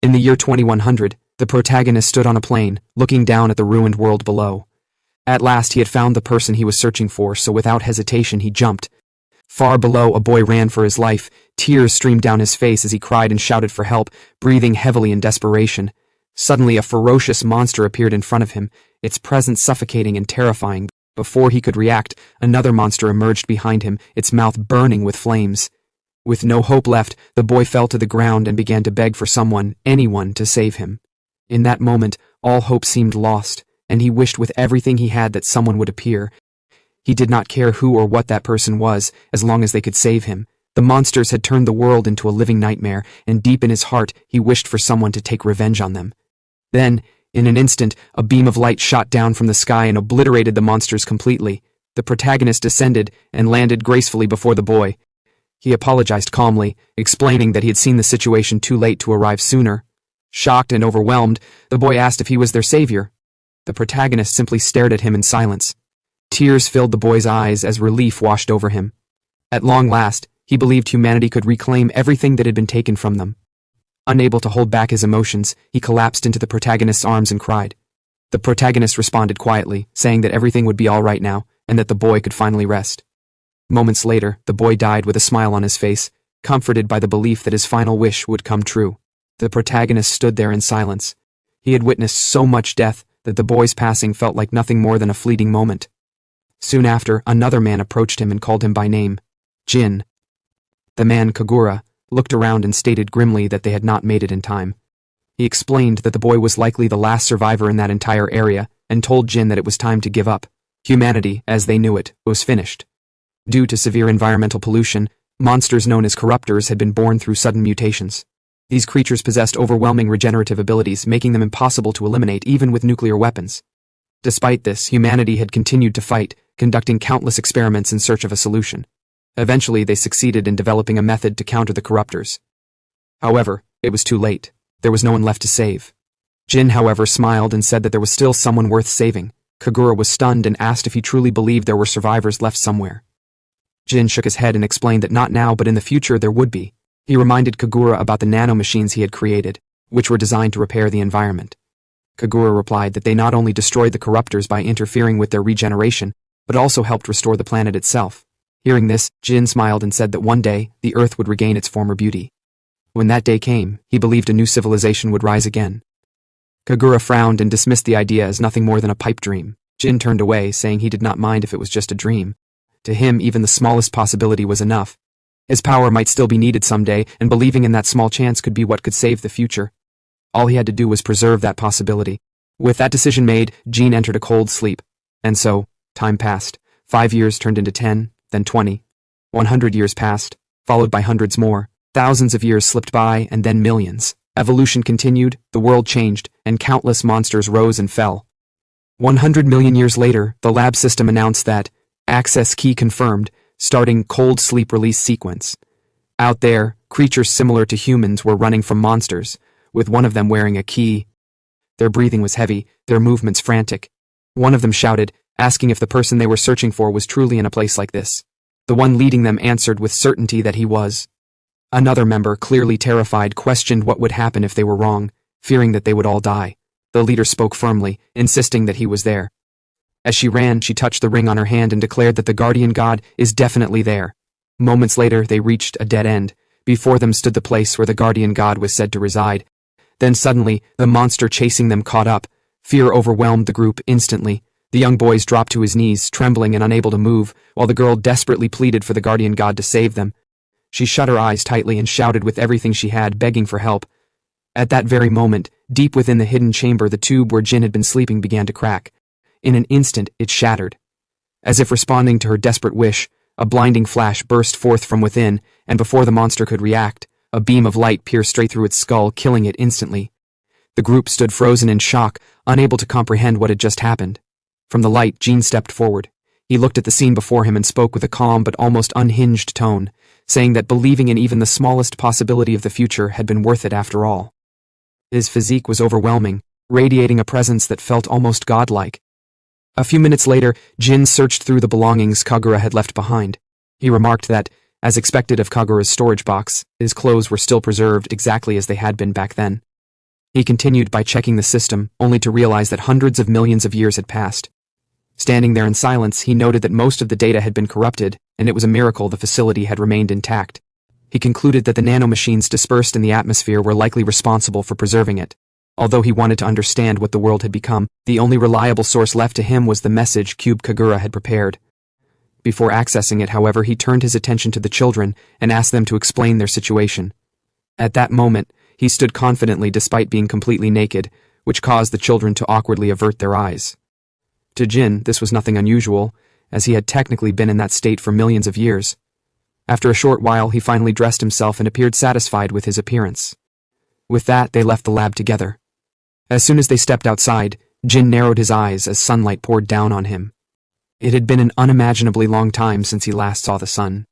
In the year 2100, the protagonist stood on a plane, looking down at the ruined world below. At last he had found the person he was searching for, so without hesitation he jumped. Far below, a boy ran for his life. Tears streamed down his face as he cried and shouted for help, breathing heavily in desperation. Suddenly a ferocious monster appeared in front of him, its presence suffocating and terrifying. Before he could react, another monster emerged behind him, its mouth burning with flames. With no hope left, the boy fell to the ground and began to beg for someone, anyone, to save him. In that moment, all hope seemed lost, and he wished with everything he had that someone would appear. He did not care who or what that person was, as long as they could save him. The monsters had turned the world into a living nightmare, and deep in his heart he wished for someone to take revenge on them. Then, in an instant, a beam of light shot down from the sky and obliterated the monsters completely. The protagonist descended and landed gracefully before the boy. He apologized calmly, explaining that he had seen the situation too late to arrive sooner. Shocked and overwhelmed, the boy asked if he was their savior. The protagonist simply stared at him in silence. Tears filled the boy's eyes as relief washed over him. At long last, he believed humanity could reclaim everything that had been taken from them. Unable to hold back his emotions, he collapsed into the protagonist's arms and cried. The protagonist responded quietly, saying that everything would be all right now, and that the boy could finally rest. Moments later, the boy died with a smile on his face, comforted by the belief that his final wish would come true. The protagonist stood there in silence. He had witnessed so much death that the boy's passing felt like nothing more than a fleeting moment. Soon after, another man approached him and called him by name, Jin. The man, Kagura, looked around and stated grimly that they had not made it in time. He explained that the boy was likely the last survivor in that entire area, and told Jin that it was time to give up. Humanity, as they knew it, was finished. Due to severe environmental pollution, monsters known as corruptors had been born through sudden mutations. These creatures possessed overwhelming regenerative abilities, making them impossible to eliminate even with nuclear weapons. Despite this, humanity had continued to fight, conducting countless experiments in search of a solution. Eventually, they succeeded in developing a method to counter the corruptors. However, it was too late. There was no one left to save. Jin, however, smiled and said that there was still someone worth saving. Kagura was stunned and asked if he truly believed there were survivors left somewhere. Jin shook his head and explained that not now but in the future there would be. He reminded Kagura about the nanomachines he had created, which were designed to repair the environment. Kagura replied that they not only destroyed the corruptors by interfering with their regeneration, but also helped restore the planet itself. Hearing this, Jin smiled and said that one day, the Earth would regain its former beauty. When that day came, he believed a new civilization would rise again. Kagura frowned and dismissed the idea as nothing more than a pipe dream. Jin turned away, saying he did not mind if it was just a dream. To him, even the smallest possibility was enough. His power might still be needed someday, and believing in that small chance could be what could save the future. All he had to do was preserve that possibility. With that decision made, Jin entered a cold sleep. And so, time passed. 5 years turned into 10, then 20. 100 years passed, followed by hundreds more. Thousands of years slipped by, and then millions. Evolution continued, the world changed, and countless monsters rose and fell. 100 million years later, the lab system announced that access key confirmed, starting cold sleep release sequence. Out there, creatures similar to humans were running from monsters, with one of them wearing a key. Their breathing was heavy, their movements frantic. One of them shouted, asking if the person they were searching for was truly in a place like this. The one leading them answered with certainty that he was. Another member, clearly terrified, questioned what would happen if they were wrong, fearing that they would all die. The leader spoke firmly, insisting that he was there. As she ran, she touched the ring on her hand and declared that the guardian god is definitely there. Moments later, they reached a dead end. Before them stood the place where the guardian god was said to reside. Then suddenly, the monster chasing them caught up. Fear overwhelmed the group instantly. The young boys dropped to his knees, trembling and unable to move, while the girl desperately pleaded for the guardian god to save them. She shut her eyes tightly and shouted with everything she had, begging for help. At that very moment, deep within the hidden chamber, the tube where Jin had been sleeping began to crack. In an instant, it shattered. As if responding to her desperate wish, a blinding flash burst forth from within, and before the monster could react, a beam of light pierced straight through its skull, killing it instantly. The group stood frozen in shock, unable to comprehend what had just happened. From the light, Jin stepped forward. He looked at the scene before him and spoke with a calm but almost unhinged tone, saying that believing in even the smallest possibility of the future had been worth it after all. His physique was overwhelming, radiating a presence that felt almost godlike. A few minutes later, Jin searched through the belongings Kagura had left behind. He remarked that, as expected of Kagura's storage box, his clothes were still preserved exactly as they had been back then. He continued by checking the system, only to realize that hundreds of millions of years had passed. Standing there in silence, he noted that most of the data had been corrupted, and it was a miracle the facility had remained intact. He concluded that the nanomachines dispersed in the atmosphere were likely responsible for preserving it. Although he wanted to understand what the world had become, the only reliable source left to him was the message Cube Kagura had prepared. Before accessing it, however, he turned his attention to the children and asked them to explain their situation. At that moment, he stood confidently despite being completely naked, which caused the children to awkwardly avert their eyes. To Jin, this was nothing unusual, as he had technically been in that state for millions of years. After a short while, he finally dressed himself and appeared satisfied with his appearance. With that, they left the lab together. As soon as they stepped outside, Jin narrowed his eyes as sunlight poured down on him. It had been an unimaginably long time since he last saw the sun.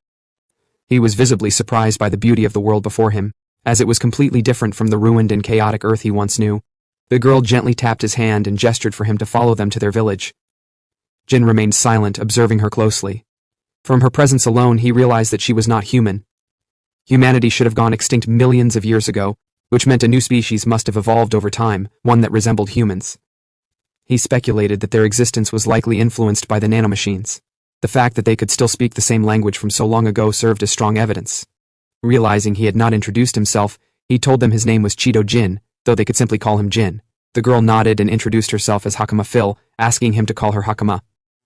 He was visibly surprised by the beauty of the world before him, as it was completely different from the ruined and chaotic earth he once knew. The girl gently tapped his hand and gestured for him to follow them to their village. Jin remained silent, observing her closely. From her presence alone, he realized that she was not human. Humanity should have gone extinct millions of years ago, which meant a new species must have evolved over time, one that resembled humans. He speculated that their existence was likely influenced by the nanomachines. The fact that they could still speak the same language from so long ago served as strong evidence. Realizing he had not introduced himself, he told them his name was Chido Jin, though they could simply call him Jin. The girl nodded and introduced herself as Hakama Phil, asking him to call her Hakama.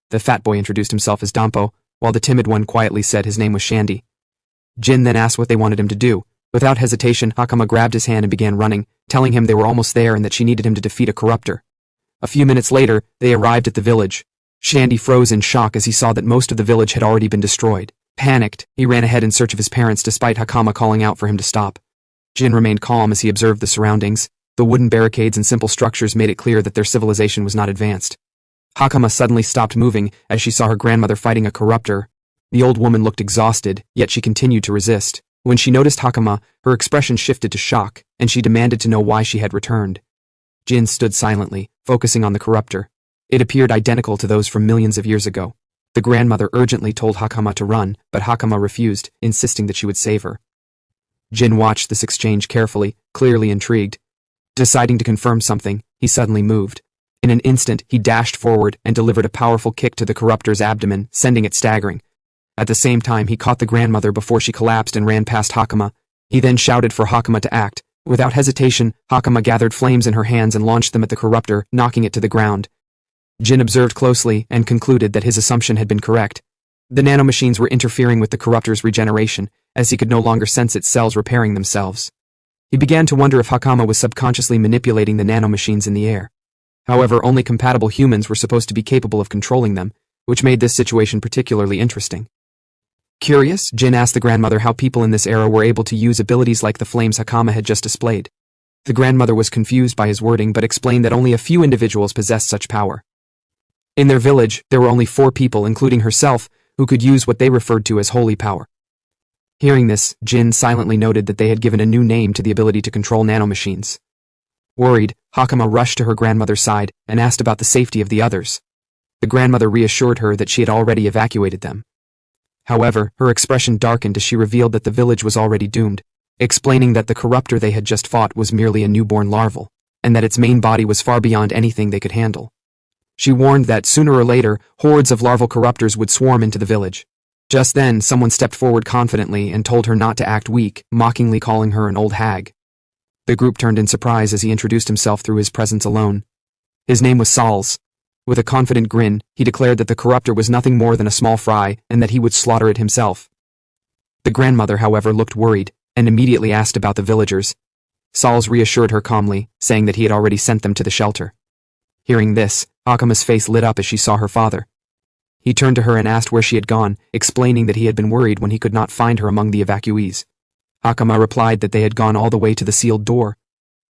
The fat boy introduced himself as Dampo, while the timid one quietly said his name was Shandy. Jin then asked what they wanted him to do. Without hesitation, Hakama grabbed his hand and began running, telling him they were almost there and that she needed him to defeat a corruptor. A few minutes later, they arrived at the village. Shandy froze in shock as he saw that most of the village had already been destroyed. Panicked, he ran ahead in search of his parents despite Hakama calling out for him to stop. Jin remained calm as he observed the surroundings. The wooden barricades and simple structures made it clear that their civilization was not advanced. Hakama suddenly stopped moving as she saw her grandmother fighting a corruptor. The old woman looked exhausted, yet she continued to resist. When she noticed Hakama, her expression shifted to shock, and she demanded to know why she had returned. Jin stood silently, focusing on the corruptor. It appeared identical to those from millions of years ago. The grandmother urgently told Hakama to run, but Hakama refused, insisting that she would save her. Jin watched this exchange carefully, clearly intrigued. Deciding to confirm something, he suddenly moved. In an instant, he dashed forward and delivered a powerful kick to the corruptor's abdomen, sending it staggering. At the same time, he caught the grandmother before she collapsed and ran past Hakama. He then shouted for Hakama to act. Without hesitation, Hakama gathered flames in her hands and launched them at the corruptor, knocking it to the ground. Jin observed closely and concluded that his assumption had been correct. The nanomachines were interfering with the corruptor's regeneration, as he could no longer sense its cells repairing themselves. He began to wonder if Hakama was subconsciously manipulating the nanomachines in the air. However, only compatible humans were supposed to be capable of controlling them, which made this situation particularly interesting. Curious, Jin asked the grandmother how people in this era were able to use abilities like the flames Hakama had just displayed. The grandmother was confused by his wording but explained that only a few individuals possessed such power. In their village, there were only 4 people, including herself, who could use what they referred to as holy power. Hearing this, Jin silently noted that they had given a new name to the ability to control nanomachines. Worried, Hakama rushed to her grandmother's side and asked about the safety of the others. The grandmother reassured her that she had already evacuated them. However, her expression darkened as she revealed that the village was already doomed, explaining that the corruptor they had just fought was merely a newborn larval, and that its main body was far beyond anything they could handle. She warned that sooner or later, hordes of larval corruptors would swarm into the village. Just then, someone stepped forward confidently and told her not to act weak, mockingly calling her an old hag. The group turned in surprise as he introduced himself through his presence alone. His name was Sals. With a confident grin, he declared that the corruptor was nothing more than a small fry and that he would slaughter it himself. The grandmother, however, looked worried and immediately asked about the villagers. Sals reassured her calmly, saying that he had already sent them to the shelter. Hearing this, Hakama's face lit up as she saw her father. He turned to her and asked where she had gone, explaining that he had been worried when he could not find her among the evacuees. Hakama replied that they had gone all the way to the sealed door.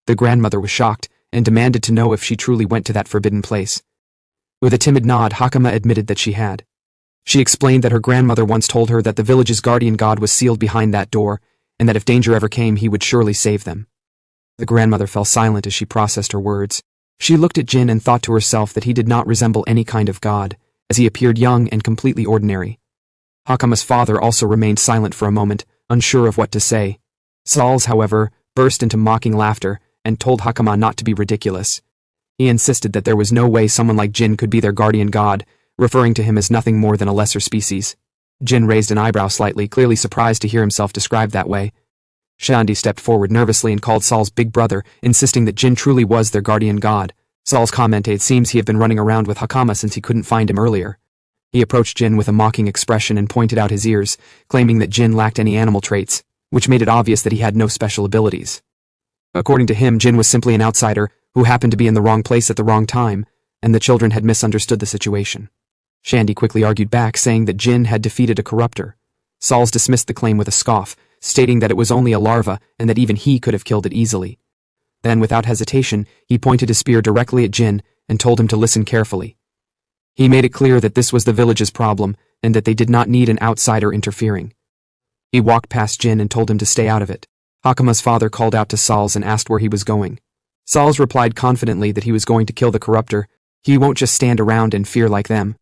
The grandmother was shocked and demanded to know if she truly went to that forbidden place. With a timid nod, Hakama admitted that she had. She explained that her grandmother once told her that the village's guardian god was sealed behind that door, and that if danger ever came, he would surely save them. The grandmother fell silent as she processed her words. She looked at Jin and thought to herself that he did not resemble any kind of god, as he appeared young and completely ordinary. Hakama's father also remained silent for a moment, unsure of what to say. Sals, however, burst into mocking laughter and told Hakama not to be ridiculous. He insisted that there was no way someone like Jin could be their guardian god, referring to him as nothing more than a lesser species. Jin raised an eyebrow slightly, clearly surprised to hear himself described that way. Shandi stepped forward nervously and called Saul's big brother, insisting that Jin truly was their guardian god. Saul's commented, "It seems he had been running around with Hakama since he couldn't find him earlier." He approached Jin with a mocking expression and pointed out his ears, claiming that Jin lacked any animal traits, which made it obvious that he had no special abilities. According to him, Jin was simply an outsider who happened to be in the wrong place at the wrong time, and the children had misunderstood the situation. Shandi quickly argued back, saying that Jin had defeated a corruptor. Sauls dismissed the claim with a scoff, stating that it was only a larva and that even he could have killed it easily. Then, without hesitation, he pointed his spear directly at Jin and told him to listen carefully. He made it clear that this was the village's problem and that they did not need an outsider interfering. He walked past Jin and told him to stay out of it. Hakama's father called out to Sauls and asked where he was going. Sauls replied confidently that he was going to kill the corruptor. He won't just stand around and fear like them.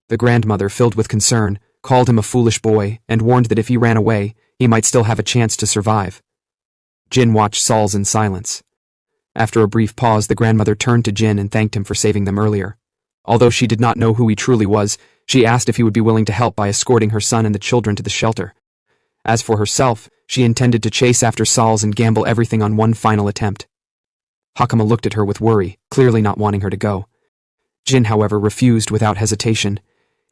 The grandmother, filled with concern, called him a foolish boy and warned that if he ran away, he might still have a chance to survive. Jin watched Sauls in silence. After a brief pause, the grandmother turned to Jin and thanked him for saving them earlier. Although she did not know who he truly was, she asked if he would be willing to help by escorting her son and the children to the shelter. As for herself, she intended to chase after Sauls and gamble everything on one final attempt. Hakama looked at her with worry, clearly not wanting her to go. Jin, however, refused without hesitation.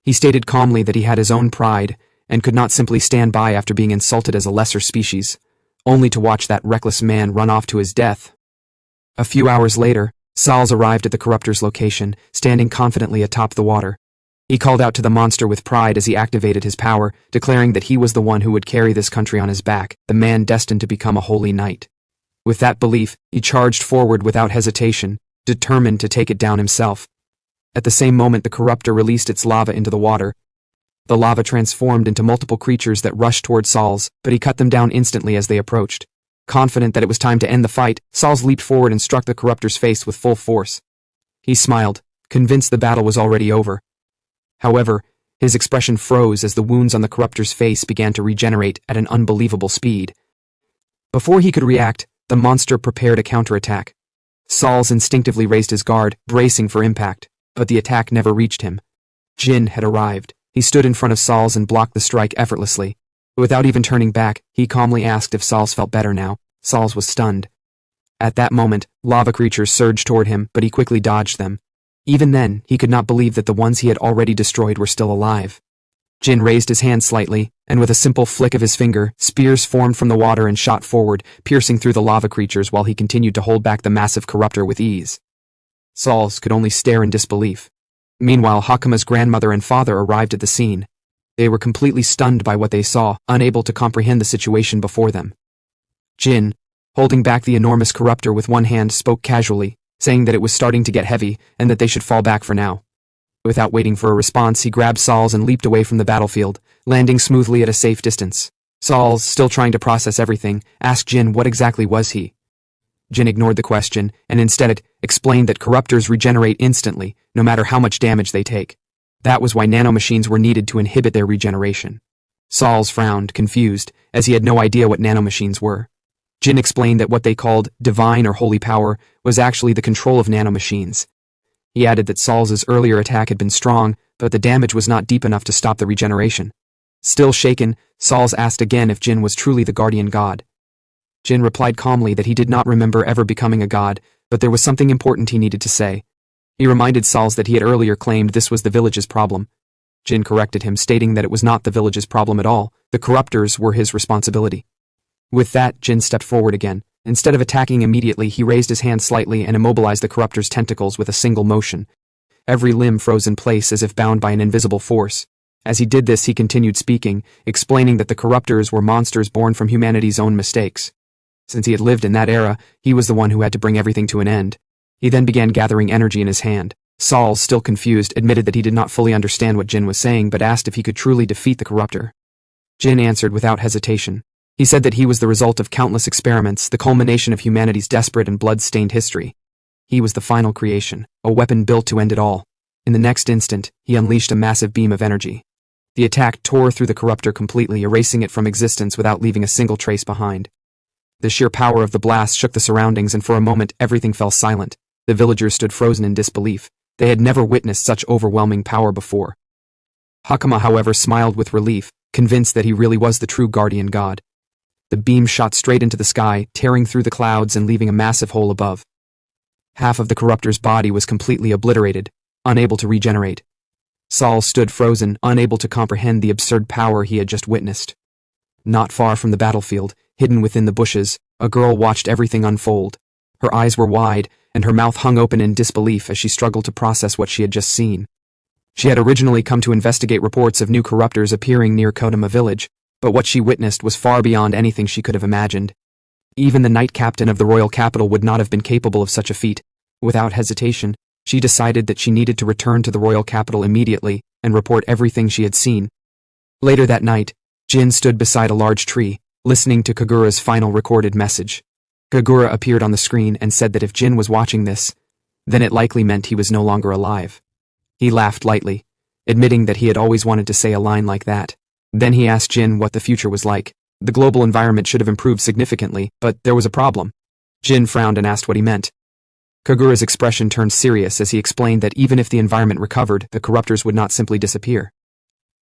He stated calmly that he had his own pride and could not simply stand by after being insulted as a lesser species, only to watch that reckless man run off to his death. A few hours later, Sauls arrived at the corruptor's location, standing confidently atop the water. He called out to the monster with pride as he activated his power, declaring that he was the one who would carry this country on his back, the man destined to become a holy knight. With that belief, he charged forward without hesitation, determined to take it down himself. At the same moment, the corruptor released its lava into the water. The lava transformed into multiple creatures that rushed toward Sauls, but he cut them down instantly as they approached. Confident that it was time to end the fight, Sauls leaped forward and struck the corruptor's face with full force. He smiled, convinced the battle was already over. However, his expression froze as the wounds on the corruptor's face began to regenerate at an unbelievable speed. Before he could react, the monster prepared a counterattack. Sauls instinctively raised his guard, bracing for impact, but the attack never reached him. Jin had arrived. He stood in front of Sauls and blocked the strike effortlessly. Without even turning back, he calmly asked if Sauls felt better now. Sauls was stunned. At that moment, lava creatures surged toward him, but he quickly dodged them. Even then, he could not believe that the ones he had already destroyed were still alive. Jin raised his hand slightly, and with a simple flick of his finger, spears formed from the water and shot forward, piercing through the lava creatures while he continued to hold back the massive corruptor with ease. Sauls could only stare in disbelief. Meanwhile, Hakama's grandmother and father arrived at the scene. They were completely stunned by what they saw, unable to comprehend the situation before them. Jin, holding back the enormous corruptor with one hand, spoke casually, saying that it was starting to get heavy and that they should fall back for now. Without waiting for a response, he grabbed Sauls and leaped away from the battlefield, landing smoothly at a safe distance. Sauls, still trying to process everything, asked Jin what exactly was he. Jin ignored the question and instead explained that corruptors regenerate instantly, no matter how much damage they take. That was why nanomachines were needed to inhibit their regeneration. Sauls frowned, confused, as he had no idea what nanomachines were. Jin explained that what they called divine or holy power was actually the control of nanomachines. He added that Saul's earlier attack had been strong, but the damage was not deep enough to stop the regeneration. Still shaken, Sauls asked again if Jin was truly the guardian god. Jin replied calmly that he did not remember ever becoming a god, but there was something important he needed to say. He reminded Sauls that he had earlier claimed this was the village's problem. Jin corrected him, stating that it was not the village's problem at all. The corruptors were his responsibility. With that, Jin stepped forward again. Instead of attacking immediately, he raised his hand slightly and immobilized the corruptor's tentacles with a single motion. Every limb froze in place as if bound by an invisible force. As he did this, he continued speaking, explaining that the corruptors were monsters born from humanity's own mistakes. Since he had lived in that era, he was the one who had to bring everything to an end. He then began gathering energy in his hand. Sauls, still confused, admitted that he did not fully understand what Jin was saying but asked if he could truly defeat the corruptor. Jin answered without hesitation. He said that he was the result of countless experiments, the culmination of humanity's desperate and blood-stained history. He was the final creation, a weapon built to end it all. In the next instant, he unleashed a massive beam of energy. The attack tore through the corruptor completely, erasing it from existence without leaving a single trace behind. The sheer power of the blast shook the surroundings, and for a moment everything fell silent. The villagers stood frozen in disbelief. They had never witnessed such overwhelming power before. Hakama, however, smiled with relief, convinced that he really was the true guardian god. The beam shot straight into the sky, tearing through the clouds and leaving a massive hole above. Half of the corruptor's body was completely obliterated, unable to regenerate. Saul stood frozen, unable to comprehend the absurd power he had just witnessed. Not far from the battlefield, hidden within the bushes, a girl watched everything unfold. Her eyes were wide, and her mouth hung open in disbelief as she struggled to process what she had just seen. She had originally come to investigate reports of new corruptors appearing near Kodama village, but what she witnessed was far beyond anything she could have imagined. Even the knight captain of the royal capital would not have been capable of such a feat. Without hesitation, she decided that she needed to return to the royal capital immediately and report everything she had seen. Later that night, Jin stood beside a large tree, listening to Kagura's final recorded message. Kagura appeared on the screen and said that if Jin was watching this, then it likely meant he was no longer alive. He laughed lightly, admitting that he had always wanted to say a line like that. Then he asked Jin what the future was like. The global environment should have improved significantly, but there was a problem. Jin frowned and asked what he meant. Kagura's expression turned serious as he explained that even if the environment recovered, the corruptors would not simply disappear.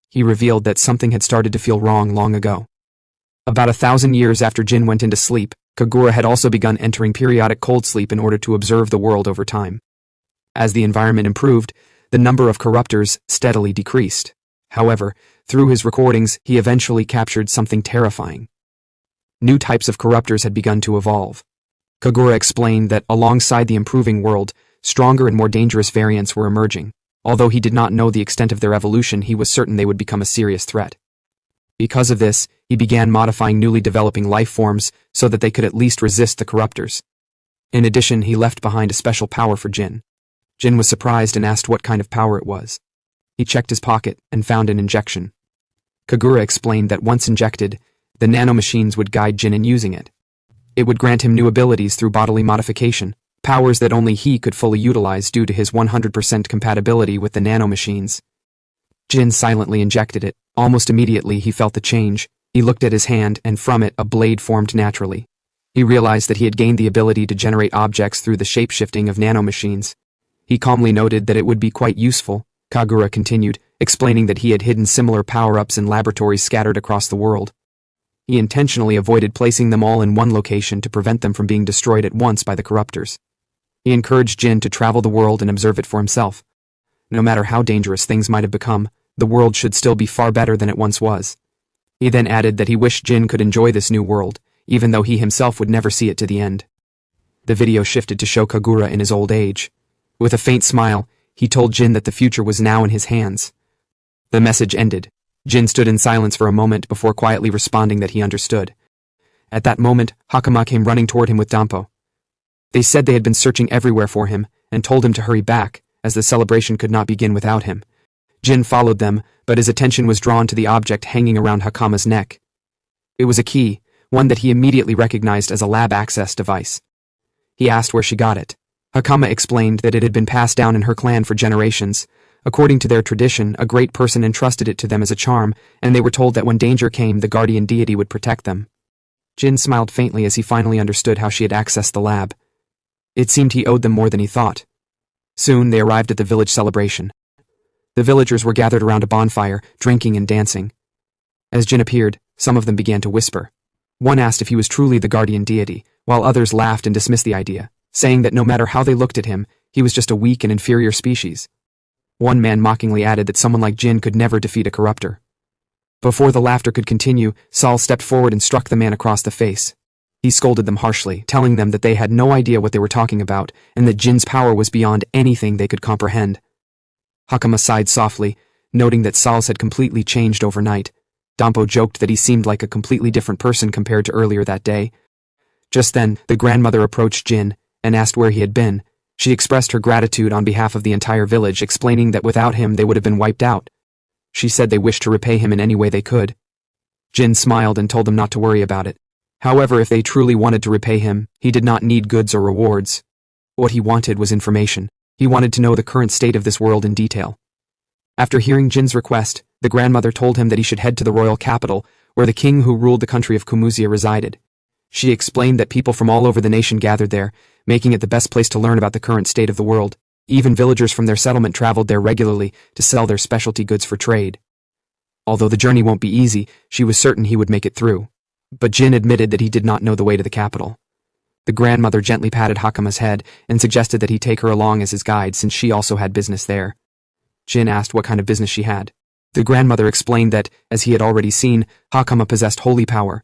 He revealed that something had started to feel wrong long ago. About 1,000 years after Jin went into sleep, Kagura had also begun entering periodic cold sleep in order to observe the world over time. As the environment improved, the number of corruptors steadily decreased. However, through his recordings, he eventually captured something terrifying. New types of corruptors had begun to evolve. Kagura explained that alongside the improving world, stronger and more dangerous variants were emerging. Although he did not know the extent of their evolution, he was certain they would become a serious threat. Because of this, he began modifying newly developing life forms so that they could at least resist the corruptors. In addition, he left behind a special power for Jin. Jin was surprised and asked what kind of power it was. He checked his pocket and found an injection. Kagura explained that once injected, the nanomachines would guide Jin in using it. It would grant him new abilities through bodily modification, powers that only he could fully utilize due to his 100% compatibility with the nanomachines. Jin silently injected it. Almost immediately he felt the change. He looked at his hand, and from it a blade formed naturally. He realized that he had gained the ability to generate objects through the shape-shifting of nanomachines. He calmly noted that it would be quite useful. Kagura continued, explaining that he had hidden similar power-ups in laboratories scattered across the world. He intentionally avoided placing them all in one location to prevent them from being destroyed at once by the corruptors. He encouraged Jin to travel the world and observe it for himself. No matter how dangerous things might have become, the world should still be far better than it once was. He then added that he wished Jin could enjoy this new world, even though he himself would never see it to the end. The video shifted to show Kagura in his old age. With a faint smile, he told Jin that the future was now in his hands. The message ended. Jin stood in silence for a moment before quietly responding that he understood. At that moment, Hakama came running toward him with Dampo. They said they had been searching everywhere for him, and told him to hurry back, as the celebration could not begin without him. Jin followed them, but his attention was drawn to the object hanging around Hakama's neck. It was a key, one that he immediately recognized as a lab access device. He asked where she got it. Hakama explained that it had been passed down in her clan for generations. According to their tradition, a great person entrusted it to them as a charm, and they were told that when danger came, the guardian deity would protect them. Jin smiled faintly as he finally understood how she had accessed the lab. It seemed he owed them more than he thought. Soon they arrived at the village celebration. The villagers were gathered around a bonfire, drinking and dancing. As Jin appeared, some of them began to whisper. One asked if he was truly the guardian deity, while others laughed and dismissed the idea, saying that no matter how they looked at him, he was just a weak and inferior species. One man mockingly added that someone like Jin could never defeat a corruptor. Before the laughter could continue, Saul stepped forward and struck the man across the face. He scolded them harshly, telling them that they had no idea what they were talking about, and that Jin's power was beyond anything they could comprehend. Hakama sighed softly, noting that Saul's had completely changed overnight. Dampo joked that he seemed like a completely different person compared to earlier that day. Just then, the grandmother approached Jin and asked where he had been. She expressed her gratitude on behalf of the entire village, explaining that without him they would have been wiped out. She said they wished to repay him in any way they could. Jin smiled and told them not to worry about it. However, if they truly wanted to repay him, he did not need goods or rewards. What he wanted was information. He wanted to know the current state of this world in detail. After hearing Jin's request, the grandmother told him that he should head to the royal capital, where the king who ruled the country of Kumuzia resided. She explained that people from all over the nation gathered there, making it the best place to learn about the current state of the world. Even villagers from their settlement traveled there regularly to sell their specialty goods for trade. Although the journey won't be easy, she was certain he would make it through. But Jin admitted that he did not know the way to the capital. The grandmother gently patted Hakama's head and suggested that he take her along as his guide since she also had business there. Jin asked what kind of business she had. The grandmother explained that, as he had already seen, Hakama possessed holy power.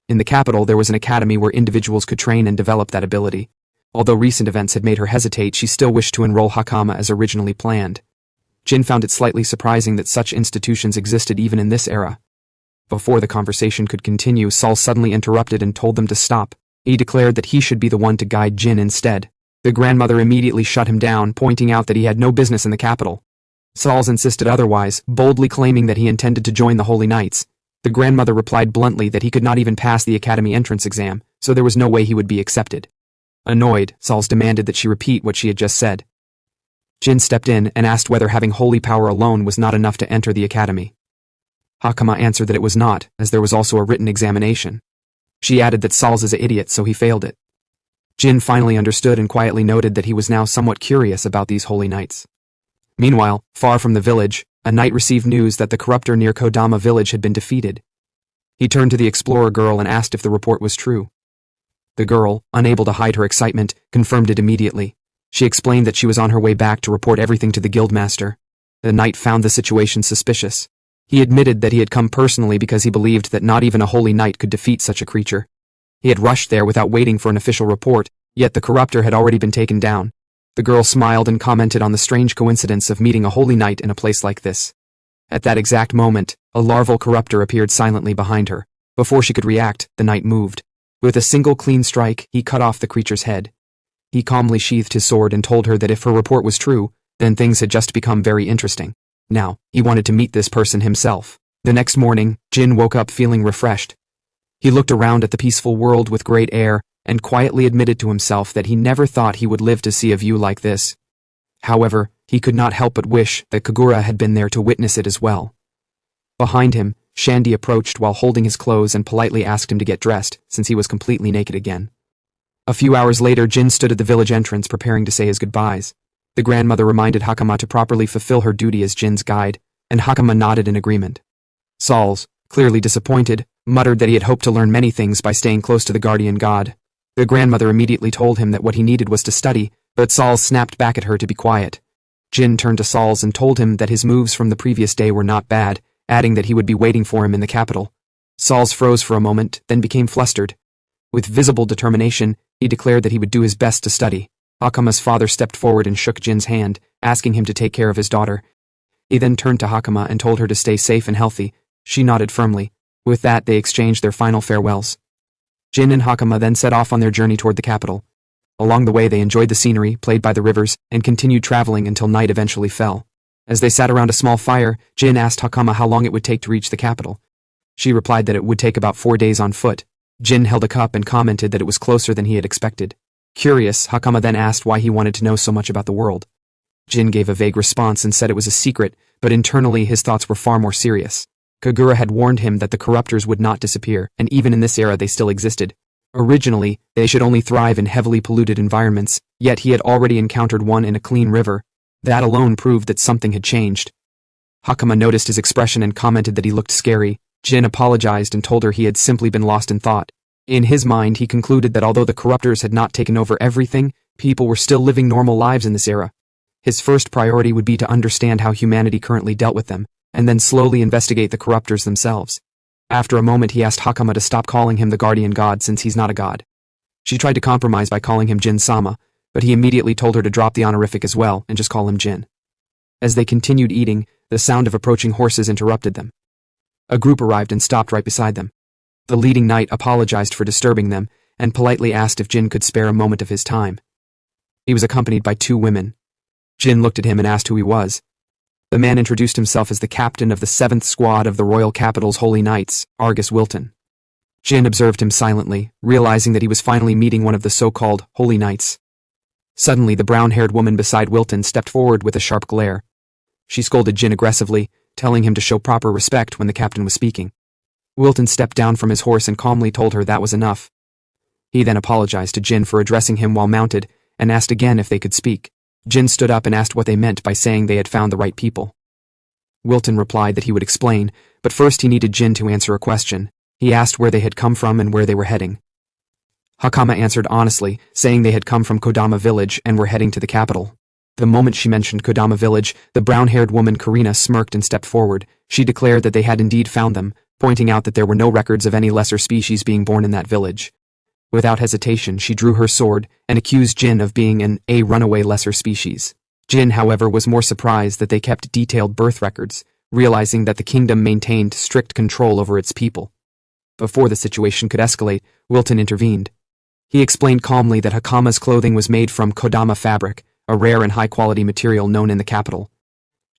In the capital there was an academy where individuals could train and develop that ability. Although recent events had made her hesitate, she still wished to enroll Hakama as originally planned. Jin found it slightly surprising that such institutions existed even in this era. Before the conversation could continue, Saul suddenly interrupted and told them to stop. He declared that he should be the one to guide Jin instead. The grandmother immediately shut him down, pointing out that he had no business in the capital. Saul insisted otherwise, boldly claiming that he intended to join the Holy Knights. The grandmother replied bluntly that he could not even pass the academy entrance exam, so there was no way he would be accepted. Annoyed, Saul demanded that she repeat what she had just said. Jin stepped in and asked whether having holy power alone was not enough to enter the academy. Hakama answered that it was not, as there was also a written examination. She added that Saul's is an idiot, so he failed it. Jin finally understood and quietly noted that he was now somewhat curious about these holy knights. Meanwhile, far from the village, a knight received news that the corruptor near Kodama village had been defeated. He turned to the explorer girl and asked if the report was true. The girl, unable to hide her excitement, confirmed it immediately. She explained that she was on her way back to report everything to the guildmaster. The knight found the situation suspicious. He admitted that he had come personally because he believed that not even a holy knight could defeat such a creature. He had rushed there without waiting for an official report, yet the corruptor had already been taken down. The girl smiled and commented on the strange coincidence of meeting a holy knight in a place like this. At that exact moment, a larval corruptor appeared silently behind her. Before she could react, the knight moved. With a single clean strike, he cut off the creature's head. He calmly sheathed his sword and told her that if her report was true, then things had just become very interesting. Now, he wanted to meet this person himself. The next morning, Jin woke up feeling refreshed. He looked around at the peaceful world with great air, and quietly admitted to himself that he never thought he would live to see a view like this. However, he could not help but wish that Kagura had been there to witness it as well. Behind him, Shandy approached while holding his clothes and politely asked him to get dressed, since he was completely naked again. A few hours later, Jin stood at the village entrance preparing to say his goodbyes. The grandmother reminded Hakama to properly fulfill her duty as Jin's guide, and Hakama nodded in agreement. Sauls, clearly disappointed, muttered that he had hoped to learn many things by staying close to the guardian god. The grandmother immediately told him that what he needed was to study, but Sauls snapped back at her to be quiet. Jin turned to Sauls and told him that his moves from the previous day were not bad, adding that he would be waiting for him in the capital. Sauls froze for a moment, then became flustered. With visible determination, he declared that he would do his best to study. Hakama's father stepped forward and shook Jin's hand, asking him to take care of his daughter. He then turned to Hakama and told her to stay safe and healthy. She nodded firmly. With that, they exchanged their final farewells. Jin and Hakama then set off on their journey toward the capital. Along the way they enjoyed the scenery, played by the rivers, and continued traveling until night eventually fell. As they sat around a small fire, Jin asked Hakama how long it would take to reach the capital. She replied that it would take about 4 days on foot. Jin held a cup and commented that it was closer than he had expected. Curious, Hakama then asked why he wanted to know so much about the world. Jin gave a vague response and said it was a secret, but internally his thoughts were far more serious. Kagura had warned him that the corruptors would not disappear, and even in this era they still existed. Originally, they should only thrive in heavily polluted environments, yet he had already encountered one in a clean river. That alone proved that something had changed. Hakama noticed his expression and commented that he looked scary. Jin apologized and told her he had simply been lost in thought. In his mind, he concluded that although the corruptors had not taken over everything, people were still living normal lives in this era. His first priority would be to understand how humanity currently dealt with them, and then slowly investigate the corruptors themselves. After a moment he asked Hakama to stop calling him the guardian god since he's not a god. She tried to compromise by calling him Jin-sama, but he immediately told her to drop the honorific as well and just call him Jin. As they continued eating, the sound of approaching horses interrupted them. A group arrived and stopped right beside them. The leading knight apologized for disturbing them and politely asked if Jin could spare a moment of his time. He was accompanied by 2 women. Jin looked at him and asked who he was. The man introduced himself as the captain of the 7th squad of the royal capital's holy knights, Argus Wilton. Jin observed him silently, realizing that he was finally meeting one of the so-called holy knights. Suddenly, the brown-haired woman beside Wilton stepped forward with a sharp glare. She scolded Jin aggressively, telling him to show proper respect when the captain was speaking. Wilton stepped down from his horse and calmly told her that was enough. He then apologized to Jin for addressing him while mounted, and asked again if they could speak. Jin stood up and asked what they meant by saying they had found the right people. Wilton replied that he would explain, but first he needed Jin to answer a question. He asked where they had come from and where they were heading. Hakama answered honestly, saying they had come from Kodama village and were heading to the capital. The moment she mentioned Kodama village, the brown-haired woman Karina smirked and stepped forward. She declared that they had indeed found them, pointing out that there were no records of any lesser species being born in that village. Without hesitation, she drew her sword and accused Jin of being a runaway lesser species. Jin, however, was more surprised that they kept detailed birth records, realizing that the kingdom maintained strict control over its people. Before the situation could escalate, Wilton intervened. He explained calmly that Hakama's clothing was made from Kodama fabric, a rare and high-quality material known in the capital.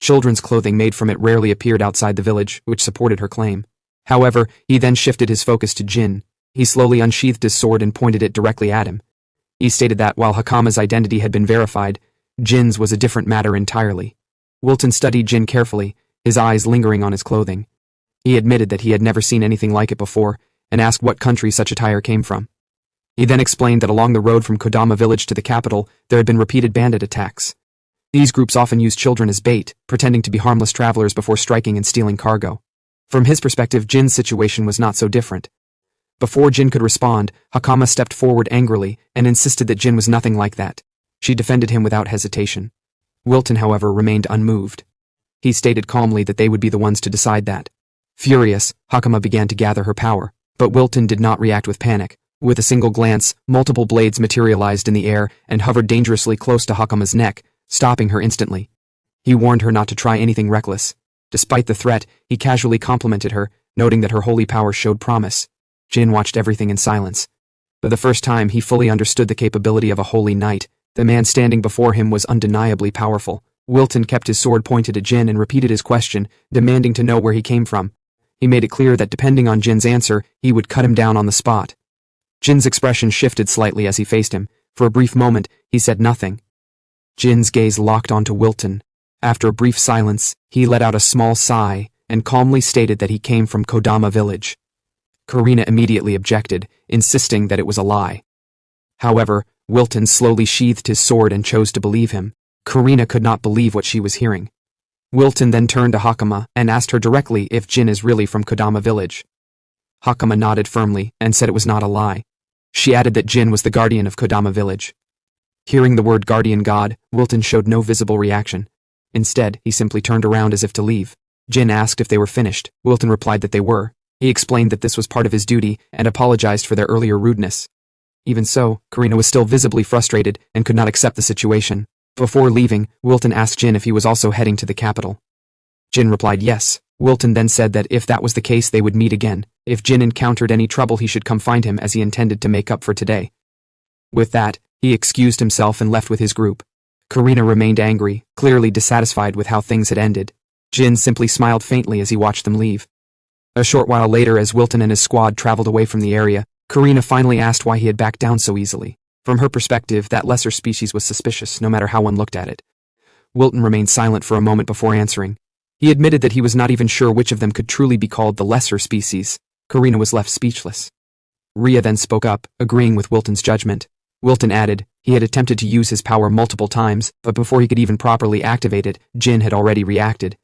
Children's clothing made from it rarely appeared outside the village, which supported her claim. However, he then shifted his focus to Jin. He slowly unsheathed his sword and pointed it directly at him. He stated that while Hakama's identity had been verified, Jin's was a different matter entirely. Wilton studied Jin carefully, his eyes lingering on his clothing. He admitted that he had never seen anything like it before, and asked what country such attire came from. He then explained that along the road from Kodama village to the capital, there had been repeated bandit attacks. These groups often used children as bait, pretending to be harmless travelers before striking and stealing cargo. From his perspective, Jin's situation was not so different. Before Jin could respond, Hakama stepped forward angrily and insisted that Jin was nothing like that. She defended him without hesitation. Wilton, however, remained unmoved. He stated calmly that they would be the ones to decide that. Furious, Hakama began to gather her power, but Wilton did not react with panic. With a single glance, multiple blades materialized in the air and hovered dangerously close to Hakama's neck, stopping her instantly. He warned her not to try anything reckless. Despite the threat, he casually complimented her, noting that her holy power showed promise. Jin watched everything in silence. For the first time, he fully understood the capability of a holy knight. The man standing before him was undeniably powerful. Wilton kept his sword pointed at Jin and repeated his question, demanding to know where he came from. He made it clear that depending on Jin's answer, he would cut him down on the spot. Jin's expression shifted slightly as he faced him. For a brief moment, he said nothing. Jin's gaze locked onto Wilton. After a brief silence, he let out a small sigh and calmly stated that he came from Kodama village. Karina immediately objected, insisting that it was a lie. However, Wilton slowly sheathed his sword and chose to believe him. Karina could not believe what she was hearing. Wilton then turned to Hakama and asked her directly if Jin is really from Kodama village. Hakama nodded firmly and said it was not a lie. She added that Jin was the guardian of Kodama village. Hearing the word guardian god, Wilton showed no visible reaction. Instead, he simply turned around as if to leave. Jin asked if they were finished. Wilton replied that they were. He explained that this was part of his duty and apologized for their earlier rudeness. Even so, Karina was still visibly frustrated and could not accept the situation. Before leaving, Wilton asked Jin if he was also heading to the capital. Jin replied yes. Wilton then said that if that was the case they would meet again. If Jin encountered any trouble he should come find him as he intended to make up for today. With that, he excused himself and left with his group. Karina remained angry, clearly dissatisfied with how things had ended. Jin simply smiled faintly as he watched them leave. A short while later, as Wilton and his squad traveled away from the area, Karina finally asked why he had backed down so easily. From her perspective, that lesser species was suspicious, no matter how one looked at it. Wilton remained silent for a moment before answering. He admitted that he was not even sure which of them could truly be called the lesser species. Karina was left speechless. Rhea then spoke up, agreeing with Wilton's judgment. Wilton added, he had attempted to use his power multiple times, but before he could even properly activate it, Jin had already reacted.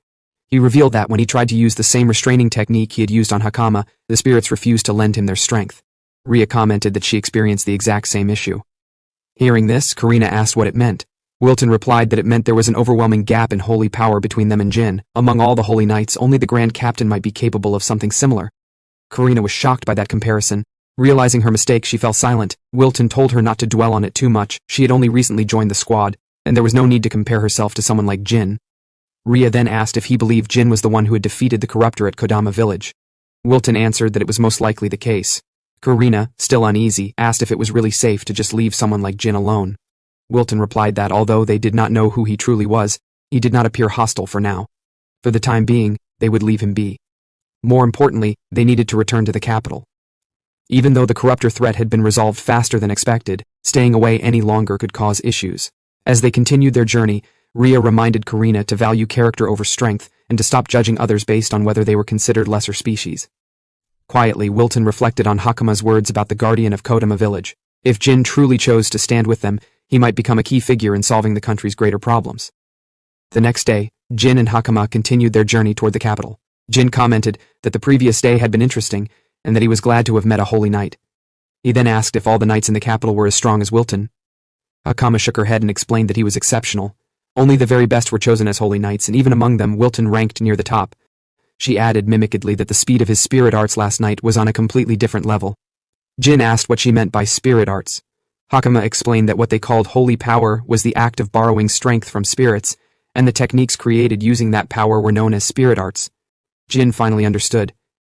He revealed that when he tried to use the same restraining technique he had used on Hakama, the spirits refused to lend him their strength. Rhea commented that she experienced the exact same issue. Hearing this, Karina asked what it meant. Wilton replied that it meant there was an overwhelming gap in holy power between them and Jin. Among all the holy knights, only the Grand Captain might be capable of something similar. Karina was shocked by that comparison. Realizing her mistake, she fell silent. Wilton told her not to dwell on it too much. She had only recently joined the squad, and there was no need to compare herself to someone like Jin. Rhea then asked if he believed Jin was the one who had defeated the corruptor at Kodama village. Wilton answered that it was most likely the case. Karina, still uneasy, asked if it was really safe to just leave someone like Jin alone. Wilton replied that although they did not know who he truly was, he did not appear hostile for now. For the time being, they would leave him be. More importantly, they needed to return to the capital. Even though the corruptor threat had been resolved faster than expected, staying away any longer could cause issues. As they continued their journey, Rhea reminded Karina to value character over strength and to stop judging others based on whether they were considered lesser species. Quietly, Wilton reflected on Hakuma's words about the guardian of Kodama village. If Jin truly chose to stand with them, he might become a key figure in solving the country's greater problems. The next day, Jin and Hakuma continued their journey toward the capital. Jin commented that the previous day had been interesting, and that he was glad to have met a holy knight. He then asked if all the knights in the capital were as strong as Wilton. Hakama shook her head and explained that he was exceptional. Only the very best were chosen as holy knights, and even among them, Wilton ranked near the top. She added mimickedly that the speed of his spirit arts last night was on a completely different level. Jin asked what she meant by spirit arts. Hakama explained that what they called holy power was the act of borrowing strength from spirits, and the techniques created using that power were known as spirit arts. Jin finally understood.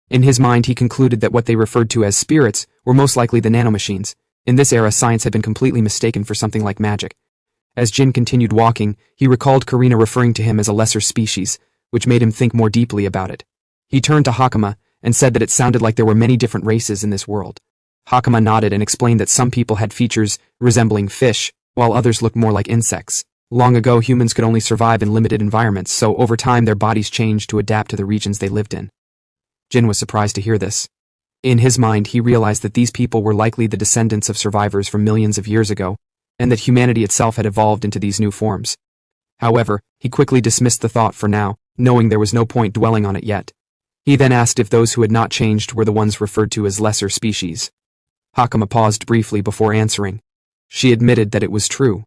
In his mind, he concluded that what they referred to as spirits were most likely the nanomachines. In this era, science had been completely mistaken for something like magic. As Jin continued walking, he recalled Karina referring to him as a lesser species, which made him think more deeply about it. He turned to Hakuma and said that it sounded like there were many different races in this world. Hakuma nodded and explained that some people had features resembling fish, while others looked more like insects. Long ago, humans could only survive in limited environments, so over time their bodies changed to adapt to the regions they lived in. Jin was surprised to hear this. In his mind, he realized that these people were likely the descendants of survivors from millions of years ago, and that humanity itself had evolved into these new forms. However, he quickly dismissed the thought for now, knowing there was no point dwelling on it yet. He then asked if those who had not changed were the ones referred to as lesser species. Hakuma paused briefly before answering. She admitted that it was true.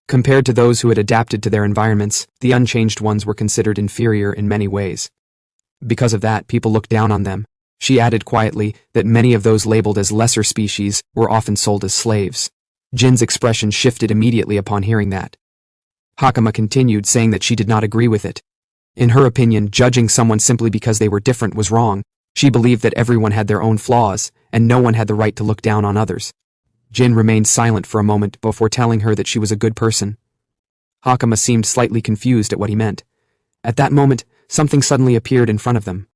Compared to those who had adapted to their environments, the unchanged ones were considered inferior in many ways. Because of that, people looked down on them. She added quietly that many of those labeled as lesser species were often sold as slaves. Jin's expression shifted immediately upon hearing that. Hakuma continued, saying that she did not agree with it. In her opinion, judging someone simply because they were different was wrong. She believed that everyone had their own flaws, and no one had the right to look down on others. Jin remained silent for a moment before telling her that she was a good person. Hakuma seemed slightly confused at what he meant. At that moment, something suddenly appeared in front of them.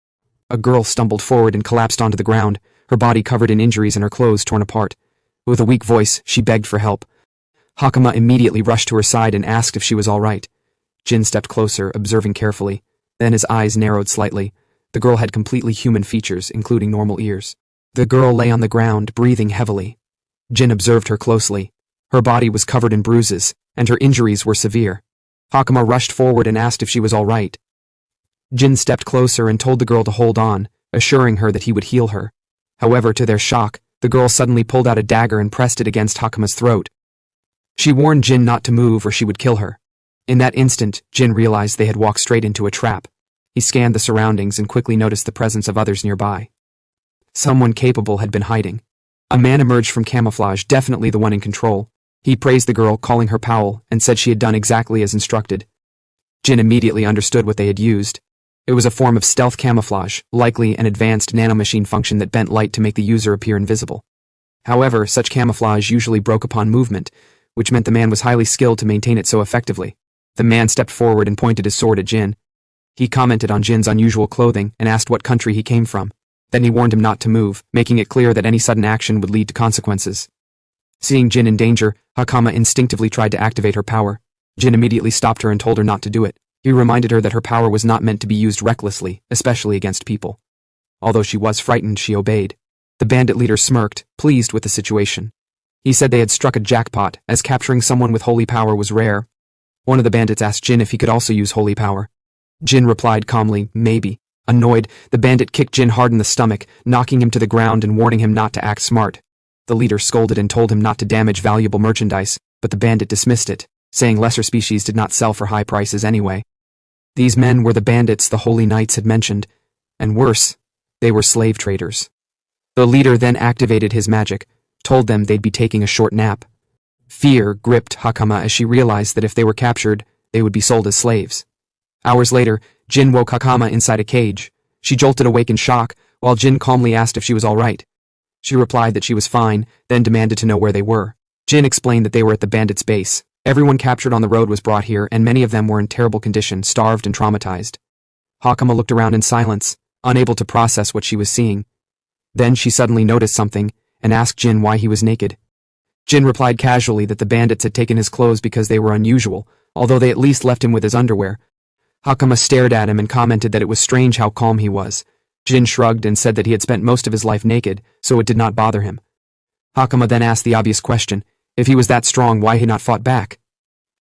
A girl stumbled forward and collapsed onto the ground, her body covered in injuries and her clothes torn apart. With a weak voice, she begged for help. Hakuma immediately rushed to her side and asked if she was all right. Jin stepped closer, observing carefully. Then his eyes narrowed slightly. The girl had completely human features, including normal ears. The girl lay on the ground, breathing heavily. Jin observed her closely. Her body was covered in bruises, and her injuries were severe. Hakuma rushed forward and asked if she was all right. Jin stepped closer and told the girl to hold on, assuring her that he would heal her. However, to their shock, the girl suddenly pulled out a dagger and pressed it against Hakuma's throat. She warned Jin not to move or she would kill her. In that instant, Jin realized they had walked straight into a trap. He scanned the surroundings and quickly noticed the presence of others nearby. Someone capable had been hiding. A man emerged from camouflage, definitely the one in control. He praised the girl, calling her Powell, and said she had done exactly as instructed. Jin immediately understood what they had used. It was a form of stealth camouflage, likely an advanced nanomachine function that bent light to make the user appear invisible. However, such camouflage usually broke upon movement, which meant the man was highly skilled to maintain it so effectively. The man stepped forward and pointed his sword at Jin. He commented on Jin's unusual clothing and asked what country he came from. Then he warned him not to move, making it clear that any sudden action would lead to consequences. Seeing Jin in danger, Hakama instinctively tried to activate her power. Jin immediately stopped her and told her not to do it. He reminded her that her power was not meant to be used recklessly, especially against people. Although she was frightened, she obeyed. The bandit leader smirked, pleased with the situation. He said they had struck a jackpot, as capturing someone with holy power was rare. One of the bandits asked Jin if he could also use holy power. Jin replied calmly, maybe. Annoyed, the bandit kicked Jin hard in the stomach, knocking him to the ground and warning him not to act smart. The leader scolded and told him not to damage valuable merchandise, but the bandit dismissed it, saying lesser species did not sell for high prices anyway. These men were the bandits the holy knights had mentioned, and worse, they were slave traders. The leader then activated his magic, told them they'd be taking a short nap. Fear gripped Hakama as she realized that if they were captured, they would be sold as slaves. Hours later, Jin woke Hakama inside a cage. She jolted awake in shock, while Jin calmly asked if she was all right. She replied that she was fine, then demanded to know where they were. Jin explained that they were at the bandits' base. Everyone captured on the road was brought here, and many of them were in terrible condition, starved and traumatized. Hakama looked around in silence, unable to process what she was seeing. Then she suddenly noticed something, and asked Jin why he was naked. Jin replied casually that the bandits had taken his clothes because they were unusual, although they at least left him with his underwear. Hakama stared at him and commented that it was strange how calm he was. Jin shrugged and said that he had spent most of his life naked, so it did not bother him. Hakama then asked the obvious question, if he was that strong, why had he not fought back?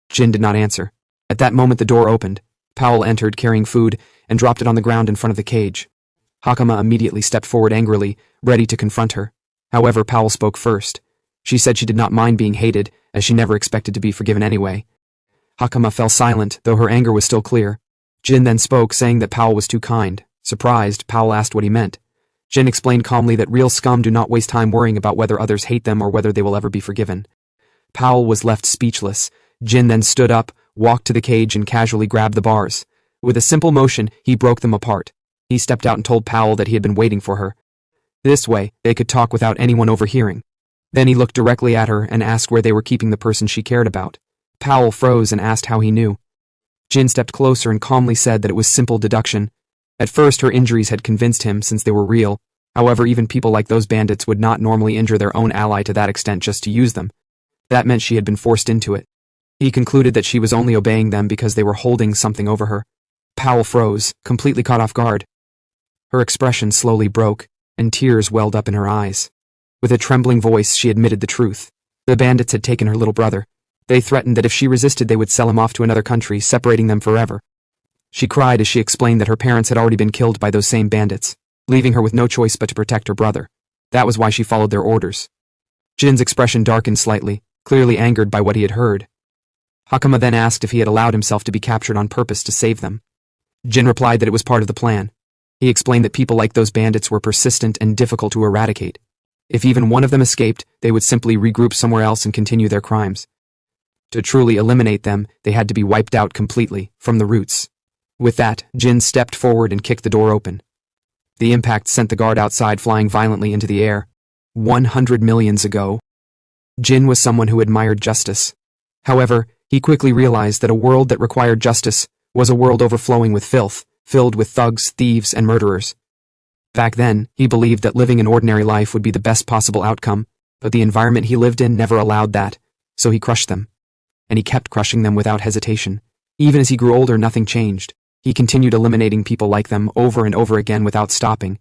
Jin did not answer. At that moment the door opened. Powell entered carrying food and dropped it on the ground in front of the cage. Hakama immediately stepped forward angrily, ready to confront her. However, Powell spoke first. She said she did not mind being hated, as she never expected to be forgiven anyway. Hakama fell silent, though her anger was still clear. Jin then spoke, saying that Powell was too kind. Surprised, Powell asked what he meant. Jin explained calmly that real scum do not waste time worrying about whether others hate them or whether they will ever be forgiven. Powell was left speechless. Jin then stood up, walked to the cage and casually grabbed the bars. With a simple motion, he broke them apart. He stepped out and told Powell that he had been waiting for her. This way, they could talk without anyone overhearing. Then he looked directly at her and asked where they were keeping the person she cared about. Powell froze and asked how he knew. Jin stepped closer and calmly said that it was simple deduction. At first, her injuries had convinced him since they were real. However, even people like those bandits would not normally injure their own ally to that extent just to use them. That meant she had been forced into it. He concluded that she was only obeying them because they were holding something over her. Powell froze, completely caught off guard. Her expression slowly broke, and tears welled up in her eyes. With a trembling voice, she admitted the truth. The bandits had taken her little brother. They threatened that if she resisted, they would sell him off to another country, separating them forever. She cried as she explained that her parents had already been killed by those same bandits, leaving her with no choice but to protect her brother. That was why she followed their orders. Jin's expression darkened slightly, clearly angered by what he had heard. Hakama then asked if he had allowed himself to be captured on purpose to save them. Jin replied that it was part of the plan. He explained that people like those bandits were persistent and difficult to eradicate. If even one of them escaped, they would simply regroup somewhere else and continue their crimes. To truly eliminate them, they had to be wiped out completely, from the roots. With that, Jin stepped forward and kicked the door open. The impact sent the guard outside flying violently into the air. 100 million ago. Jin was someone who admired justice. However, he quickly realized that a world that required justice was a world overflowing with filth, filled with thugs, thieves, and murderers. Back then, he believed that living an ordinary life would be the best possible outcome, but the environment he lived in never allowed that, so he crushed them. And he kept crushing them without hesitation. Even as he grew older, nothing changed. He continued eliminating people like them over and over again without stopping.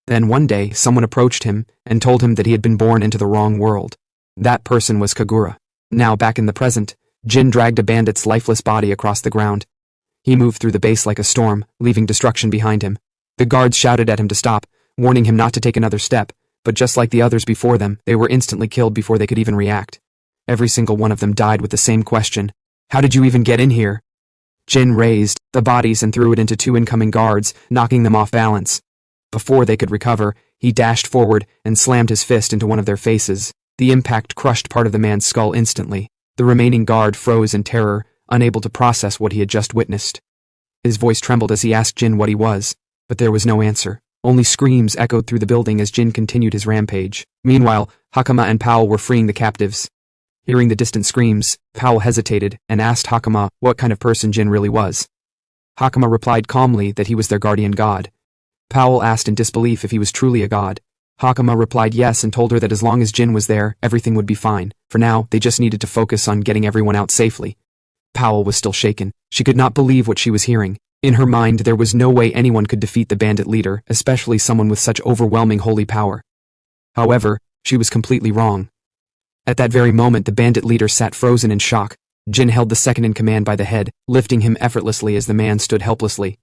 Then one day, someone approached him and told him that he had been born into the wrong world. That person was Kagura. Now back in the present, Jin dragged a bandit's lifeless body across the ground. He moved through the base like a storm, leaving destruction behind him. The guards shouted at him to stop, warning him not to take another step, but just like the others before them, they were instantly killed before they could even react. Every single one of them died with the same question. How did you even get in here? Jin raised the bodies and threw it into two incoming guards, knocking them off balance. Before they could recover, he dashed forward and slammed his fist into one of their faces. The impact crushed part of the man's skull instantly. The remaining guard froze in terror, unable to process what he had just witnessed. His voice trembled as he asked Jin what he was, but there was no answer. Only screams echoed through the building as Jin continued his rampage. Meanwhile, Hakama and Powell were freeing the captives. Hearing the distant screams, Powell hesitated and asked Hakama what kind of person Jin really was. Hakama replied calmly that he was their guardian god. Powell asked in disbelief if he was truly a god. Hakama replied yes and told her that as long as Jin was there, everything would be fine. For now, they just needed to focus on getting everyone out safely. Powell was still shaken. She could not believe what she was hearing. In her mind, there was no way anyone could defeat the bandit leader, especially someone with such overwhelming holy power. However, she was completely wrong. At that very moment, the bandit leader sat frozen in shock. Jin held the second-in-command by the head, lifting him effortlessly as the man stood helplessly.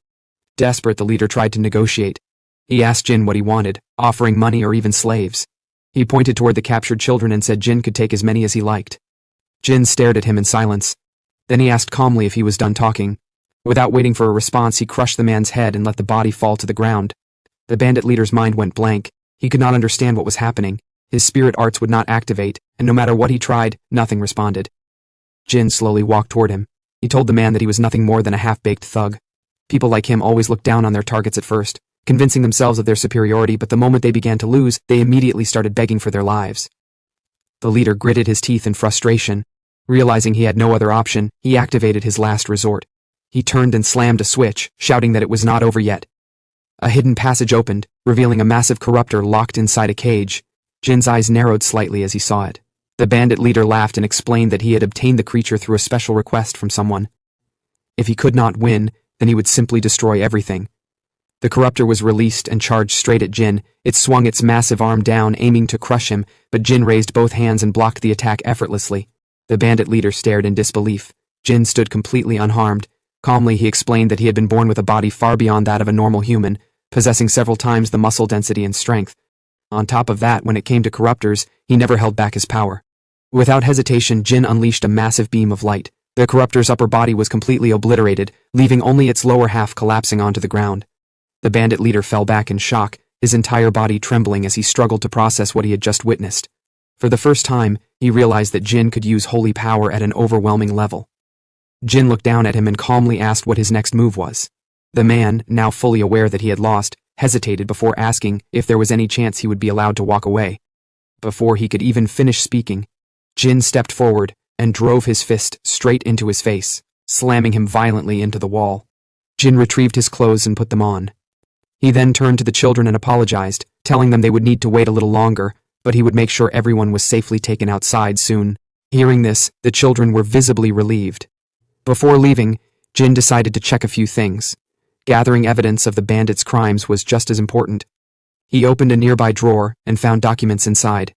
Desperate, the leader tried to negotiate. He asked Jin what he wanted, offering money or even slaves. He pointed toward the captured children and said Jin could take as many as he liked. Jin stared at him in silence. Then he asked calmly if he was done talking. Without waiting for a response, he crushed the man's head and let the body fall to the ground. The bandit leader's mind went blank. He could not understand what was happening. His spirit arts would not activate, and no matter what he tried, nothing responded. Jin slowly walked toward him. He told the man that he was nothing more than a half-baked thug. People like him always looked down on their targets at first, convincing themselves of their superiority, but the moment they began to lose, they immediately started begging for their lives. The leader gritted his teeth in frustration. Realizing he had no other option, he activated his last resort. He turned and slammed a switch, shouting that it was not over yet. A hidden passage opened, revealing a massive corruptor locked inside a cage. Jin's eyes narrowed slightly as he saw it. The bandit leader laughed and explained that he had obtained the creature through a special request from someone. If he could not win, then he would simply destroy everything. The corruptor was released and charged straight at Jin. It swung its massive arm down, aiming to crush him, but Jin raised both hands and blocked the attack effortlessly. The bandit leader stared in disbelief. Jin stood completely unharmed. Calmly, he explained that he had been born with a body far beyond that of a normal human, possessing several times the muscle density and strength. On top of that, when it came to corruptors, he never held back his power. Without hesitation, Jin unleashed a massive beam of light. The corruptor's upper body was completely obliterated, leaving only its lower half collapsing onto the ground. The bandit leader fell back in shock, his entire body trembling as he struggled to process what he had just witnessed. For the first time, he realized that Jin could use holy power at an overwhelming level. Jin looked down at him and calmly asked what his next move was. The man, now fully aware that he had lost, hesitated before asking if there was any chance he would be allowed to walk away. Before he could even finish speaking, Jin stepped forward and drove his fist straight into his face, slamming him violently into the wall. Jin retrieved his clothes and put them on. He then turned to the children and apologized, telling them they would need to wait a little longer, but he would make sure everyone was safely taken outside soon. Hearing this, the children were visibly relieved. Before leaving, Jin decided to check a few things. Gathering evidence of the bandits' crimes was just as important. He opened a nearby drawer and found documents inside.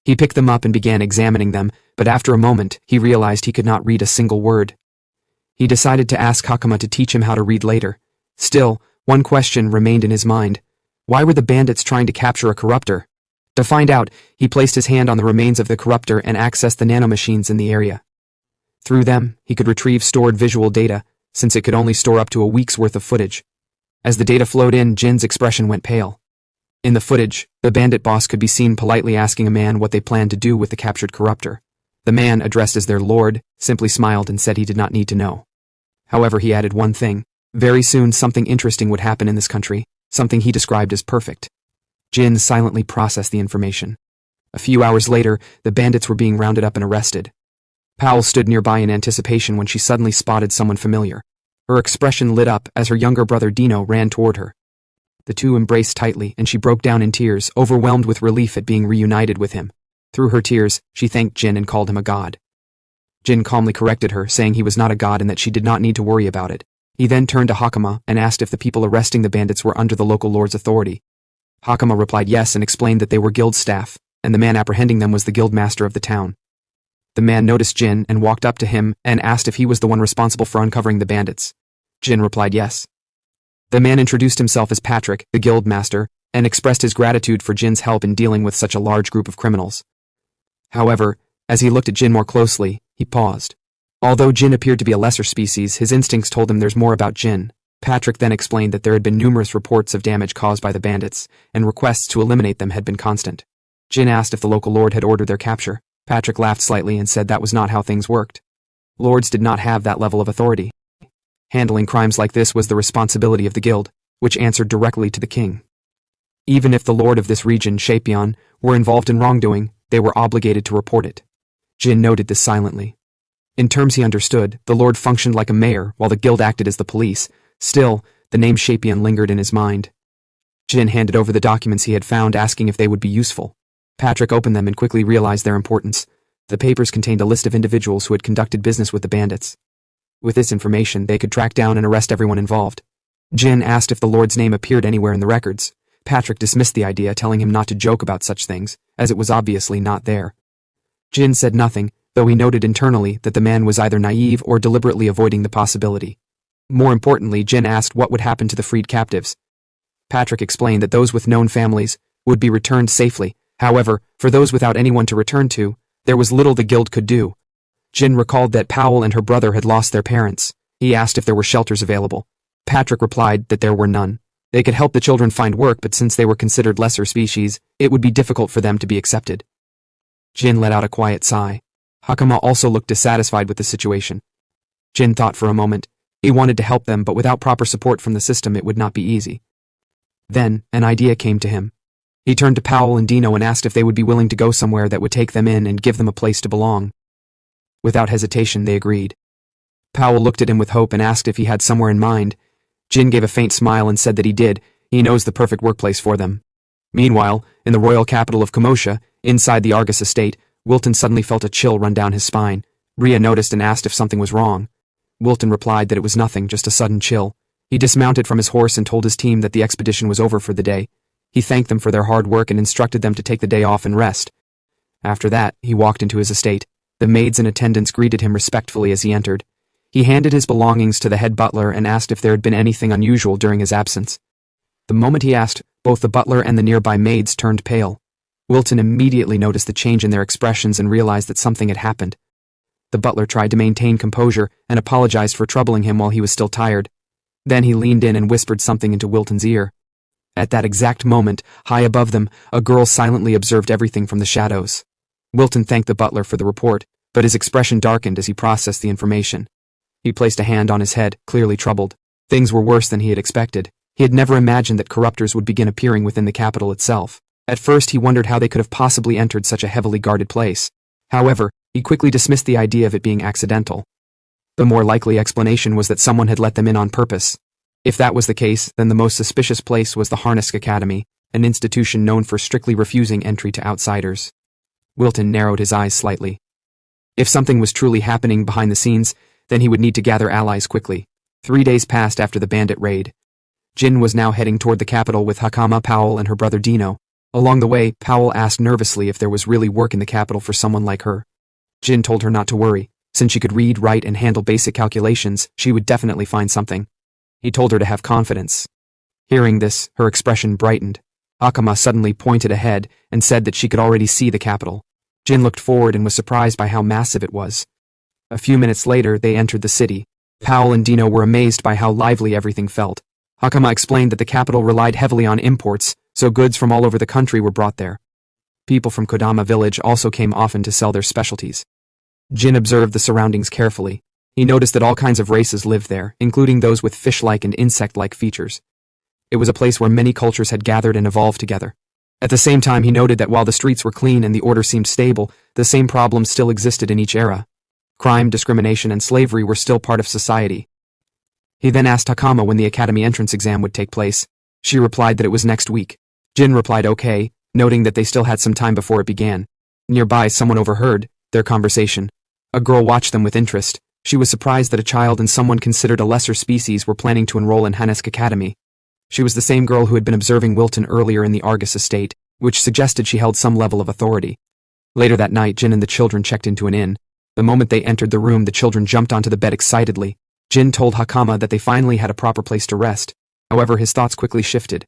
He picked them up and began examining them, but after a moment, he realized he could not read a single word. He decided to ask Hakama to teach him how to read later. Still, one question remained in his mind. Why were the bandits trying to capture a corruptor? To find out, he placed his hand on the remains of the corruptor and accessed the nanomachines in the area. Through them, he could retrieve stored visual data, since it could only store up to a week's worth of footage. As the data flowed in, Jin's expression went pale. In the footage, the bandit boss could be seen politely asking a man what they planned to do with the captured corruptor. The man, addressed as their lord, simply smiled and said he did not need to know. However, he added one thing. Very soon something interesting would happen in this country, something he described as perfect. Jin silently processed the information. A few hours later, the bandits were being rounded up and arrested. Powell stood nearby in anticipation when she suddenly spotted someone familiar. Her expression lit up as her younger brother Dino ran toward her. The two embraced tightly, and she broke down in tears, overwhelmed with relief at being reunited with him. Through her tears, she thanked Jin and called him a god. Jin calmly corrected her, saying he was not a god and that she did not need to worry about it. He then turned to Hakama and asked if the people arresting the bandits were under the local lord's authority. Hakama replied yes and explained that they were guild staff, and the man apprehending them was the guild master of the town. The man noticed Jin and walked up to him and asked if he was the one responsible for uncovering the bandits. Jin replied yes. The man introduced himself as Patrick, the guild master, and expressed his gratitude for Jin's help in dealing with such a large group of criminals. However, as he looked at Jin more closely, he paused. Although Jin appeared to be a lesser species, his instincts told him there's more about Jin. Patrick then explained that there had been numerous reports of damage caused by the bandits, and requests to eliminate them had been constant. Jin asked if the local lord had ordered their capture. Patrick laughed slightly and said that was not how things worked. Lords did not have that level of authority. Handling crimes like this was the responsibility of the guild, which answered directly to the king. Even if the lord of this region, Shapion, were involved in wrongdoing, they were obligated to report it. Jin noted this silently. In terms he understood, the lord functioned like a mayor while the guild acted as the police. Still, the name Shapion lingered in his mind. Jin handed over the documents he had found, asking if they would be useful. Patrick opened them and quickly realized their importance. The papers contained a list of individuals who had conducted business with the bandits. With this information, they could track down and arrest everyone involved. Jin asked if the lord's name appeared anywhere in the records. Patrick dismissed the idea, telling him not to joke about such things, as it was obviously not there. Jin said nothing, though he noted internally that the man was either naive or deliberately avoiding the possibility. More importantly, Jin asked what would happen to the freed captives. Patrick explained that those with known families would be returned safely. However, for those without anyone to return to, there was little the guild could do. Jin recalled that Powell and her brother had lost their parents. He asked if there were shelters available. Patrick replied that there were none. They could help the children find work, but since they were considered lesser species, it would be difficult for them to be accepted. Jin let out a quiet sigh. Hakama also looked dissatisfied with the situation. Jin thought for a moment. He wanted to help them, but without proper support from the system it would not be easy. Then, an idea came to him. He turned to Powell and Dino and asked if they would be willing to go somewhere that would take them in and give them a place to belong. Without hesitation, they agreed. Powell looked at him with hope and asked if he had somewhere in mind. Jin gave a faint smile and said that he did. He knows the perfect workplace for them. Meanwhile, in the royal capital of Kamosha, inside the Argus estate, Wilton suddenly felt a chill run down his spine. Rhea noticed and asked if something was wrong. Wilton replied that it was nothing, just a sudden chill. He dismounted from his horse and told his team that the expedition was over for the day. He thanked them for their hard work and instructed them to take the day off and rest. After that, he walked into his estate. The maids and attendants greeted him respectfully as he entered. He handed his belongings to the head butler and asked if there had been anything unusual during his absence. The moment he asked, both the butler and the nearby maids turned pale. Wilton immediately noticed the change in their expressions and realized that something had happened. The butler tried to maintain composure and apologized for troubling him while he was still tired. Then he leaned in and whispered something into Wilton's ear. At that exact moment, high above them, a girl silently observed everything from the shadows. Wilton thanked the butler for the report, but his expression darkened as he processed the information. He placed a hand on his head, clearly troubled. Things were worse than he had expected. He had never imagined that corruptors would begin appearing within the capital itself. At first he wondered how they could have possibly entered such a heavily guarded place. However, he quickly dismissed the idea of it being accidental. The more likely explanation was that someone had let them in on purpose. If that was the case, then the most suspicious place was the Harnisk Academy, an institution known for strictly refusing entry to outsiders. Wilton narrowed his eyes slightly. If something was truly happening behind the scenes, then he would need to gather allies quickly. 3 days passed after the bandit raid. Jin was now heading toward the capital with Hakama Powell and her brother Dino. Along the way, Powell asked nervously if there was really work in the capital for someone like her. Jin told her not to worry. Since she could read, write, and handle basic calculations, she would definitely find something. He told her to have confidence. Hearing this, her expression brightened. Hakama suddenly pointed ahead and said that she could already see the capital. Jin looked forward and was surprised by how massive it was. A few minutes later, they entered the city. Powell and Dino were amazed by how lively everything felt. Hakama explained that the capital relied heavily on imports, so goods from all over the country were brought there. People from Kodama village also came often to sell their specialties. Jin observed the surroundings carefully. He noticed that all kinds of races lived there, including those with fish-like and insect-like features. It was a place where many cultures had gathered and evolved together. At the same time, he noted that while the streets were clean and the order seemed stable, the same problems still existed in each era. Crime, discrimination, and slavery were still part of society. He then asked Hakama when the academy entrance exam would take place. She replied that it was next week. Jin replied okay, noting that they still had some time before it began. Nearby, someone overheard their conversation. A girl watched them with interest. She was surprised that a child and someone considered a lesser species were planning to enroll in Harnisk Academy. She was the same girl who had been observing Wilton earlier in the Argus estate, which suggested she held some level of authority. Later that night, Jin and the children checked into an inn. The moment they entered the room, the children jumped onto the bed excitedly. Jin told Hakama that they finally had a proper place to rest. However, his thoughts quickly shifted.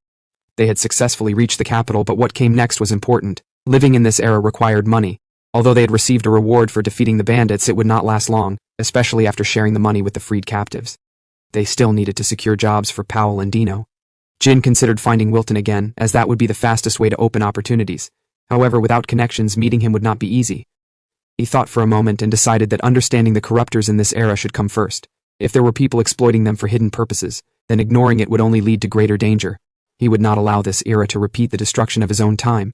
They had successfully reached the capital, but what came next was important. Living in this era required money. Although they had received a reward for defeating the bandits, it would not last long, especially after sharing the money with the freed captives. They still needed to secure jobs for Powell and Dino. Jin considered finding Wilton again, as that would be the fastest way to open opportunities. However, without connections, meeting him would not be easy. He thought for a moment and decided that understanding the corruptors in this era should come first. If there were people exploiting them for hidden purposes, then ignoring it would only lead to greater danger. He would not allow this era to repeat the destruction of his own time.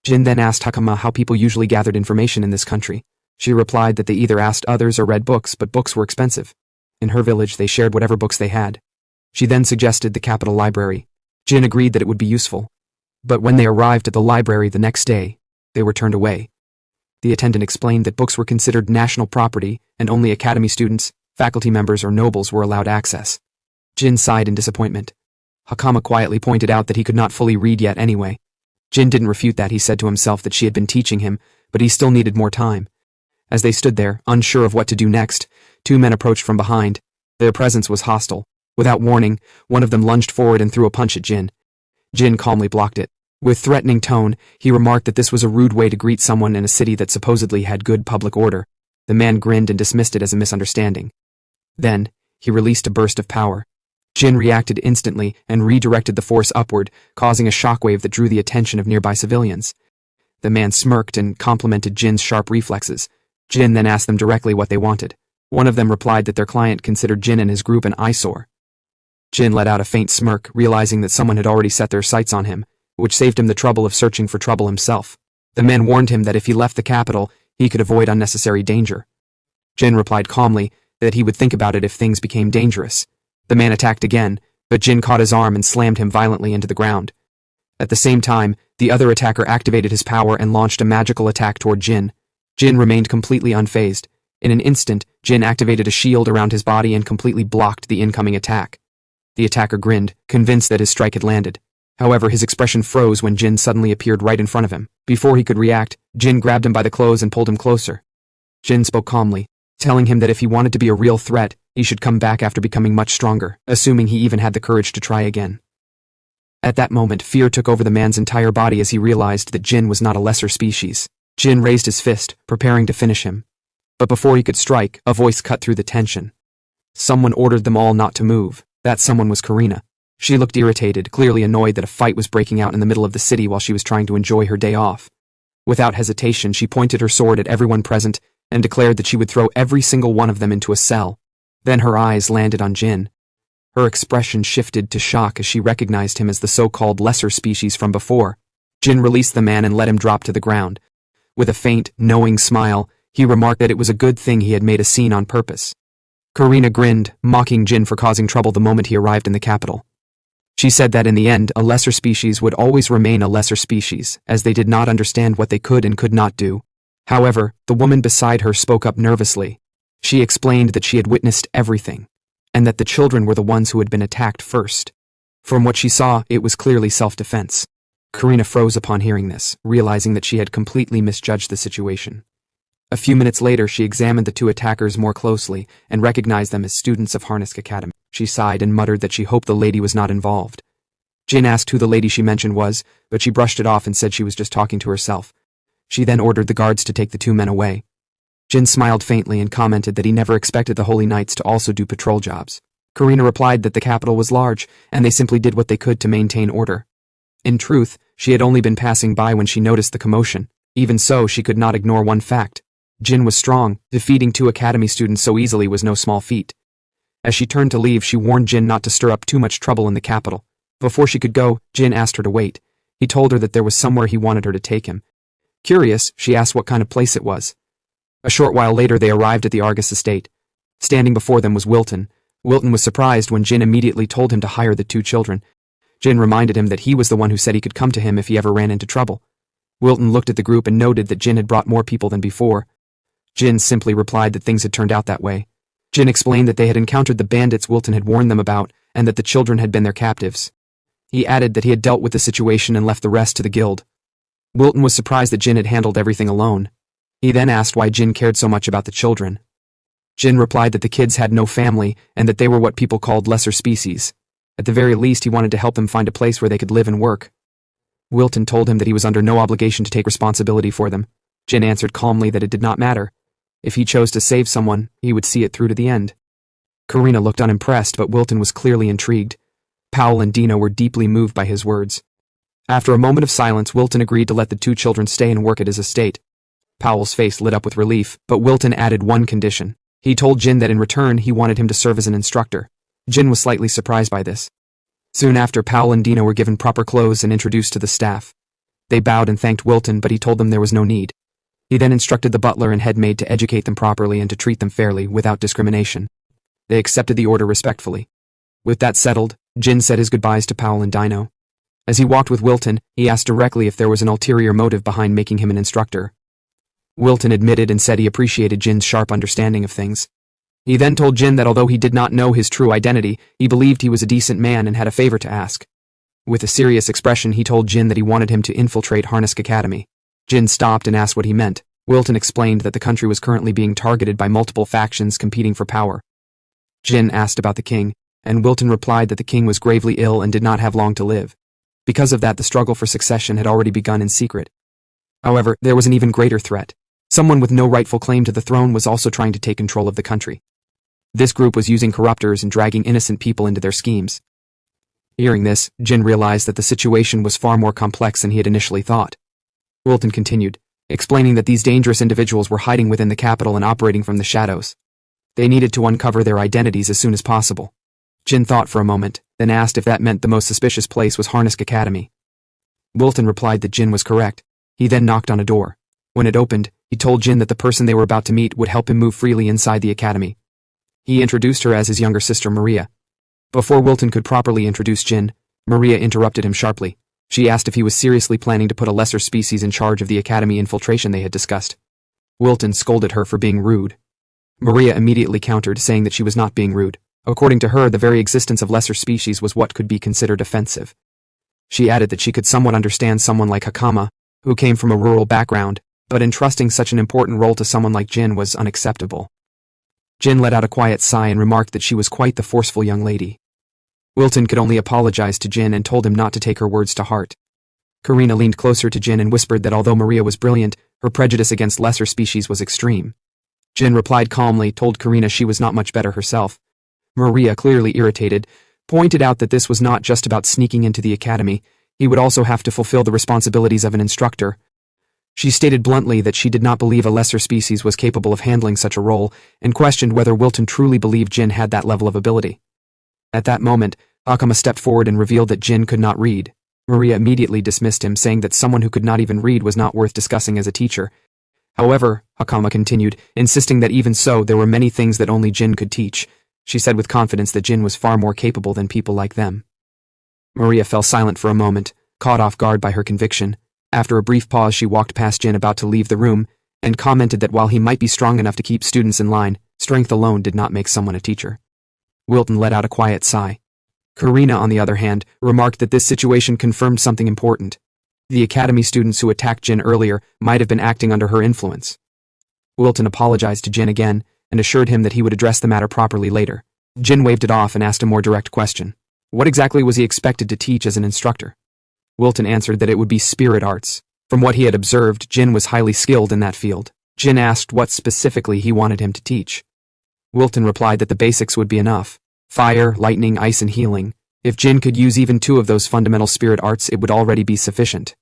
Jin then asked Hakama how people usually gathered information in this country. She replied that they either asked others or read books, but books were expensive. In her village, they shared whatever books they had. She then suggested the capital library. Jin agreed that it would be useful. But when they arrived at the library the next day, they were turned away. The attendant explained that books were considered national property and only academy students, faculty members, or nobles were allowed access. Jin sighed in disappointment. Hakama quietly pointed out that he could not fully read yet anyway. Jin didn't refute that. He said to himself that she had been teaching him, but he still needed more time. As they stood there, unsure of what to do next, 2 men approached from behind. Their presence was hostile. Without warning, one of them lunged forward and threw a punch at Jin. Jin calmly blocked it. With threatening tone, he remarked that this was a rude way to greet someone in a city that supposedly had good public order. The man grinned and dismissed it as a misunderstanding. Then, he released a burst of power. Jin reacted instantly and redirected the force upward, causing a shockwave that drew the attention of nearby civilians. The man smirked and complimented Jin's sharp reflexes. Jin then asked them directly what they wanted. One of them replied that their client considered Jin and his group an eyesore. Jin let out a faint smirk, realizing that someone had already set their sights on him, which saved him the trouble of searching for trouble himself. The men warned him that if he left the capital, he could avoid unnecessary danger. Jin replied calmly that he would think about it if things became dangerous. The man attacked again, but Jin caught his arm and slammed him violently into the ground. At the same time, the other attacker activated his power and launched a magical attack toward Jin. Jin remained completely unfazed. In an instant, Jin activated a shield around his body and completely blocked the incoming attack. The attacker grinned, convinced that his strike had landed. However, his expression froze when Jin suddenly appeared right in front of him. Before he could react, Jin grabbed him by the clothes and pulled him closer. Jin spoke calmly, telling him that if he wanted to be a real threat, he should come back after becoming much stronger, assuming he even had the courage to try again. At that moment, fear took over the man's entire body as he realized that Jin was not a lesser species. Jin raised his fist, preparing to finish him. But before he could strike, a voice cut through the tension. Someone ordered them all not to move. That someone was Karina. She looked irritated, clearly annoyed that a fight was breaking out in the middle of the city while she was trying to enjoy her day off. Without hesitation, she pointed her sword at everyone present and declared that she would throw every single one of them into a cell. Then her eyes landed on Jin. Her expression shifted to shock as she recognized him as the so-called lesser species from before. Jin released the man and let him drop to the ground. With a faint, knowing smile, he remarked that it was a good thing he had made a scene on purpose. Karina grinned, mocking Jin for causing trouble the moment he arrived in the capital. She said that in the end, a lesser species would always remain a lesser species, as they did not understand what they could and could not do. However, the woman beside her spoke up nervously. She explained that she had witnessed everything, and that the children were the ones who had been attacked first. From what she saw, it was clearly self-defense. Karina froze upon hearing this, realizing that she had completely misjudged the situation. A few minutes later, she examined the two attackers more closely and recognized them as students of Harnisk Academy. She sighed and muttered that she hoped the lady was not involved. Jin asked who the lady she mentioned was, but she brushed it off and said she was just talking to herself. She then ordered the guards to take the two men away. Jin smiled faintly and commented that he never expected the Holy Knights to also do patrol jobs. Karina replied that the capital was large, and they simply did what they could to maintain order. In truth, she had only been passing by when she noticed the commotion. Even so, she could not ignore one fact. Jin was strong. Defeating two academy students so easily was no small feat. As she turned to leave, she warned Jin not to stir up too much trouble in the capital. Before she could go, Jin asked her to wait. He told her that there was somewhere he wanted her to take him. Curious, she asked what kind of place it was. A short while later, they arrived at the Argus estate. Standing before them was Wilton. Wilton was surprised when Jin immediately told him to hire the two children. Jin reminded him that he was the one who said he could come to him if he ever ran into trouble. Wilton looked at the group and noted that Jin had brought more people than before. Jin simply replied that things had turned out that way. Jin explained that they had encountered the bandits Wilton had warned them about, and that the children had been their captives. He added that he had dealt with the situation and left the rest to the guild. Wilton was surprised that Jin had handled everything alone. He then asked why Jin cared so much about the children. Jin replied that the kids had no family, and that they were what people called lesser species. At the very least, he wanted to help them find a place where they could live and work. Wilton told him that he was under no obligation to take responsibility for them. Jin answered calmly that it did not matter. If he chose to save someone, he would see it through to the end. Karina looked unimpressed, but Wilton was clearly intrigued. Powell and Dino were deeply moved by his words. After a moment of silence, Wilton agreed to let the two children stay and work at his estate. Powell's face lit up with relief, but Wilton added one condition. He told Jin that in return he wanted him to serve as an instructor. Jin was slightly surprised by this. Soon after, Powell and Dino were given proper clothes and introduced to the staff. They bowed and thanked Wilton, but he told them there was no need. He then instructed the butler and head maid to educate them properly and to treat them fairly, without discrimination. They accepted the order respectfully. With that settled, Jin said his goodbyes to Powell and Dino. As he walked with Wilton, he asked directly if there was an ulterior motive behind making him an instructor. Wilton admitted and said he appreciated Jin's sharp understanding of things. He then told Jin that although he did not know his true identity, he believed he was a decent man and had a favor to ask. With a serious expression, he told Jin that he wanted him to infiltrate Harnisk Academy. Jin stopped and asked what he meant. Wilton explained that the country was currently being targeted by multiple factions competing for power. Jin asked about the king, and Wilton replied that the king was gravely ill and did not have long to live. Because of that, the struggle for succession had already begun in secret. However, there was an even greater threat. Someone with no rightful claim to the throne was also trying to take control of the country. This group was using corruptors and dragging innocent people into their schemes. Hearing this, Jin realized that the situation was far more complex than he had initially thought. Wilton continued, explaining that these dangerous individuals were hiding within the capital and operating from the shadows. They needed to uncover their identities as soon as possible. Jin thought for a moment, then asked if that meant the most suspicious place was Harnisk Academy. Wilton replied that Jin was correct. He then knocked on a door. When it opened, he told Jin that the person they were about to meet would help him move freely inside the academy. He introduced her as his younger sister Maria. Before Wilton could properly introduce Jin, Maria interrupted him sharply. She asked if he was seriously planning to put a lesser species in charge of the academy infiltration they had discussed. Wilton scolded her for being rude. Maria immediately countered, saying that she was not being rude. According to her, the very existence of lesser species was what could be considered offensive. She added that she could somewhat understand someone like Hakama, who came from a rural background, but entrusting such an important role to someone like Jin was unacceptable. Jin let out a quiet sigh and remarked that she was quite the forceful young lady. Wilton could only apologize to Jin and told him not to take her words to heart. Karina leaned closer to Jin and whispered that although Maria was brilliant, her prejudice against lesser species was extreme. Jin replied calmly, told Karina she was not much better herself. Maria, clearly irritated, pointed out that this was not just about sneaking into the academy, he would also have to fulfill the responsibilities of an instructor. She stated bluntly that she did not believe a lesser species was capable of handling such a role, and questioned whether Wilton truly believed Jin had that level of ability. At that moment, Hakama stepped forward and revealed that Jin could not read. Maria immediately dismissed him, saying that someone who could not even read was not worth discussing as a teacher. However, Hakama continued, insisting that even so, there were many things that only Jin could teach. She said with confidence that Jin was far more capable than people like them. Maria fell silent for a moment, caught off guard by her conviction. After a brief pause, she walked past Jin about to leave the room, and commented that while he might be strong enough to keep students in line, strength alone did not make someone a teacher. Wilton let out a quiet sigh. Karina, on the other hand, remarked that this situation confirmed something important. The academy students who attacked Jin earlier might have been acting under her influence. Wilton apologized to Jin again, and assured him that he would address the matter properly later. Jin waved it off and asked a more direct question. What exactly was he expected to teach as an instructor? Wilton answered that it would be spirit arts. From what he had observed, Jin was highly skilled in that field. Jin asked what specifically he wanted him to teach. Wilton replied that the basics would be enough. Fire, lightning, ice, and healing. If Jin could use even 2 of those fundamental spirit arts, it would already be sufficient.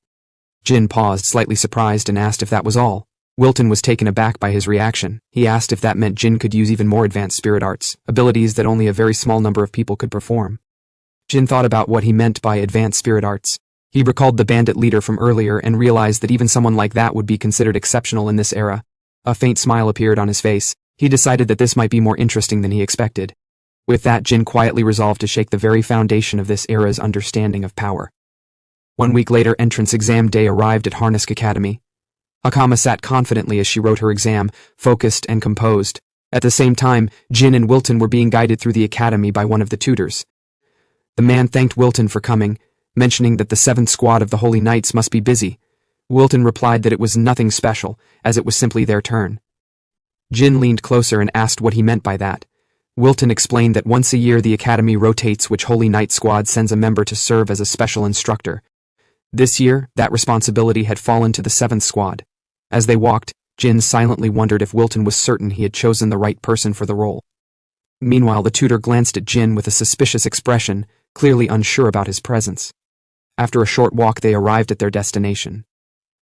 Jin paused, slightly surprised, and asked if that was all. Wilton was taken aback by his reaction. He asked if that meant Jin could use even more advanced spirit arts, abilities that only a very small number of people could perform. Jin thought about what he meant by advanced spirit arts. He recalled the bandit leader from earlier and realized that even someone like that would be considered exceptional in this era. A faint smile appeared on his face. He decided that this might be more interesting than he expected. With that, Jin quietly resolved to shake the very foundation of this era's understanding of power. 1 week later, entrance exam day arrived at Harnisk Academy. Hakama sat confidently as she wrote her exam, focused and composed. At the same time, Jin and Wilton were being guided through the academy by one of the tutors. The man thanked Wilton for coming, mentioning that the 7th squad of the Holy Knights must be busy. Wilton replied that it was nothing special, as it was simply their turn. Jin leaned closer and asked what he meant by that. Wilton explained that once a year the academy rotates, which Holy Knight squad sends a member to serve as a special instructor. This year, that responsibility had fallen to the 7th squad. As they walked, Jin silently wondered if Wilton was certain he had chosen the right person for the role. Meanwhile, the tutor glanced at Jin with a suspicious expression, clearly unsure about his presence. After a short walk, they arrived at their destination.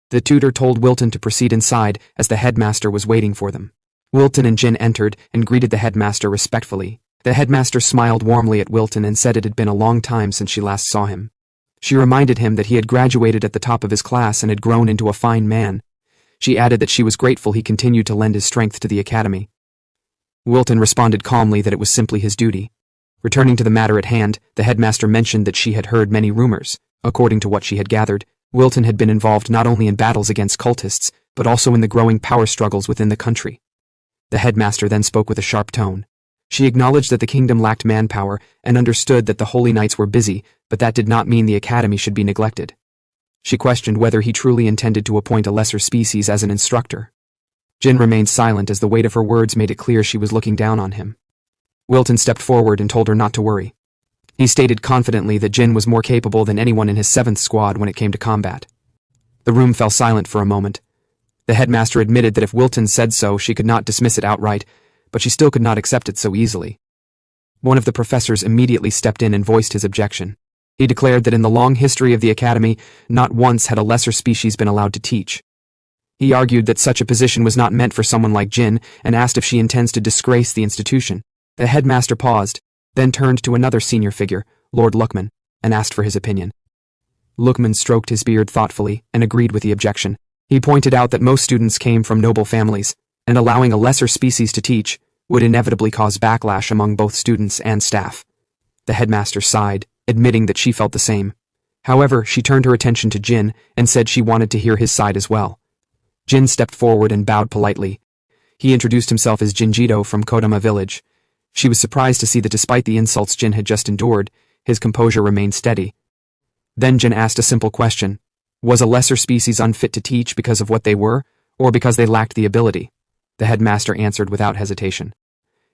The tutor told Wilton to proceed inside, as the headmaster was waiting for them. Wilton and Jin entered and greeted the headmaster respectfully. The headmaster smiled warmly at Wilton and said it had been a long time since she last saw him. She reminded him that he had graduated at the top of his class and had grown into a fine man. She added that she was grateful he continued to lend his strength to the academy. Wilton responded calmly that it was simply his duty. Returning to the matter at hand, the headmaster mentioned that she had heard many rumors. According to what she had gathered, Wilton had been involved not only in battles against cultists, but also in the growing power struggles within the country. The headmaster then spoke with a sharp tone. She acknowledged that the kingdom lacked manpower and understood that the Holy Knights were busy, but that did not mean the academy should be neglected. She questioned whether he truly intended to appoint a lesser species as an instructor. Jin remained silent as the weight of her words made it clear she was looking down on him. Wilton stepped forward and told her not to worry. He stated confidently that Jin was more capable than anyone in his 7th squad when it came to combat. The room fell silent for a moment. The headmaster admitted that if Wilton said so, she could not dismiss it outright, but she still could not accept it so easily. One of the professors immediately stepped in and voiced his objection. He declared that in the long history of the academy, not once had a lesser species been allowed to teach. He argued that such a position was not meant for someone like Jin and asked if she intends to disgrace the institution. The headmaster paused, then turned to another senior figure, Lord Luckman, and asked for his opinion. Luckman stroked his beard thoughtfully and agreed with the objection. He pointed out that most students came from noble families, and allowing a lesser species to teach would inevitably cause backlash among both students and staff. The headmaster sighed, admitting that she felt the same. However, she turned her attention to Jin and said she wanted to hear his side as well. Jin stepped forward and bowed politely. He introduced himself as Jinjito from Kodama village. She was surprised to see that despite the insults Jin had just endured, his composure remained steady. Then Jin asked a simple question. Was a lesser species unfit to teach because of what they were, or because they lacked the ability? The headmaster answered without hesitation.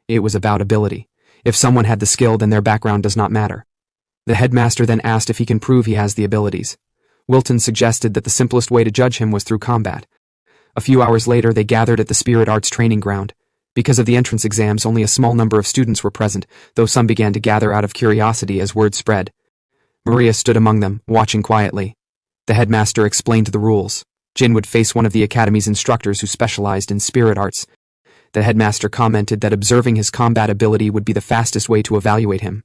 It was about ability. If someone had the skill, then their background does not matter. The headmaster then asked if he can prove he has the abilities. Wilton suggested that the simplest way to judge him was through combat. A few hours later, they gathered at the Spirit Arts training ground. Because of the entrance exams, only a small number of students were present, though some began to gather out of curiosity as word spread. Maria stood among them, watching quietly. The headmaster explained the rules. Jin would face one of the academy's instructors who specialized in spirit arts. The headmaster commented that observing his combat ability would be the fastest way to evaluate him.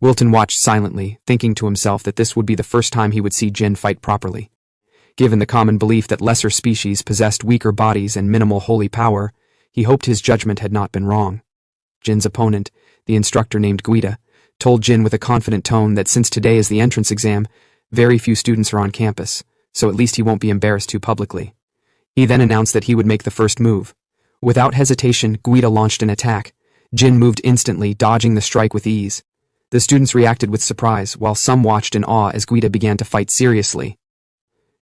Wilton watched silently, thinking to himself that this would be the first time he would see Jin fight properly. Given the common belief that lesser species possessed weaker bodies and minimal holy power, he hoped his judgment had not been wrong. Jin's opponent, the instructor named Guida, told Jin with a confident tone that since today is the entrance exam, very few students are on campus, so at least he won't be embarrassed too publicly. He then announced that he would make the first move. Without hesitation, Guida launched an attack. Jin moved instantly, dodging the strike with ease. The students reacted with surprise, while some watched in awe as Guida began to fight seriously.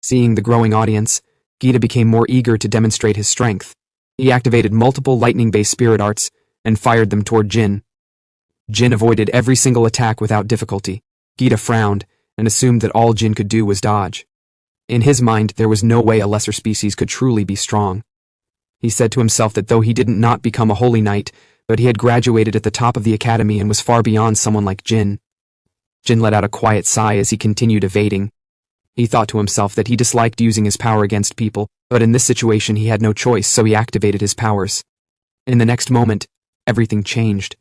Seeing the growing audience, Guida became more eager to demonstrate his strength. He activated multiple lightning-based spirit arts and fired them toward Jin. Jin avoided every single attack without difficulty. Guida frowned and assumed that all Jin could do was dodge. In his mind, there was no way a lesser species could truly be strong. He said to himself that though he didn't not become a holy knight, but he had graduated at the top of the academy and was far beyond someone like Jin. Jin let out a quiet sigh as he continued evading. He thought to himself that he disliked using his power against people, but in this situation he had no choice, so he activated his powers. In the next moment, everything changed.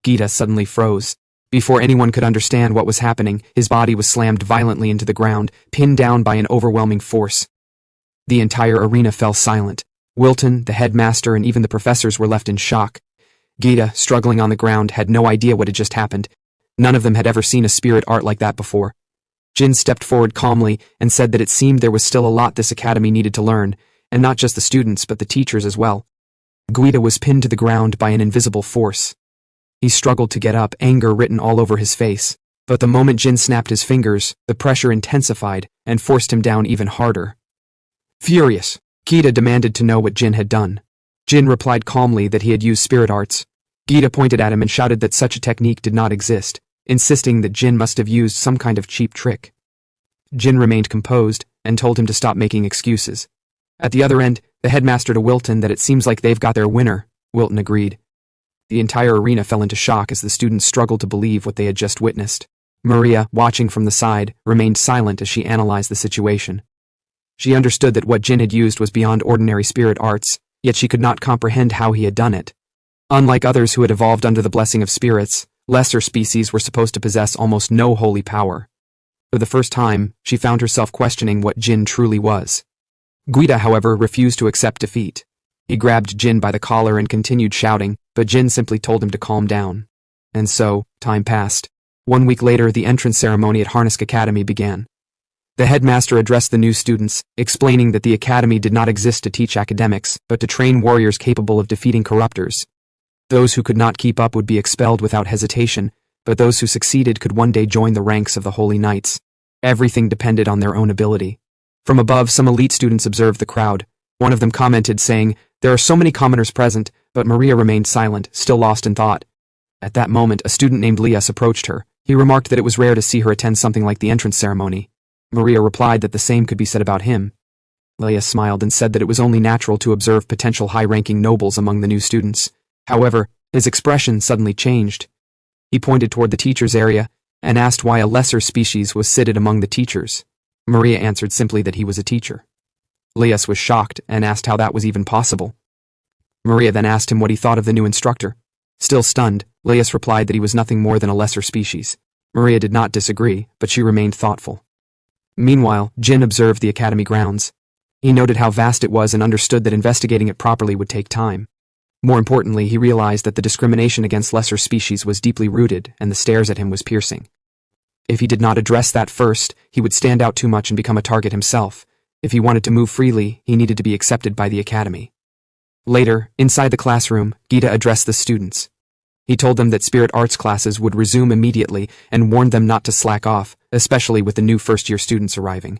Guida suddenly froze. Before anyone could understand what was happening, his body was slammed violently into the ground, pinned down by an overwhelming force. The entire arena fell silent. Wilton, the headmaster, and even the professors were left in shock. Guida, struggling on the ground, had no idea what had just happened. None of them had ever seen a spirit art like that before. Jin stepped forward calmly and said that it seemed there was still a lot this academy needed to learn, and not just the students but the teachers as well. Guida was pinned to the ground by an invisible force. He struggled to get up, anger written all over his face. But the moment Jin snapped his fingers, the pressure intensified and forced him down even harder. Furious, Guida demanded to know what Jin had done. Jin replied calmly that he had used spirit arts. Guida pointed at him and shouted that such a technique did not exist, insisting that Jin must have used some kind of cheap trick. Jin remained composed and told him to stop making excuses. At the other end, the headmaster to Wilton that it seems like they've got their winner. Wilton agreed. The entire arena fell into shock as the students struggled to believe what they had just witnessed. Maria, watching from the side, remained silent as she analyzed the situation. She understood that what Jin had used was beyond ordinary spirit arts, yet she could not comprehend how he had done it. Unlike others who had evolved under the blessing of spirits, lesser species were supposed to possess almost no holy power. For the first time, she found herself questioning what Jin truly was. Guida, however, refused to accept defeat. He grabbed Jin by the collar and continued shouting, but Jin simply told him to calm down. And so, time passed. 1 week later, the entrance ceremony at Harnisk Academy began. The headmaster addressed the new students, explaining that the academy did not exist to teach academics, but to train warriors capable of defeating corruptors. Those who could not keep up would be expelled without hesitation, but those who succeeded could one day join the ranks of the Holy Knights. Everything depended on their own ability. From above, some elite students observed the crowd. One of them commented, saying, "There are so many commoners present," but Maria remained silent, still lost in thought. At that moment, a student named Lias approached her. He remarked that it was rare to see her attend something like the entrance ceremony. Maria replied that the same could be said about him. Lias smiled and said that it was only natural to observe potential high-ranking nobles among the new students. However, his expression suddenly changed. He pointed toward the teachers' area and asked why a lesser species was seated among the teachers. Maria answered simply that he was a teacher. Lias was shocked and asked how that was even possible. Maria then asked him what he thought of the new instructor. Still stunned, Lias replied that he was nothing more than a lesser species. Maria did not disagree, but she remained thoughtful. Meanwhile, Jin observed the academy grounds. He noted how vast it was and understood that investigating it properly would take time. More importantly, he realized that the discrimination against lesser species was deeply rooted, and the stares at him was piercing. If he did not address that first, he would stand out too much and become a target himself. If he wanted to move freely, he needed to be accepted by the academy. Later, inside the classroom, Gita addressed the students. He told them that spirit arts classes would resume immediately and warned them not to slack off, especially with the new first-year students arriving.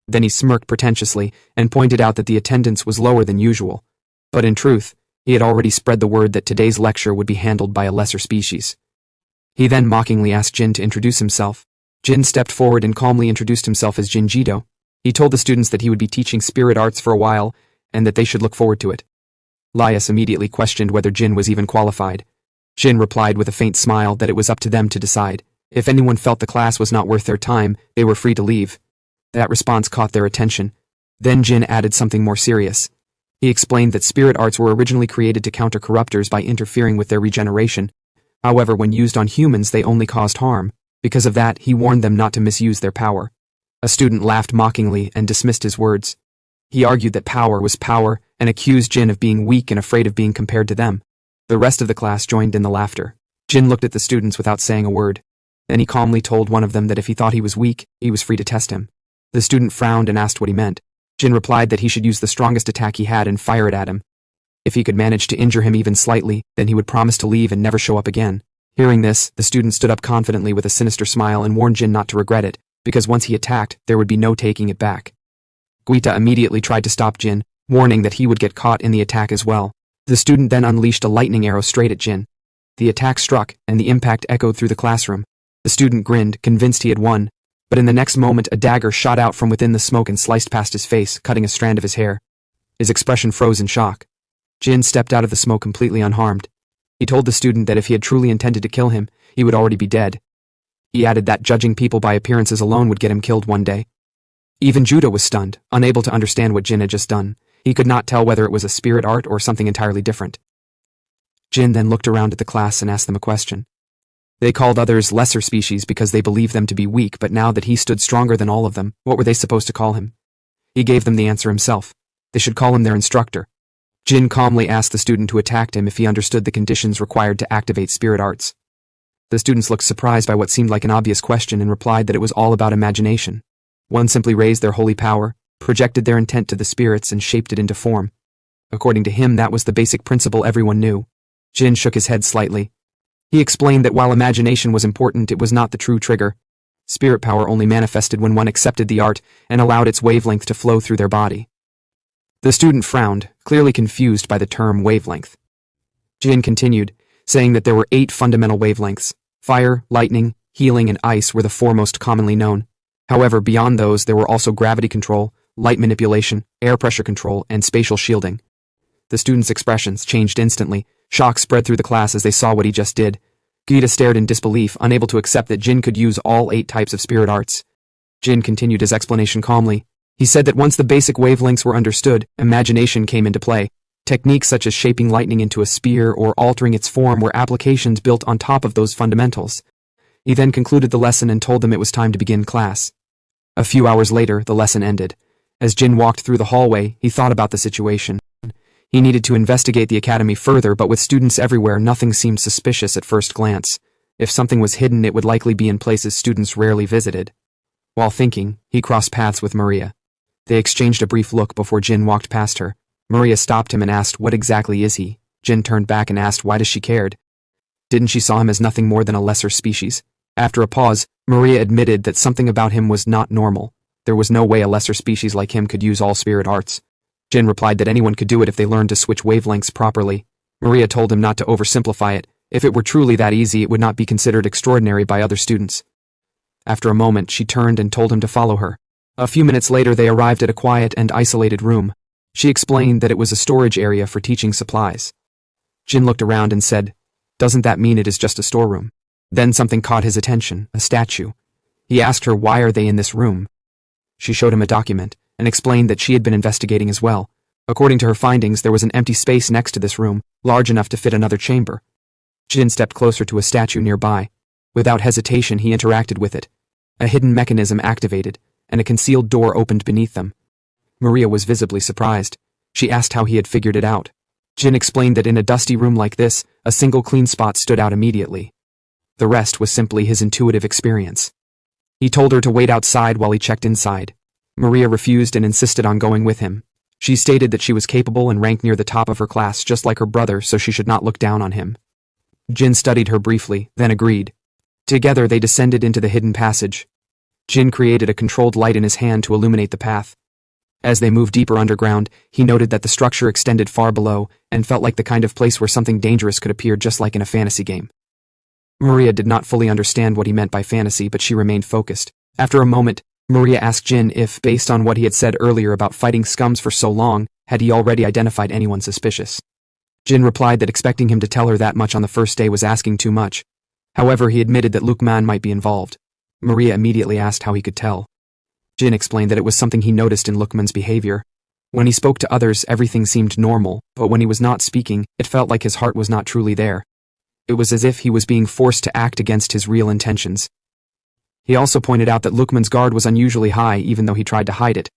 Then he smirked pretentiously and pointed out that the attendance was lower than usual. But in truth, he had already spread the word that today's lecture would be handled by a lesser species. He then mockingly asked Jin to introduce himself. Jin stepped forward and calmly introduced himself as Jin Jido. He told the students that he would be teaching spirit arts for a while and that they should look forward to it. Lias immediately questioned whether Jin was even qualified. Jin replied with a faint smile that it was up to them to decide. If anyone felt the class was not worth their time, they were free to leave. That response caught their attention. Then Jin added something more serious. He explained that spirit arts were originally created to counter corruptors by interfering with their regeneration. However, when used on humans, they only caused harm. Because of that, he warned them not to misuse their power. A student laughed mockingly and dismissed his words. He argued that power was power and accused Jin of being weak and afraid of being compared to them. The rest of the class joined in the laughter. Jin looked at the students without saying a word. Then he calmly told one of them that if he thought he was weak, he was free to test him. The student frowned and asked what he meant. Jin replied that he should use the strongest attack he had and fire it at him. If he could manage to injure him even slightly, then he would promise to leave and never show up again. Hearing this, the student stood up confidently with a sinister smile and warned Jin not to regret it, because once he attacked, there would be no taking it back. Guita immediately tried to stop Jin, warning that he would get caught in the attack as well. The student then unleashed a lightning arrow straight at Jin. The attack struck, and the impact echoed through the classroom. The student grinned, convinced he had won. But in the next moment, a dagger shot out from within the smoke and sliced past his face, cutting a strand of his hair. His expression froze in shock. Jin stepped out of the smoke completely unharmed. He told the student that if he had truly intended to kill him, he would already be dead. He added that judging people by appearances alone would get him killed one day. Even Judo was stunned, unable to understand what Jin had just done. He could not tell whether it was a spirit art or something entirely different. Jin then looked around at the class and asked them a question. They called others lesser species because they believed them to be weak, but now that he stood stronger than all of them, what were they supposed to call him? He gave them the answer himself. They should call him their instructor. Jin calmly asked the student who attacked him if he understood the conditions required to activate spirit arts. The students looked surprised by what seemed like an obvious question and replied that it was all about imagination. One simply raised their holy power, projected their intent to the spirits, and shaped it into form. According to him, that was the basic principle everyone knew. Jin shook his head slightly. He explained that while imagination was important, it was not the true trigger. Spirit power only manifested when one accepted the art and allowed its wavelength to flow through their body. The student frowned, clearly confused by the term wavelength. Jin continued, saying that there were 8 fundamental wavelengths. Fire, lightning, healing, and ice were the 4 most commonly known. However, beyond those, there were also gravity control, light manipulation, air pressure control, and spatial shielding. The students' expressions changed instantly. Shock spread through the class as they saw what he just did. Gita stared in disbelief, unable to accept that Jin could use all 8 types of spirit arts. Jin continued his explanation calmly. He said that once the basic wavelengths were understood, imagination came into play. Techniques such as shaping lightning into a spear or altering its form were applications built on top of those fundamentals. He then concluded the lesson and told them it was time to begin class. A few hours later, the lesson ended. As Jin walked through the hallway, he thought about the situation. He needed to investigate the academy further, but with students everywhere, nothing seemed suspicious at first glance. If something was hidden, it would likely be in places students rarely visited. While thinking, he crossed paths with Maria. They exchanged a brief look before Jin walked past her. Maria stopped him and asked, "What exactly is he?" Jin turned back and asked why does she cared. Didn't she saw him as nothing more than a lesser species? After a pause, Maria admitted that something about him was not normal. There was no way a lesser species like him could use all spirit arts. Jin replied that anyone could do it if they learned to switch wavelengths properly. Maria told him not to oversimplify it. If it were truly that easy, it would not be considered extraordinary by other students. After a moment, she turned and told him to follow her. A few minutes later, they arrived at a quiet and isolated room. She explained that it was a storage area for teaching supplies. Jin looked around and said, "Doesn't that mean it is just a storeroom?" Then something caught his attention, a statue. He asked her, "Why are they in this room?" She showed him a document and explained that she had been investigating as well. According to her findings, there was an empty space next to this room, large enough to fit another chamber. Jin stepped closer to a statue nearby. Without hesitation, he interacted with it. A hidden mechanism activated, and a concealed door opened beneath them. Maria was visibly surprised. She asked how he had figured it out. Jin explained that in a dusty room like this, a single clean spot stood out immediately. The rest was simply his intuitive experience. He told her to wait outside while he checked inside. Maria refused and insisted on going with him. She stated that she was capable and ranked near the top of her class just like her brother, so she should not look down on him. Jin studied her briefly, then agreed. Together they descended into the hidden passage. Jin created a controlled light in his hand to illuminate the path. As they moved deeper underground, he noted that the structure extended far below and felt like the kind of place where something dangerous could appear, just like in a fantasy game. Maria did not fully understand what he meant by fantasy, but she remained focused. After a moment, Maria asked Jin if, based on what he had said earlier about fighting scums for so long, had he already identified anyone suspicious. Jin replied that expecting him to tell her that much on the first day was asking too much. However, he admitted that Lukman might be involved. Maria immediately asked how he could tell. Jin explained that it was something he noticed in Lukman's behavior. When he spoke to others, everything seemed normal, but when he was not speaking, it felt like his heart was not truly there. It was as if he was being forced to act against his real intentions. He also pointed out that Lukman's guard was unusually high, even though he tried to hide it.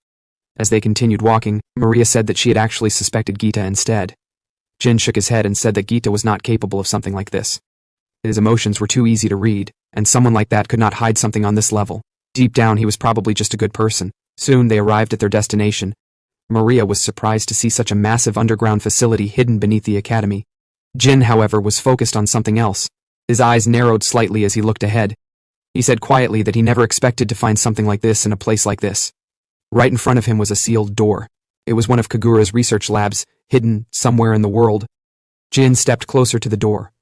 As they continued walking, Maria said that she had actually suspected Gita instead. Jin shook his head and said that Gita was not capable of something like this. His emotions were too easy to read, and someone like that could not hide something on this level. Deep down, he was probably just a good person. Soon they arrived at their destination. Maria was surprised to see such a massive underground facility hidden beneath the academy. Jin, however, was focused on something else. His eyes narrowed slightly as he looked ahead. He said quietly that he never expected to find something like this in a place like this. Right in front of him was a sealed door. It was one of Kagura's research labs, hidden somewhere in the world. Jin stepped closer to the door.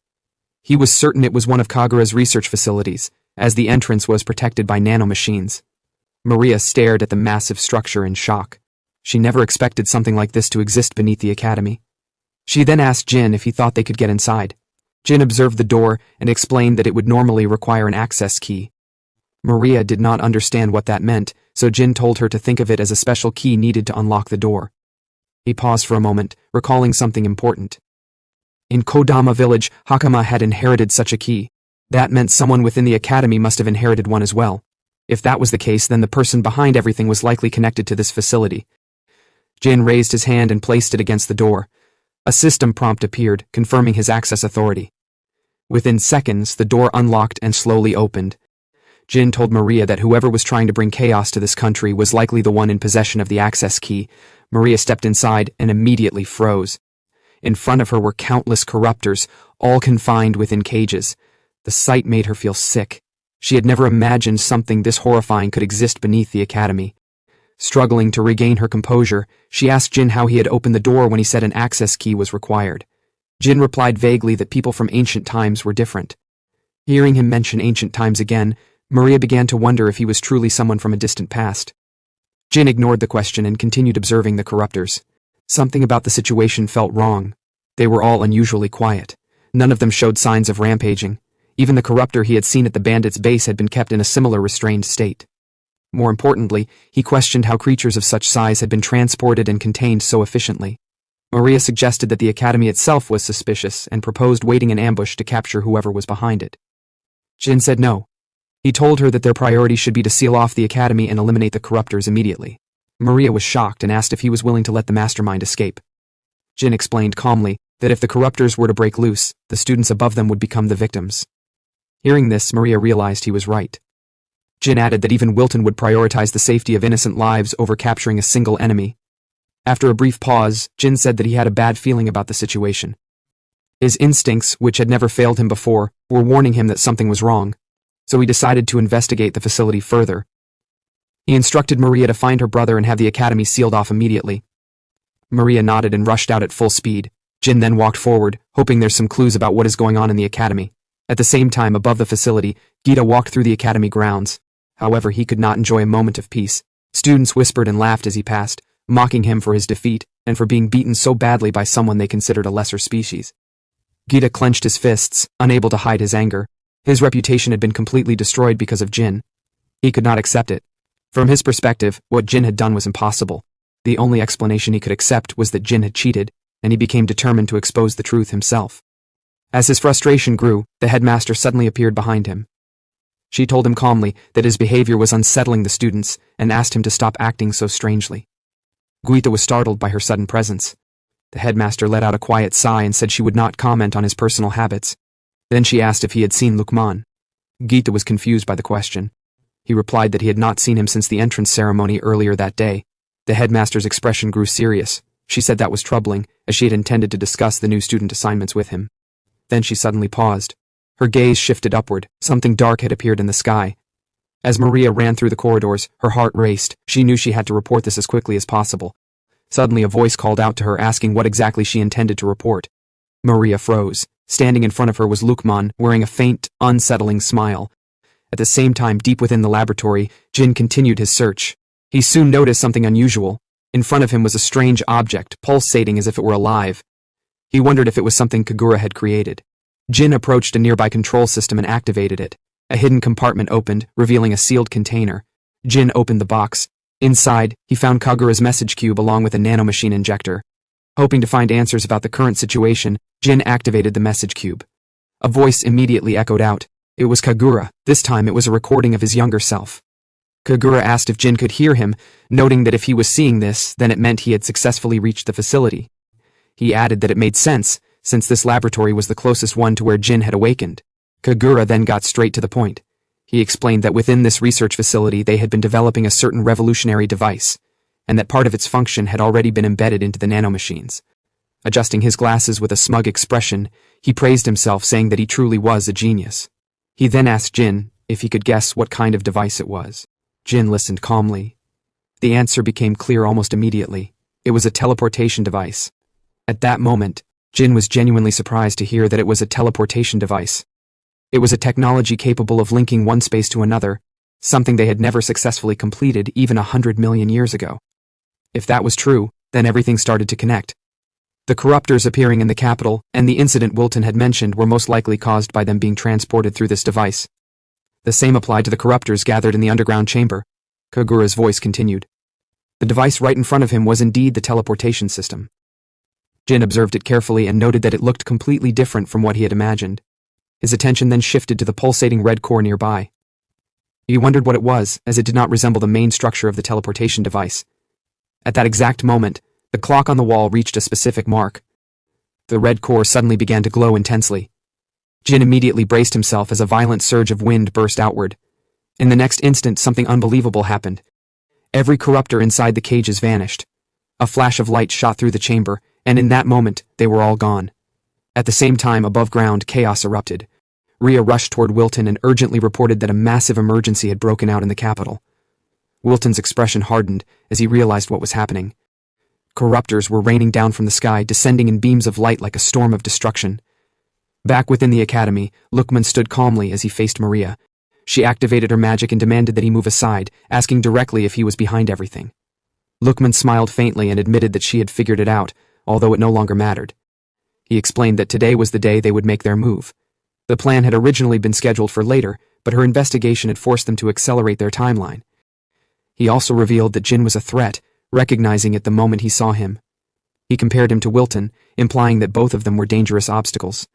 He was certain it was one of Kagura's research facilities, as the entrance was protected by nanomachines. Maria stared at the massive structure in shock. She never expected something like this to exist beneath the academy. She then asked Jin if he thought they could get inside. Jin observed the door and explained that it would normally require an access key. Maria did not understand what that meant, so Jin told her to think of it as a special key needed to unlock the door. He paused for a moment, recalling something important. In Kodama village, Hakama had inherited such a key. That meant someone within the academy must have inherited one as well. If that was the case, then the person behind everything was likely connected to this facility. Jin raised his hand and placed it against the door. A system prompt appeared, confirming his access authority. Within seconds, the door unlocked and slowly opened. Jin told Maria that whoever was trying to bring chaos to this country was likely the one in possession of the access key. Maria stepped inside and immediately froze. In front of her were countless corruptors, all confined within cages. The sight made her feel sick. She had never imagined something this horrifying could exist beneath the academy. Struggling to regain her composure, she asked Jin how he had opened the door when he said an access key was required. Jin replied vaguely that people from ancient times were different. Hearing him mention ancient times again, Maria began to wonder if he was truly someone from a distant past. Jin ignored the question and continued observing the corruptors. Something about the situation felt wrong. They were all unusually quiet. None of them showed signs of rampaging. Even the corruptor he had seen at the bandits' base had been kept in a similar restrained state. More importantly, he questioned how creatures of such size had been transported and contained so efficiently. Maria suggested that the academy itself was suspicious and proposed waiting in ambush to capture whoever was behind it. Jin said no. He told her that their priority should be to seal off the academy and eliminate the corruptors immediately. Maria was shocked and asked if he was willing to let the mastermind escape. Jin explained calmly that if the corruptors were to break loose, the students above them would become the victims. Hearing this, Maria realized he was right. Jin added that even Wilton would prioritize the safety of innocent lives over capturing a single enemy. After a brief pause, Jin said that he had a bad feeling about the situation. His instincts, which had never failed him before, were warning him that something was wrong, so he decided to investigate the facility further. He instructed Maria to find her brother and have the academy sealed off immediately. Maria nodded and rushed out at full speed. Jin then walked forward, hoping there's some clues about what is going on in the academy. At the same time, above the facility, Gita walked through the academy grounds. However, he could not enjoy a moment of peace. Students whispered and laughed as he passed, mocking him for his defeat and for being beaten so badly by someone they considered a lesser species. Gita clenched his fists, unable to hide his anger. His reputation had been completely destroyed because of Jin. He could not accept it. From his perspective, what Jin had done was impossible. The only explanation he could accept was that Jin had cheated, and he became determined to expose the truth himself. As his frustration grew, the headmaster suddenly appeared behind him. She told him calmly that his behavior was unsettling the students and asked him to stop acting so strangely. Guita was startled by her sudden presence. The headmaster let out a quiet sigh and said she would not comment on his personal habits. Then she asked if he had seen Lukman. Gita was confused by the question. He replied that he had not seen him since the entrance ceremony earlier that day. The headmaster's expression grew serious. She said that was troubling, as she had intended to discuss the new student assignments with him. Then she suddenly paused. Her gaze shifted upward. Something dark had appeared in the sky. As Maria ran through the corridors, her heart raced. She knew she had to report this as quickly as possible. Suddenly a voice called out to her asking what exactly she intended to report. Maria froze. Standing in front of her was Lukman, wearing a faint, unsettling smile. At the same time, deep within the laboratory, Jin continued his search. He soon noticed something unusual. In front of him was a strange object, pulsating as if it were alive. He wondered if it was something Kagura had created. Jin approached a nearby control system and activated it. A hidden compartment opened, revealing a sealed container. Jin opened the box. Inside, he found Kagura's message cube along with a nanomachine injector. Hoping to find answers about the current situation, Jin activated the message cube. A voice immediately echoed out. It was Kagura. This time it was a recording of his younger self. Kagura asked if Jin could hear him, noting that if he was seeing this, then it meant he had successfully reached the facility. He added that it made sense, since this laboratory was the closest one to where Jin had awakened. Kagura then got straight to the point. He explained that within this research facility they had been developing a certain revolutionary device, and that part of its function had already been embedded into the nanomachines. Adjusting his glasses with a smug expression, he praised himself, saying that he truly was a genius. He then asked Jin if he could guess what kind of device it was. Jin listened calmly. The answer became clear almost immediately. It was a teleportation device. At that moment, Jin was genuinely surprised to hear that it was a teleportation device. It was a technology capable of linking one space to another, something they had never successfully completed even 100 million years ago. If that was true, then everything started to connect. The corruptors appearing in the capital and the incident Wilton had mentioned were most likely caused by them being transported through this device. The same applied to the corruptors gathered in the underground chamber. Kagura's voice continued. The device right in front of him was indeed the teleportation system. Jin observed it carefully and noted that it looked completely different from what he had imagined. His attention then shifted to the pulsating red core nearby. He wondered what it was, as it did not resemble the main structure of the teleportation device. At that exact moment, the clock on the wall reached a specific mark. The red core suddenly began to glow intensely. Jin immediately braced himself as a violent surge of wind burst outward. In the next instant, something unbelievable happened. Every corruptor inside the cages vanished. A flash of light shot through the chamber, and in that moment, they were all gone. At the same time, above ground, chaos erupted. Rhea rushed toward Wilton and urgently reported that a massive emergency had broken out in the capital. Wilton's expression hardened as he realized what was happening. Corruptors were raining down from the sky, descending in beams of light like a storm of destruction. Back within the academy, Lukman stood calmly as he faced Maria. She activated her magic and demanded that he move aside, asking directly if he was behind everything. Lukman smiled faintly and admitted that she had figured it out, although it no longer mattered. He explained that today was the day they would make their move. The plan had originally been scheduled for later, but her investigation had forced them to accelerate their timeline. He also revealed that Jin was a threat, recognizing it the moment he saw him. He compared him to Wilton, implying that both of them were dangerous obstacles.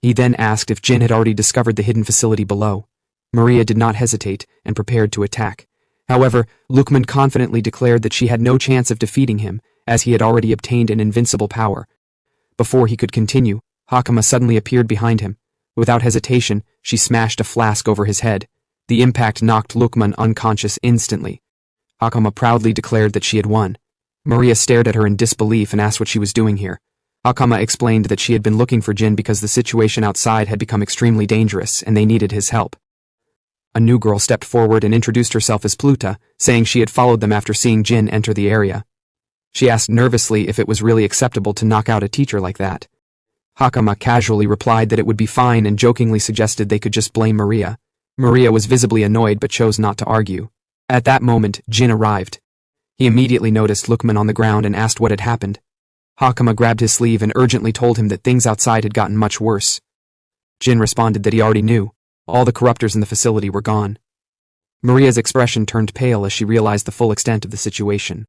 He then asked if Jin had already discovered the hidden facility below. Maria did not hesitate and prepared to attack. However, Lukman confidently declared that she had no chance of defeating him, as he had already obtained an invincible power. Before he could continue, Hakama suddenly appeared behind him. Without hesitation, she smashed a flask over his head. The impact knocked Lukman unconscious instantly. Hakama proudly declared that she had won. Maria stared at her in disbelief and asked what she was doing here. Hakama explained that she had been looking for Jin because the situation outside had become extremely dangerous and they needed his help. A new girl stepped forward and introduced herself as Pluta, saying she had followed them after seeing Jin enter the area. She asked nervously if it was really acceptable to knock out a teacher like that. Hakama casually replied that it would be fine and jokingly suggested they could just blame Maria. Maria was visibly annoyed but chose not to argue. At that moment, Jin arrived. He immediately noticed Lukman on the ground and asked what had happened. Hakama grabbed his sleeve and urgently told him that things outside had gotten much worse. Jin responded that he already knew. All the corruptors in the facility were gone. Maria's expression turned pale as she realized the full extent of the situation.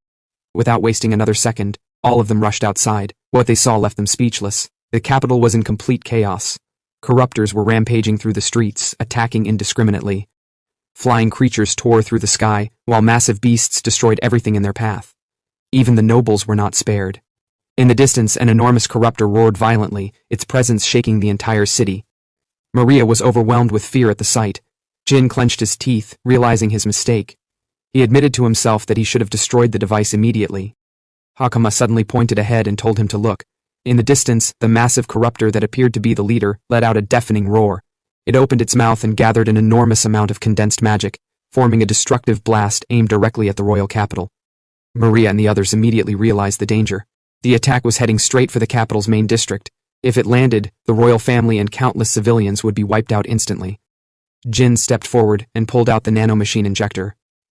Without wasting another second, all of them rushed outside. What they saw left them speechless. The capital was in complete chaos. Corruptors were rampaging through the streets, attacking indiscriminately. Flying creatures tore through the sky, while massive beasts destroyed everything in their path. Even the nobles were not spared. In the distance, an enormous corruptor roared violently, its presence shaking the entire city. Maria was overwhelmed with fear at the sight. Jin clenched his teeth, realizing his mistake. He admitted to himself that he should have destroyed the device immediately. Hakama suddenly pointed ahead and told him to look. In the distance, the massive corruptor that appeared to be the leader let out a deafening roar. It opened its mouth and gathered an enormous amount of condensed magic, forming a destructive blast aimed directly at the royal capital. Maria and the others immediately realized the danger. The attack was heading straight for the capital's main district. If it landed, the royal family and countless civilians would be wiped out instantly. Jin stepped forward and pulled out the nanomachine injector.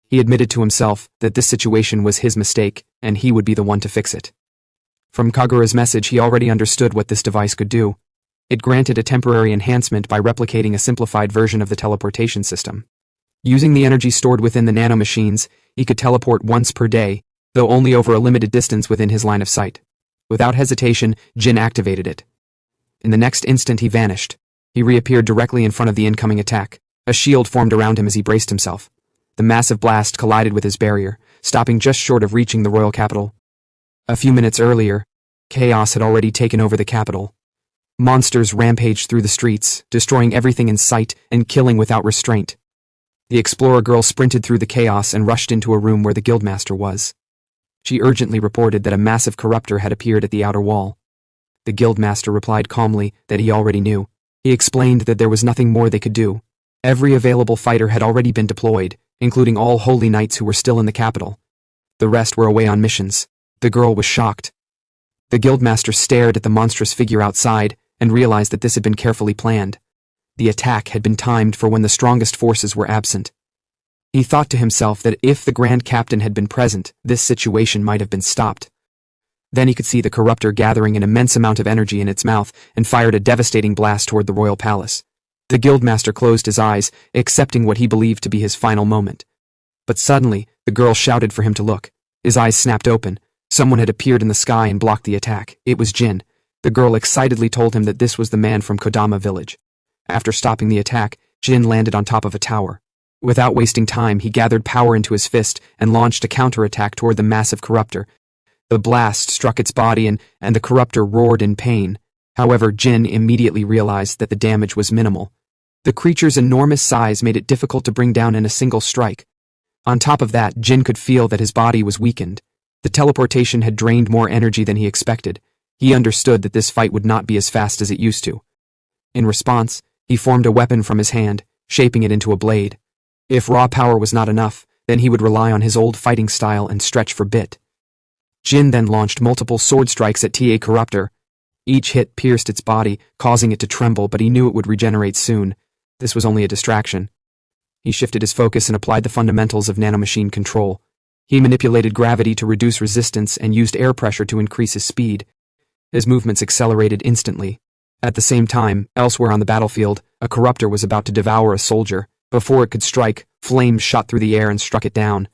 He admitted to himself that this situation was his mistake, and he would be the one to fix it. From Kagura's message, he already understood what this device could do. It granted a temporary enhancement by replicating a simplified version of the teleportation system. Using the energy stored within the nanomachines, he could teleport once per day, though only over a limited distance within his line of sight. Without hesitation, Jin activated it. In the next instant he vanished. He reappeared directly in front of the incoming attack. A shield formed around him as he braced himself. The massive blast collided with his barrier, stopping just short of reaching the royal capital. A few minutes earlier, chaos had already taken over the capital. Monsters rampaged through the streets, destroying everything in sight and killing without restraint. The explorer girl sprinted through the chaos and rushed into a room where the guildmaster was. She urgently reported that a massive corruptor had appeared at the outer wall. The guildmaster replied calmly that he already knew. He explained that there was nothing more they could do. Every available fighter had already been deployed, including all holy knights who were still in the capital. The rest were away on missions. The girl was shocked. The guildmaster stared at the monstrous figure outside and realized that this had been carefully planned. The attack had been timed for when the strongest forces were absent. He thought to himself that if the Grand Captain had been present, this situation might have been stopped. Then he could see the corruptor gathering an immense amount of energy in its mouth and fired a devastating blast toward the royal palace. The guildmaster closed his eyes, accepting what he believed to be his final moment. But suddenly, the girl shouted for him to look. His eyes snapped open. Someone had appeared in the sky and blocked the attack. It was Jin. The girl excitedly told him that this was the man from Kodama village. After stopping the attack, Jin landed on top of a tower. Without wasting time, he gathered power into his fist and launched a counterattack toward the massive corruptor. The blast struck its body and the corruptor roared in pain. However, Jin immediately realized that the damage was minimal. The creature's enormous size made it difficult to bring down in a single strike. On top of that, Jin could feel that his body was weakened. The teleportation had drained more energy than he expected. He understood that this fight would not be as fast as it used to. In response, he formed a weapon from his hand, shaping it into a blade. If raw power was not enough, then he would rely on his old fighting style and stretch for bit. Jin then launched multiple sword strikes at TA Corruptor. Each hit pierced its body, causing it to tremble, but he knew it would regenerate soon. This was only a distraction. He shifted his focus and applied the fundamentals of nanomachine control. He manipulated gravity to reduce resistance and used air pressure to increase his speed. His movements accelerated instantly. At the same time, elsewhere on the battlefield, a corruptor was about to devour a soldier. Before it could strike, flames shot through the air and struck it down.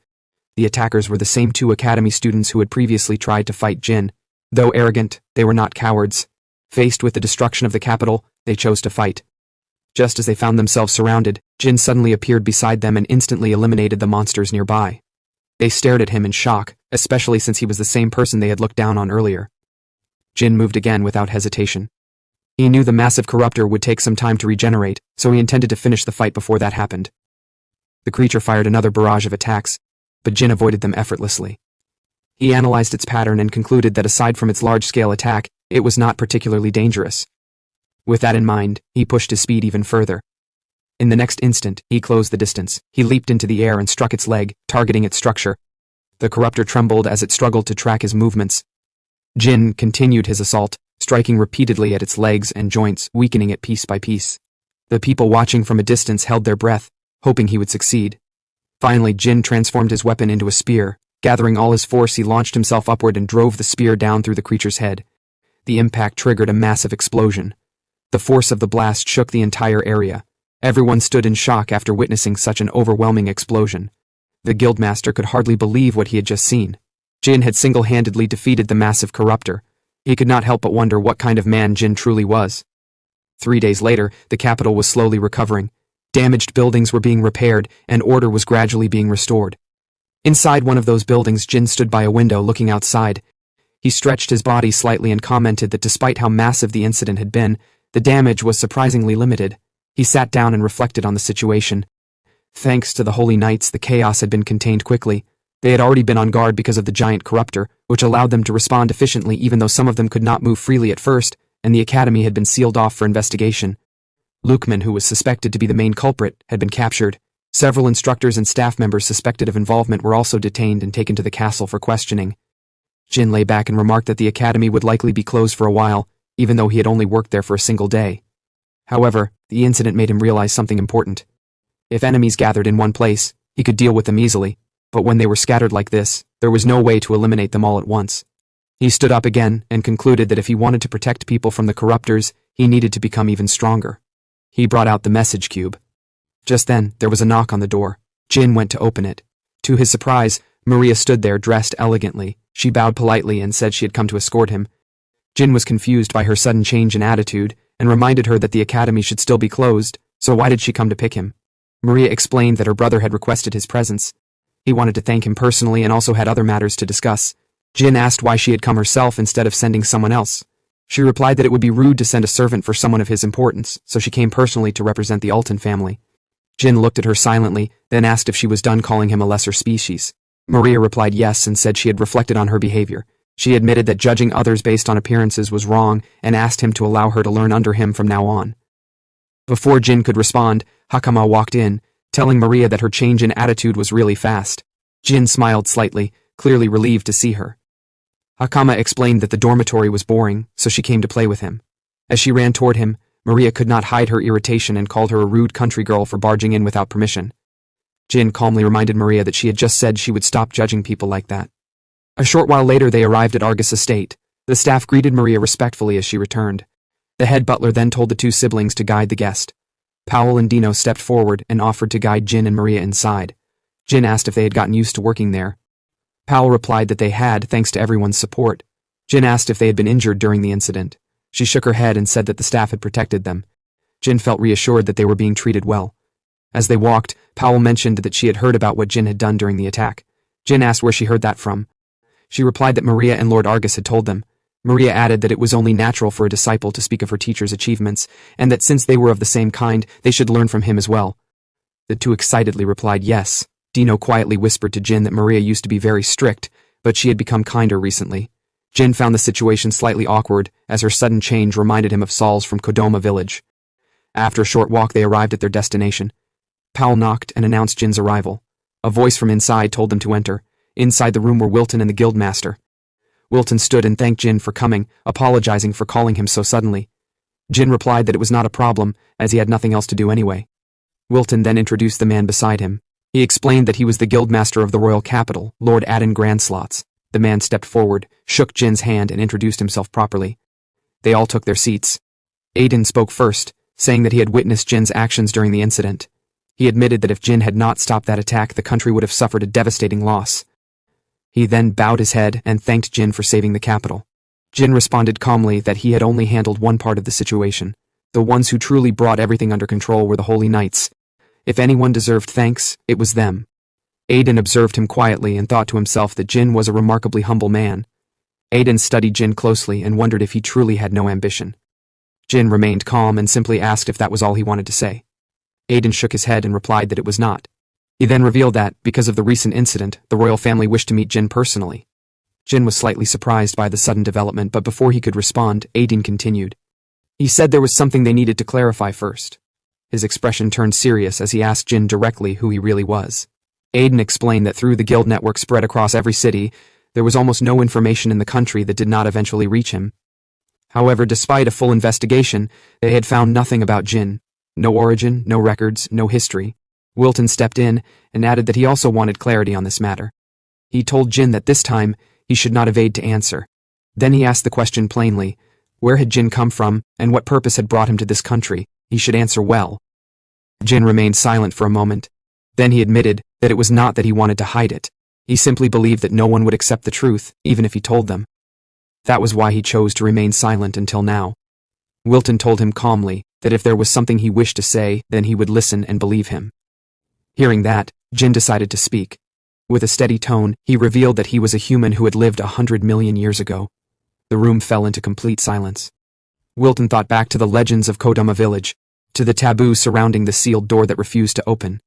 The attackers were the same two academy students who had previously tried to fight Jin. Though arrogant, they were not cowards. Faced with the destruction of the capital, they chose to fight. Just as they found themselves surrounded, Jin suddenly appeared beside them and instantly eliminated the monsters nearby. They stared at him in shock, especially since he was the same person they had looked down on earlier. Jin moved again without hesitation. He knew the massive corruptor would take some time to regenerate, so he intended to finish the fight before that happened. The creature fired another barrage of attacks, but Jin avoided them effortlessly. He analyzed its pattern and concluded that aside from its large-scale attack, it was not particularly dangerous. With that in mind, he pushed his speed even further. In the next instant, he closed the distance. He leaped into the air and struck its leg, targeting its structure. The corruptor trembled as it struggled to track his movements. Jin continued his assault, striking repeatedly at its legs and joints, weakening it piece by piece. The people watching from a distance held their breath, hoping he would succeed. Finally, Jin transformed his weapon into a spear. Gathering all his force, he launched himself upward and drove the spear down through the creature's head. The impact triggered a massive explosion. The force of the blast shook the entire area. Everyone stood in shock after witnessing such an overwhelming explosion. The guildmaster could hardly believe what he had just seen. Jin had single-handedly defeated the massive corruptor. He could not help but wonder what kind of man Jin truly was. 3 days later, the capital was slowly recovering. Damaged buildings were being repaired, and order was gradually being restored. Inside one of those buildings, Jin stood by a window looking outside. He stretched his body slightly and commented that despite how massive the incident had been, the damage was surprisingly limited. He sat down and reflected on the situation. Thanks to the Holy Knights, the chaos had been contained quickly. They had already been on guard because of the giant corruptor, which allowed them to respond efficiently even though some of them could not move freely at first, and the academy had been sealed off for investigation. Lukeman, who was suspected to be the main culprit, had been captured. Several instructors and staff members suspected of involvement were also detained and taken to the castle for questioning. Jin lay back and remarked that the academy would likely be closed for a while, even though he had only worked there for a single day. However, the incident made him realize something important. If enemies gathered in one place, he could deal with them easily, but when they were scattered like this, there was no way to eliminate them all at once. He stood up again and concluded that if he wanted to protect people from the corruptors, he needed to become even stronger. He brought out the message cube. Just then, there was a knock on the door. Jin went to open it. To his surprise, Maria stood there dressed elegantly. She bowed politely and said she had come to escort him. Jin was confused by her sudden change in attitude and reminded her that the academy should still be closed, so why did she come to pick him? Maria explained that her brother had requested his presence. He wanted to thank him personally and also had other matters to discuss. Jin asked why she had come herself instead of sending someone else. She replied that it would be rude to send a servant for someone of his importance, so she came personally to represent the Alton family. Jin looked at her silently, then asked if she was done calling him a lesser species. Maria replied yes and said she had reflected on her behavior. She admitted that judging others based on appearances was wrong and asked him to allow her to learn under him from now on. Before Jin could respond, Hakama walked in, telling Maria that her change in attitude was really fast. Jin smiled slightly, clearly relieved to see her. Hakama explained that the dormitory was boring, so she came to play with him. As she ran toward him, Maria could not hide her irritation and called her a rude country girl for barging in without permission. Jin calmly reminded Maria that she had just said she would stop judging people like that. A short while later they arrived at Argus Estate. The staff greeted Maria respectfully as she returned. The head butler then told the two siblings to guide the guest. Powell and Dino stepped forward and offered to guide Jin and Maria inside. Jin asked if they had gotten used to working there. Powell replied that they had, thanks to everyone's support. Jin asked if they had been injured during the incident. She shook her head and said that the staff had protected them. Jin felt reassured that they were being treated well. As they walked, Powell mentioned that she had heard about what Jin had done during the attack. Jin asked where she heard that from. She replied that Maria and Lord Argus had told them. Maria added that it was only natural for a disciple to speak of her teacher's achievements, and that since they were of the same kind, they should learn from him as well. The two excitedly replied yes. Dino quietly whispered to Jin that Maria used to be very strict, but she had become kinder recently. Jin found the situation slightly awkward, as her sudden change reminded him of Saul's from Kodoma village. After a short walk they arrived at their destination. Powell knocked and announced Jin's arrival. A voice from inside told them to enter. Inside the room were Wilton and the guildmaster. Wilton stood and thanked Jin for coming, apologizing for calling him so suddenly. Jin replied that it was not a problem, as he had nothing else to do anyway. Wilton then introduced the man beside him. He explained that he was the guildmaster of the royal capital, Lord Adden Grandslots. The man stepped forward, shook Jin's hand and introduced himself properly. They all took their seats. Aiden spoke first, saying that he had witnessed Jin's actions during the incident. He admitted that if Jin had not stopped that attack, the country would have suffered a devastating loss. He then bowed his head and thanked Jin for saving the capital. Jin responded calmly that he had only handled one part of the situation. The ones who truly brought everything under control were the Holy Knights. If anyone deserved thanks, it was them. Aiden observed him quietly and thought to himself that Jin was a remarkably humble man. Aiden studied Jin closely and wondered if he truly had no ambition. Jin remained calm and simply asked if that was all he wanted to say. Aiden shook his head and replied that it was not. He then revealed that, because of the recent incident, the royal family wished to meet Jin personally. Jin was slightly surprised by the sudden development, but before he could respond, Aiden continued. He said there was something they needed to clarify first. His expression turned serious as he asked Jin directly who he really was. Aiden explained that through the guild network spread across every city, there was almost no information in the country that did not eventually reach him. However, despite a full investigation, they had found nothing about Jin. No origin, no records, no history. Wilton stepped in and added that he also wanted clarity on this matter. He told Jin that this time, he should not evade to answer. Then he asked the question plainly. Where had Jin come from, and what purpose had brought him to this country? He should answer well. Jin remained silent for a moment. Then he admitted that it was not that he wanted to hide it. He simply believed that no one would accept the truth, even if he told them. That was why he chose to remain silent until now. Wilton told him calmly that if there was something he wished to say, then he would listen and believe him. Hearing that, Jin decided to speak. With a steady tone, he revealed that he was a human who had lived 100 million years ago. The room fell into complete silence. Wilton thought back to the legends of Kodama village, to the taboo surrounding the sealed door that refused to open.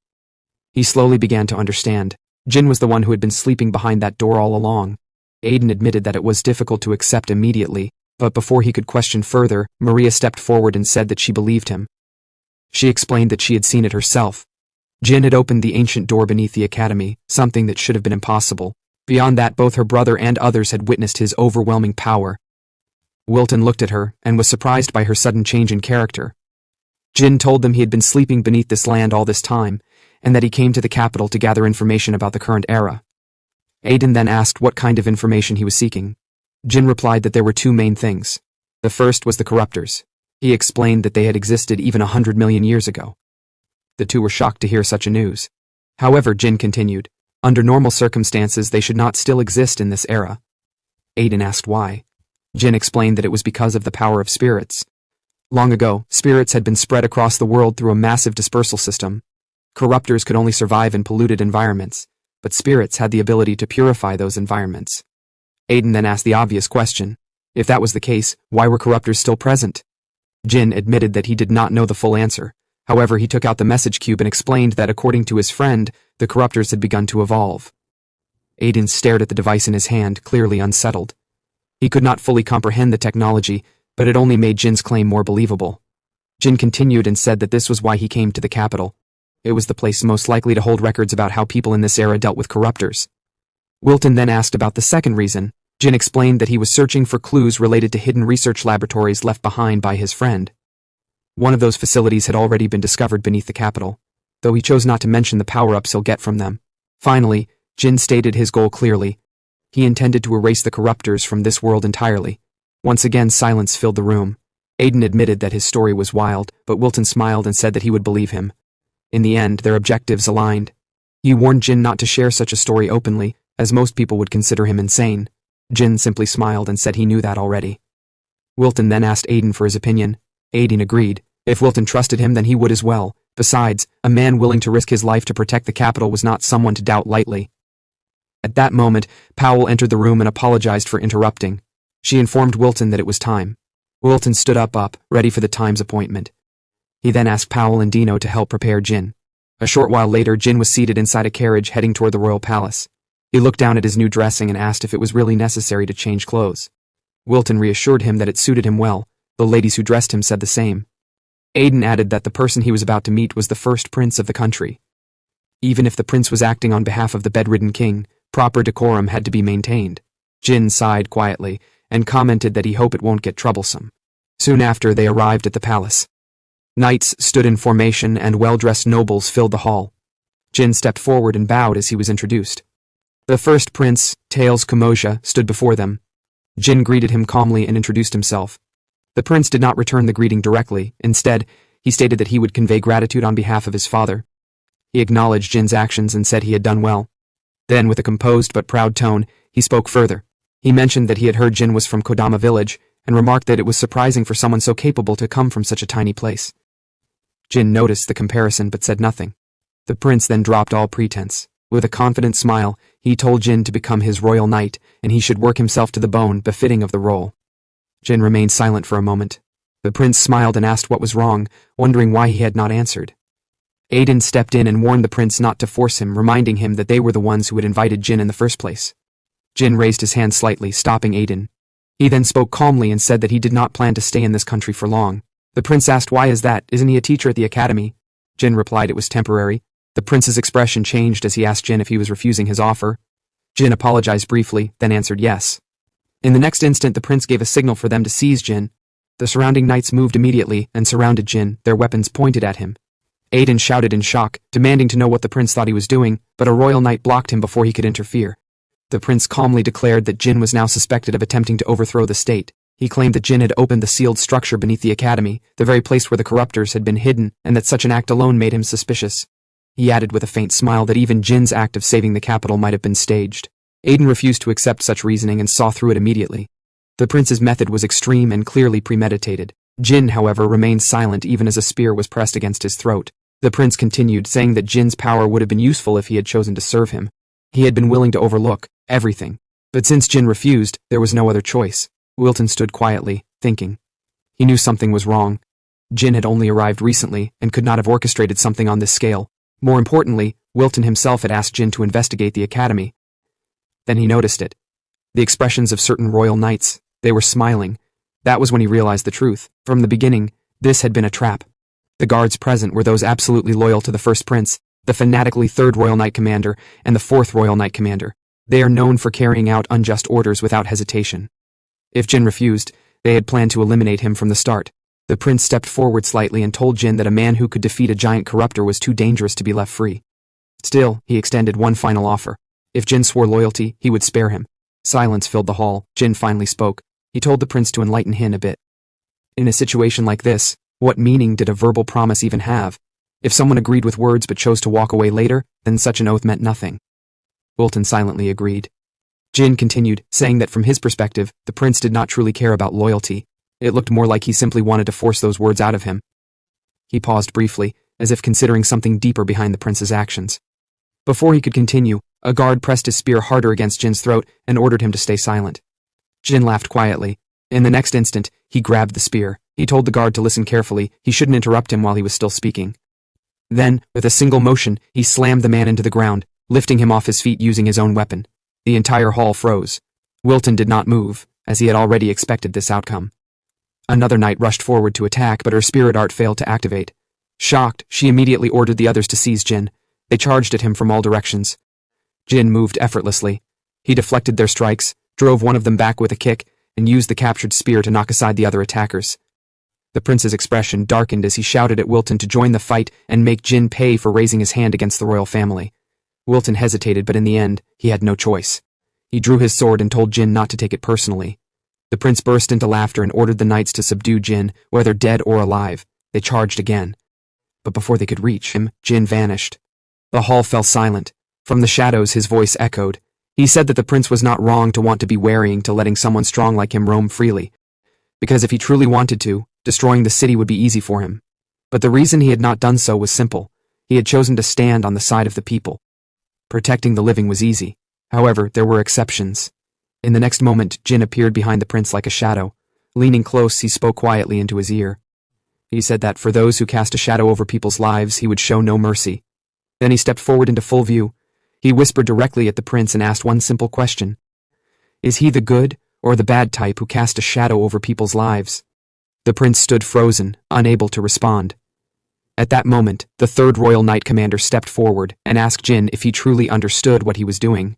He slowly began to understand. Jin was the one who had been sleeping behind that door all along. Aiden admitted that it was difficult to accept immediately, but before he could question further, Maria stepped forward and said that she believed him. She explained that she had seen it herself. Jin had opened the ancient door beneath the academy, something that should have been impossible. Beyond that, both her brother and others had witnessed his overwhelming power. Wilton looked at her and was surprised by her sudden change in character. Jin told them he had been sleeping beneath this land all this time, and that he came to the capital to gather information about the current era. Aiden then asked what kind of information he was seeking. Jin replied that there were two main things. The first was the corruptors. He explained that they had existed even 100 million years ago. The two were shocked to hear such a news. However, Jin continued, under normal circumstances they should not still exist in this era. Aiden asked why. Jin explained that it was because of the power of spirits. Long ago, spirits had been spread across the world through a massive dispersal system. Corruptors could only survive in polluted environments, but spirits had the ability to purify those environments. Aiden then asked the obvious question. If that was the case, why were corruptors still present? Jin admitted that he did not know the full answer. However, he took out the message cube and explained that according to his friend, the corruptors had begun to evolve. Aiden stared at the device in his hand, clearly unsettled. He could not fully comprehend the technology, but it only made Jin's claim more believable. Jin continued and said that this was why he came to the capital. It was the place most likely to hold records about how people in this era dealt with corruptors. Wilton then asked about the second reason. Jin explained that he was searching for clues related to hidden research laboratories left behind by his friend. One of those facilities had already been discovered beneath the capital, though he chose not to mention the power-ups he'll get from them. Finally, Jin stated his goal clearly. He intended to erase the corruptors from this world entirely. Once again, silence filled the room. Aiden admitted that his story was wild, but Wilton smiled and said that he would believe him. In the end, their objectives aligned. He warned Jin not to share such a story openly, as most people would consider him insane. Jin simply smiled and said he knew that already. Wilton then asked Aiden for his opinion. Aiden agreed. If Wilton trusted him, then he would as well. Besides, a man willing to risk his life to protect the capital was not someone to doubt lightly. At that moment, Powell entered the room and apologized for interrupting. She informed Wilton that it was time. Wilton stood up, ready for the Times appointment. He then asked Powell and Dino to help prepare Jin. A short while later, Jin was seated inside a carriage heading toward the royal palace. He looked down at his new dressing and asked if it was really necessary to change clothes. Wilton reassured him that it suited him well. The ladies who dressed him said the same. Aiden added that the person he was about to meet was the first prince of the country. Even if the prince was acting on behalf of the bedridden king, proper decorum had to be maintained. Jin sighed quietly and commented that he hoped it won't get troublesome. Soon after, they arrived at the palace. Knights stood in formation and well-dressed nobles filled the hall. Jin stepped forward and bowed as he was introduced. The first prince, Tails Kamoja, stood before them. Jin greeted him calmly and introduced himself. The prince did not return the greeting directly. Instead, he stated that he would convey gratitude on behalf of his father. He acknowledged Jin's actions and said he had done well. Then, with a composed but proud tone, he spoke further. He mentioned that he had heard Jin was from Kodama village, and remarked that it was surprising for someone so capable to come from such a tiny place. Jin noticed the comparison but said nothing. The prince then dropped all pretense. With a confident smile, he told Jin to become his royal knight, and he should work himself to the bone, befitting of the role. Jin remained silent for a moment. The prince smiled and asked what was wrong, wondering why he had not answered. Aiden stepped in and warned the prince not to force him, reminding him that they were the ones who had invited Jin in the first place. Jin raised his hand slightly, stopping Aiden. He then spoke calmly and said that he did not plan to stay in this country for long. The prince asked, "Why is that? Isn't he a teacher at the academy?" Jin replied it was temporary. The prince's expression changed as he asked Jin if he was refusing his offer. Jin apologized briefly, then answered yes. In the next instant, the prince gave a signal for them to seize Jin. The surrounding knights moved immediately and surrounded Jin, their weapons pointed at him. Aiden shouted in shock, demanding to know what the prince thought he was doing, but a royal knight blocked him before he could interfere. The prince calmly declared that Jin was now suspected of attempting to overthrow the state. He claimed that Jin had opened the sealed structure beneath the academy, the very place where the corruptors had been hidden, and that such an act alone made him suspicious. He added with a faint smile that even Jin's act of saving the capital might have been staged. Aiden refused to accept such reasoning and saw through it immediately. The prince's method was extreme and clearly premeditated. Jin, however, remained silent even as a spear was pressed against his throat. The prince continued, saying that Jin's power would have been useful if he had chosen to serve him. He had been willing to overlook everything. But since Jin refused, there was no other choice. Wilton stood quietly, thinking. He knew something was wrong. Jin had only arrived recently and could not have orchestrated something on this scale. More importantly, Wilton himself had asked Jin to investigate the academy. Then he noticed it. The expressions of certain royal knights, they were smiling. That was when he realized the truth. From the beginning, this had been a trap. The guards present were those absolutely loyal to the first prince, the fanatically third Royal Knight Commander, and the fourth Royal Knight Commander. They are known for carrying out unjust orders without hesitation. If Jin refused, they had planned to eliminate him from the start. The prince stepped forward slightly and told Jin that a man who could defeat a giant corruptor was too dangerous to be left free. Still, he extended one final offer. If Jin swore loyalty, he would spare him. Silence filled the hall. Jin finally spoke. He told the prince to enlighten him a bit. In a situation like this, what meaning did a verbal promise even have? If someone agreed with words but chose to walk away later, then such an oath meant nothing. Wilton silently agreed. Jin continued, saying that from his perspective, the prince did not truly care about loyalty. It looked more like he simply wanted to force those words out of him. He paused briefly, as if considering something deeper behind the prince's actions. Before he could continue, a guard pressed his spear harder against Jin's throat and ordered him to stay silent. Jin laughed quietly. In the next instant, he grabbed the spear. He told the guard to listen carefully. He shouldn't interrupt him while he was still speaking. Then, with a single motion, he slammed the man into the ground, lifting him off his feet using his own weapon. The entire hall froze. Wilton did not move, as he had already expected this outcome. Another knight rushed forward to attack, but her spirit art failed to activate. Shocked, she immediately ordered the others to seize Jin. They charged at him from all directions. Jin moved effortlessly. He deflected their strikes, drove one of them back with a kick, and used the captured spear to knock aside the other attackers. The prince's expression darkened as he shouted at Wilton to join the fight and make Jin pay for raising his hand against the royal family. Wilton hesitated, but in the end, he had no choice. He drew his sword and told Jin not to take it personally. The prince burst into laughter and ordered the knights to subdue Jin, whether dead or alive. They charged again. But before they could reach him, Jin vanished. The hall fell silent. From the shadows, his voice echoed. He said that the prince was not wrong to want to be wary to letting someone strong like him roam freely. Because if he truly wanted to, destroying the city would be easy for him. But the reason he had not done so was simple. He had chosen to stand on the side of the people. Protecting the living was easy. However, there were exceptions. In the next moment, Jin appeared behind the prince like a shadow. Leaning close, he spoke quietly into his ear. He said that for those who cast a shadow over people's lives, he would show no mercy. Then he stepped forward into full view. He whispered directly at the prince and asked one simple question. Is he the good or the bad type who cast a shadow over people's lives? The prince stood frozen, unable to respond. At that moment, the third Royal Knight Commander stepped forward and asked Jin if he truly understood what he was doing.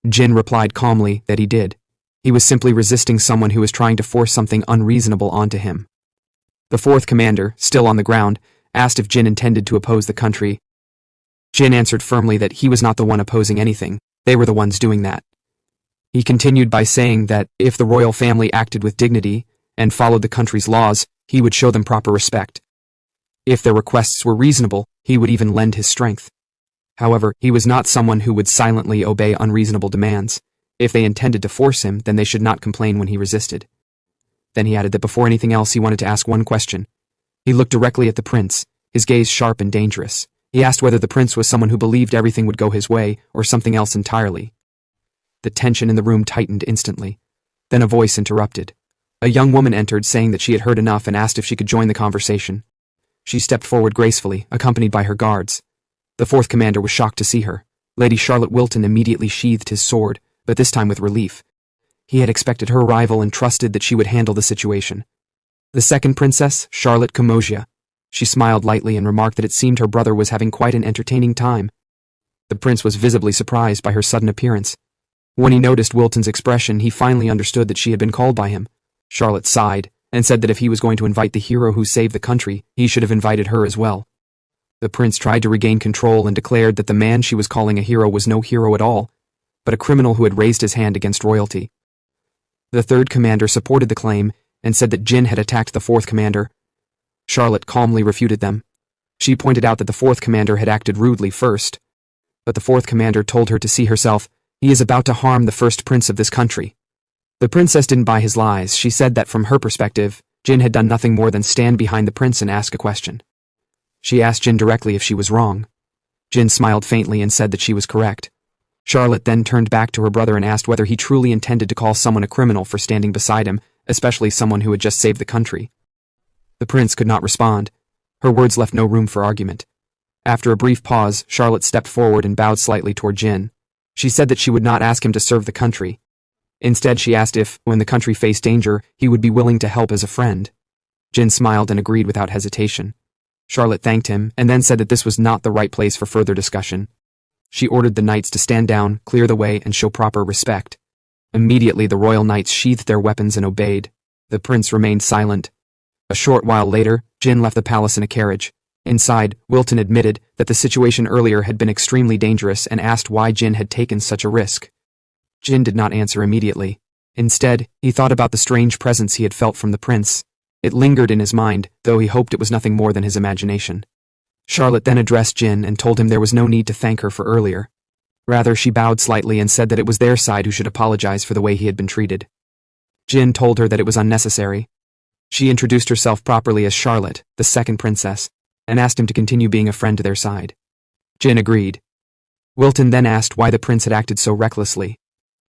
Jin replied calmly that he did. He was simply resisting someone who was trying to force something unreasonable onto him. The fourth commander, still on the ground, asked if Jin intended to oppose the country. Jin answered firmly that he was not the one opposing anything. They were the ones doing that. He continued by saying that if the royal family acted with dignity and followed the country's laws, he would show them proper respect. If their requests were reasonable, he would even lend his strength. However, he was not someone who would silently obey unreasonable demands. If they intended to force him, then they should not complain when he resisted. Then he added that before anything else he wanted to ask one question. He looked directly at the prince, his gaze sharp and dangerous. He asked whether the prince was someone who believed everything would go his way, or something else entirely. The tension in the room tightened instantly. Then a voice interrupted. A young woman entered, saying that she had heard enough and asked if she could join the conversation. She stepped forward gracefully, accompanied by her guards. The fourth commander was shocked to see her. Lady Charlotte Wilton immediately sheathed his sword, but this time with relief. He had expected her arrival and trusted that she would handle the situation. The second princess, Charlotte Kamosia. She smiled lightly and remarked that it seemed her brother was having quite an entertaining time. The prince was visibly surprised by her sudden appearance. When he noticed Wilton's expression, he finally understood that she had been called by him. Charlotte sighed and said that if he was going to invite the hero who saved the country, he should have invited her as well. The prince tried to regain control and declared that the man she was calling a hero was no hero at all, but a criminal who had raised his hand against royalty. The third commander supported the claim and said that Jin had attacked the fourth commander. Charlotte calmly refuted them. She pointed out that the fourth commander had acted rudely first, but the fourth commander told her to see herself. He is about to harm the first prince of this country. The princess didn't buy his lies. She said that from her perspective, Jin had done nothing more than stand behind the prince and ask a question. She asked Jin directly if she was wrong. Jin smiled faintly and said that she was correct. Charlotte then turned back to her brother and asked whether he truly intended to call someone a criminal for standing beside him, especially someone who had just saved the country. The prince could not respond. Her words left no room for argument. After a brief pause, Charlotte stepped forward and bowed slightly toward Jin. She said that she would not ask him to serve the country. Instead, she asked if, when the country faced danger, he would be willing to help as a friend. Jin smiled and agreed without hesitation. Charlotte thanked him and then said that this was not the right place for further discussion. She ordered the knights to stand down, clear the way, and show proper respect. Immediately, the royal knights sheathed their weapons and obeyed. The prince remained silent. A short while later, Jin left the palace in a carriage. Inside, Wilton admitted that the situation earlier had been extremely dangerous and asked why Jin had taken such a risk. Jin did not answer immediately. Instead, he thought about the strange presence he had felt from the prince. It lingered in his mind, though he hoped it was nothing more than his imagination. Charlotte then addressed Jin and told him there was no need to thank her for earlier. Rather, she bowed slightly and said that it was their side who should apologize for the way he had been treated. Jin told her that it was unnecessary. She introduced herself properly as Charlotte, the second princess, and asked him to continue being a friend to their side. Jin agreed. Wilton then asked why the prince had acted so recklessly.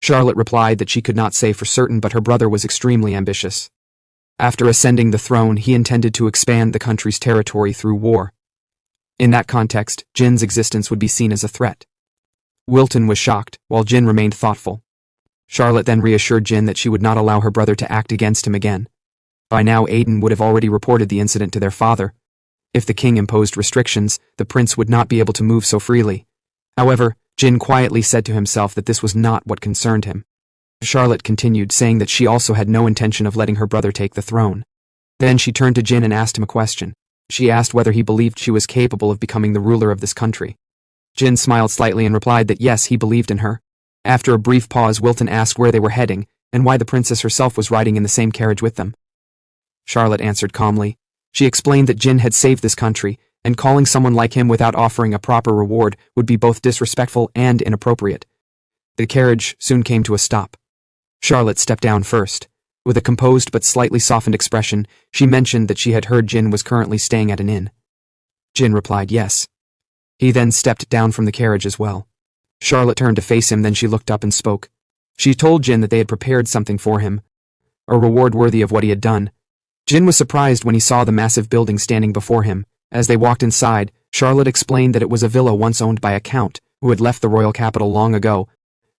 Charlotte replied that she could not say for certain, but her brother was extremely ambitious. After ascending the throne, he intended to expand the country's territory through war. In that context, Jin's existence would be seen as a threat. Wilton was shocked, while Jin remained thoughtful. Charlotte then reassured Jin that she would not allow her brother to act against him again. By now, Aiden would have already reported the incident to their father. If the king imposed restrictions, the prince would not be able to move so freely. However, Jin quietly said to himself that this was not what concerned him. Charlotte continued, saying that she also had no intention of letting her brother take the throne. Then she turned to Jin and asked him a question. She asked whether he believed she was capable of becoming the ruler of this country. Jin smiled slightly and replied that yes, he believed in her. After a brief pause, Wilton asked where they were heading, and why the princess herself was riding in the same carriage with them. Charlotte answered calmly. She explained that Jin had saved this country, and calling someone like him without offering a proper reward would be both disrespectful and inappropriate. The carriage soon came to a stop. Charlotte stepped down first. With a composed but slightly softened expression, she mentioned that she had heard Jin was currently staying at an inn. Jin replied yes. He then stepped down from the carriage as well. Charlotte turned to face him, then she looked up and spoke. She told Jin that they had prepared something for him, a reward worthy of what he had done. Jin was surprised when he saw the massive building standing before him. As they walked inside, Charlotte explained that it was a villa once owned by a count who had left the royal capital long ago.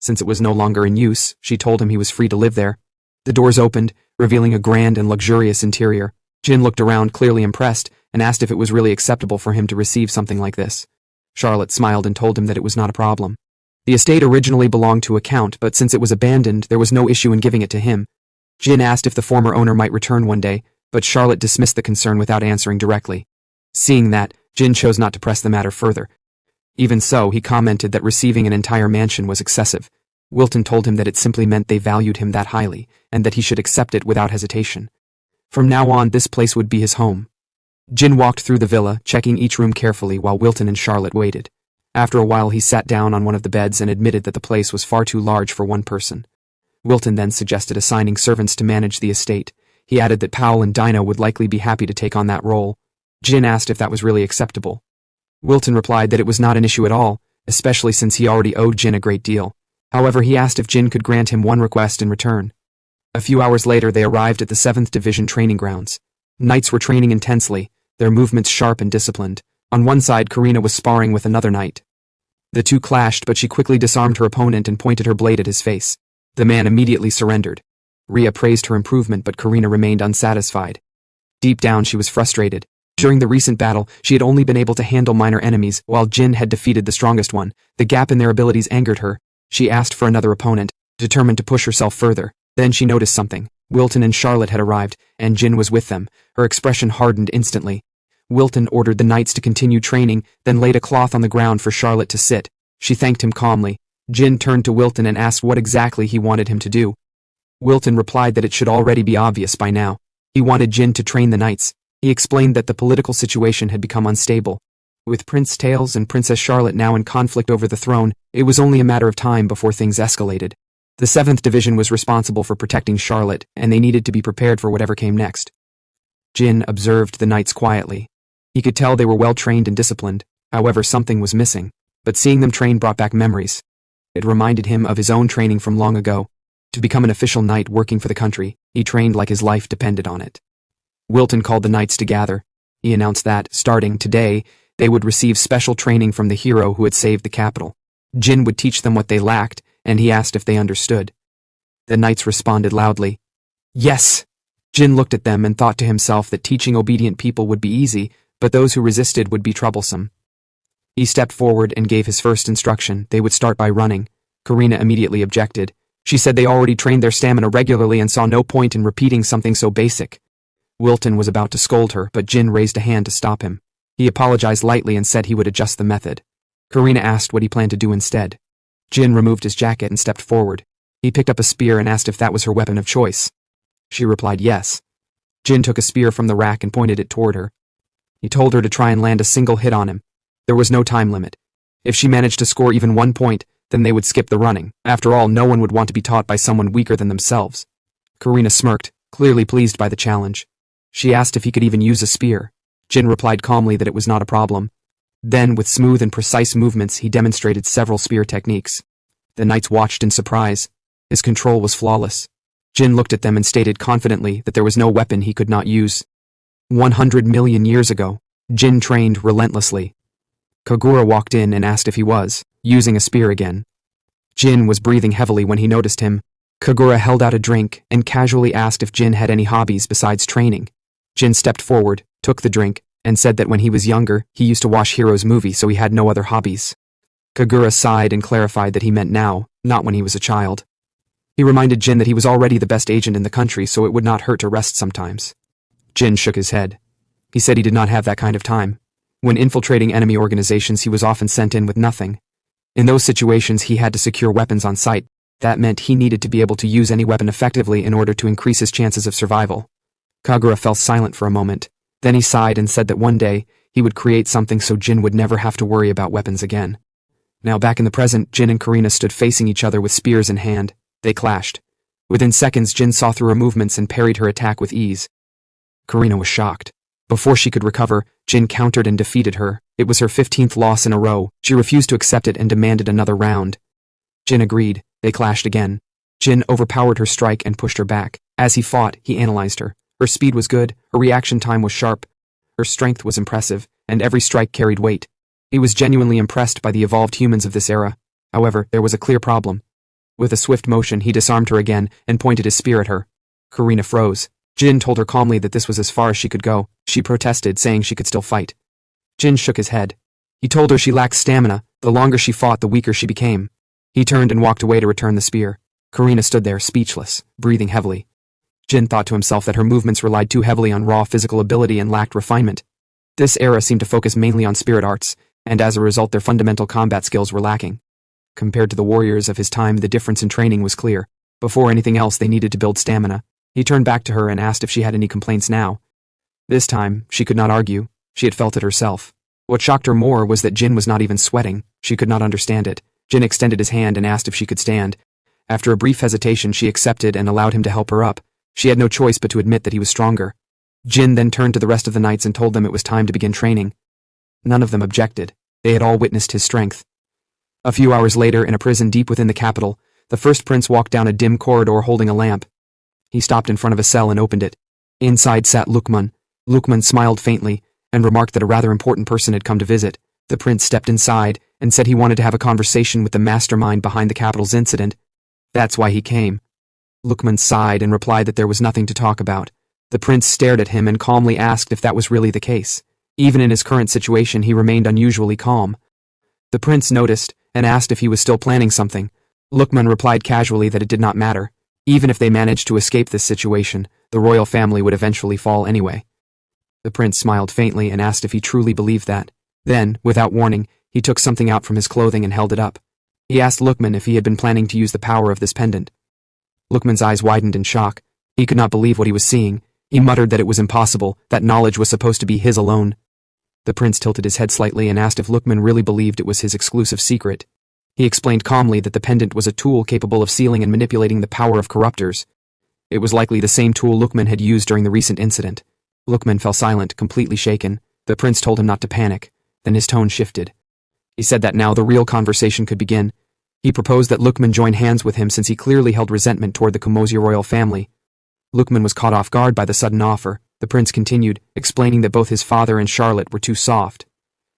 Since it was no longer in use, she told him he was free to live there. The doors opened, revealing a grand and luxurious interior. Jin looked around, clearly impressed, and asked if it was really acceptable for him to receive something like this. Charlotte smiled and told him that it was not a problem. The estate originally belonged to a count, but since it was abandoned, there was no issue in giving it to him. Jin asked if the former owner might return one day, but Charlotte dismissed the concern without answering directly. Seeing that, Jin chose not to press the matter further. Even so, he commented that receiving an entire mansion was excessive. Wilton told him that it simply meant they valued him that highly, and that he should accept it without hesitation. From now on, this place would be his home. Jin walked through the villa, checking each room carefully while Wilton and Charlotte waited. After a while, he sat down on one of the beds and admitted that the place was far too large for one person. Wilton then suggested assigning servants to manage the estate. He added that Powell and Dinah would likely be happy to take on that role. Jin asked if that was really acceptable. Wilton replied that it was not an issue at all, especially since he already owed Jin a great deal. However, he asked if Jin could grant him one request in return. A few hours later, they arrived at the 7th Division training grounds. Knights were training intensely, their movements sharp and disciplined. On one side, Karina was sparring with another knight. The two clashed, but she quickly disarmed her opponent and pointed her blade at his face. The man immediately surrendered. Rhea praised her improvement, but Karina remained unsatisfied. Deep down, she was frustrated. During the recent battle, she had only been able to handle minor enemies, while Jin had defeated the strongest one. The gap in their abilities angered her. She asked for another opponent, determined to push herself further. Then she noticed something. Wilton and Charlotte had arrived, and Jin was with them. Her expression hardened instantly. Wilton ordered the knights to continue training, then laid a cloth on the ground for Charlotte to sit. She thanked him calmly. Jin turned to Wilton and asked what exactly he wanted him to do. Wilton replied that it should already be obvious by now. He wanted Jin to train the knights. He explained that the political situation had become unstable. With Prince Tails and Princess Charlotte now in conflict over the throne, it was only a matter of time before things escalated. The 7th Division was responsible for protecting Charlotte, and they needed to be prepared for whatever came next. Jin observed the knights quietly. He could tell they were well trained and disciplined. However, something was missing. But seeing them train brought back memories. It reminded him of his own training from long ago. To become an official knight working for the country, he trained like his life depended on it. Wilton called the knights to gather. He announced that, starting today, they would receive special training from the hero who had saved the capital. Jin would teach them what they lacked, and he asked if they understood. The knights responded loudly. Yes! Jin looked at them and thought to himself that teaching obedient people would be easy, but those who resisted would be troublesome. He stepped forward and gave his first instruction. They would start by running. Karina immediately objected. She said they already trained their stamina regularly and saw no point in repeating something so basic. Wilton was about to scold her, but Jin raised a hand to stop him. He apologized lightly and said he would adjust the method. Karina asked what he planned to do instead. Jin removed his jacket and stepped forward. He picked up a spear and asked if that was her weapon of choice. She replied yes. Jin took a spear from the rack and pointed it toward her. He told her to try and land a single hit on him. There was no time limit. If she managed to score even 1 point, then they would skip the running. After all, no one would want to be taught by someone weaker than themselves. Karina smirked, clearly pleased by the challenge. She asked if he could even use a spear. Jin replied calmly that it was not a problem. Then, with smooth and precise movements, he demonstrated several spear techniques. The knights watched in surprise. His control was flawless. Jin looked at them and stated confidently that there was no weapon he could not use. 100 million years ago, Jin trained relentlessly. Kagura walked in and asked if he was using a spear again. Jin was breathing heavily when he noticed him. Kagura held out a drink and casually asked if Jin had any hobbies besides training. Jin stepped forward, took the drink, and said that when he was younger, he used to watch Heroes movie, so he had no other hobbies. Kagura sighed and clarified that he meant now, not when he was a child. He reminded Jin that he was already the best agent in the country, so it would not hurt to rest sometimes. Jin shook his head. He said he did not have that kind of time. When infiltrating enemy organizations, he was often sent in with nothing. In those situations, he had to secure weapons on site. That meant he needed to be able to use any weapon effectively in order to increase his chances of survival. Kagura fell silent for a moment. Then he sighed and said that one day, he would create something so Jin would never have to worry about weapons again. Now back in the present, Jin and Karina stood facing each other with spears in hand. They clashed. Within seconds, Jin saw through her movements and parried her attack with ease. Karina was shocked. Before she could recover, Jin countered and defeated her. It was her 15th loss in a row. She refused to accept it and demanded another round. Jin agreed. They clashed again. Jin overpowered her strike and pushed her back. As he fought, he analyzed her. Her speed was good, her reaction time was sharp, her strength was impressive, and every strike carried weight. He was genuinely impressed by the evolved humans of this era. However, there was a clear problem. With a swift motion, he disarmed her again and pointed his spear at her. Karina froze. Jin told her calmly that this was as far as she could go. She protested, saying she could still fight. Jin shook his head. He told her she lacked stamina. The longer she fought, the weaker she became. He turned and walked away to return the spear. Karina stood there, speechless, breathing heavily. Jin thought to himself that her movements relied too heavily on raw physical ability and lacked refinement. This era seemed to focus mainly on spirit arts, and as a result their fundamental combat skills were lacking. Compared to the warriors of his time, the difference in training was clear. Before anything else, they needed to build stamina. He turned back to her and asked if she had any complaints now. This time, she could not argue. She had felt it herself. What shocked her more was that Jin was not even sweating. She could not understand it. Jin extended his hand and asked if she could stand. After a brief hesitation, she accepted and allowed him to help her up. She had no choice but to admit that he was stronger. Jin then turned to the rest of the knights and told them it was time to begin training. None of them objected. They had all witnessed his strength. A few hours later, in a prison deep within the capital, the first prince walked down a dim corridor holding a lamp. He stopped in front of a cell and opened it. Inside sat Lukman. Lukman smiled faintly and remarked that a rather important person had come to visit. The prince stepped inside and said he wanted to have a conversation with the mastermind behind the capital's incident. That's why he came. Lukman sighed and replied that there was nothing to talk about. The prince stared at him and calmly asked if that was really the case. Even in his current situation, he remained unusually calm. The prince noticed and asked if he was still planning something. Lukman replied casually that it did not matter. Even if they managed to escape this situation, the royal family would eventually fall anyway. The prince smiled faintly and asked if he truly believed that. Then, without warning, he took something out from his clothing and held it up. He asked Lukman if he had been planning to use the power of this pendant. Lukman's eyes widened in shock. He could not believe what he was seeing. He muttered that it was impossible, that knowledge was supposed to be his alone. The prince tilted his head slightly and asked if Lukman really believed it was his exclusive secret. He explained calmly that the pendant was a tool capable of sealing and manipulating the power of corruptors. It was likely the same tool Lukman had used during the recent incident. Lukman fell silent, completely shaken. The prince told him not to panic. Then his tone shifted. He said that now the real conversation could begin. He proposed that Lukman join hands with him since he clearly held resentment toward the Kumozia royal family. Lukman was caught off guard by the sudden offer. The prince continued, explaining that both his father and Charlotte were too soft.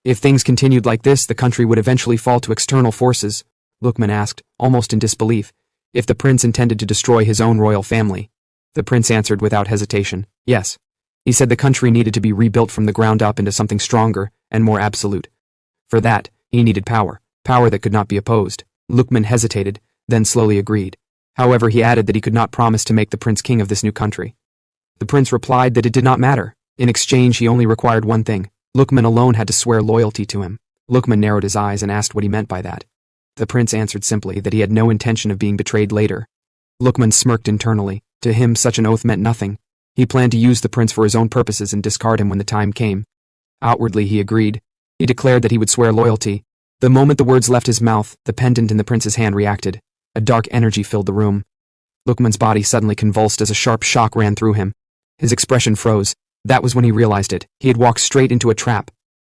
If things continued like this, the country would eventually fall to external forces, Lukman asked, almost in disbelief, if the prince intended to destroy his own royal family. The prince answered without hesitation, yes. He said the country needed to be rebuilt from the ground up into something stronger and more absolute. For that, he needed power that could not be opposed. Lukman hesitated, then slowly agreed. However, he added that he could not promise to make the prince king of this new country. The prince replied that it did not matter. In exchange, he only required one thing. Lukman alone had to swear loyalty to him. Lukman narrowed his eyes and asked what he meant by that. The prince answered simply that he had no intention of being betrayed later. Lukman smirked internally. To him, such an oath meant nothing. He planned to use the prince for his own purposes and discard him when the time came. Outwardly, he agreed. He declared that he would swear loyalty. The moment the words left his mouth, the pendant in the prince's hand reacted. A dark energy filled the room. Lukman's body suddenly convulsed as a sharp shock ran through him. His expression froze. That was when he realized it. He had walked straight into a trap.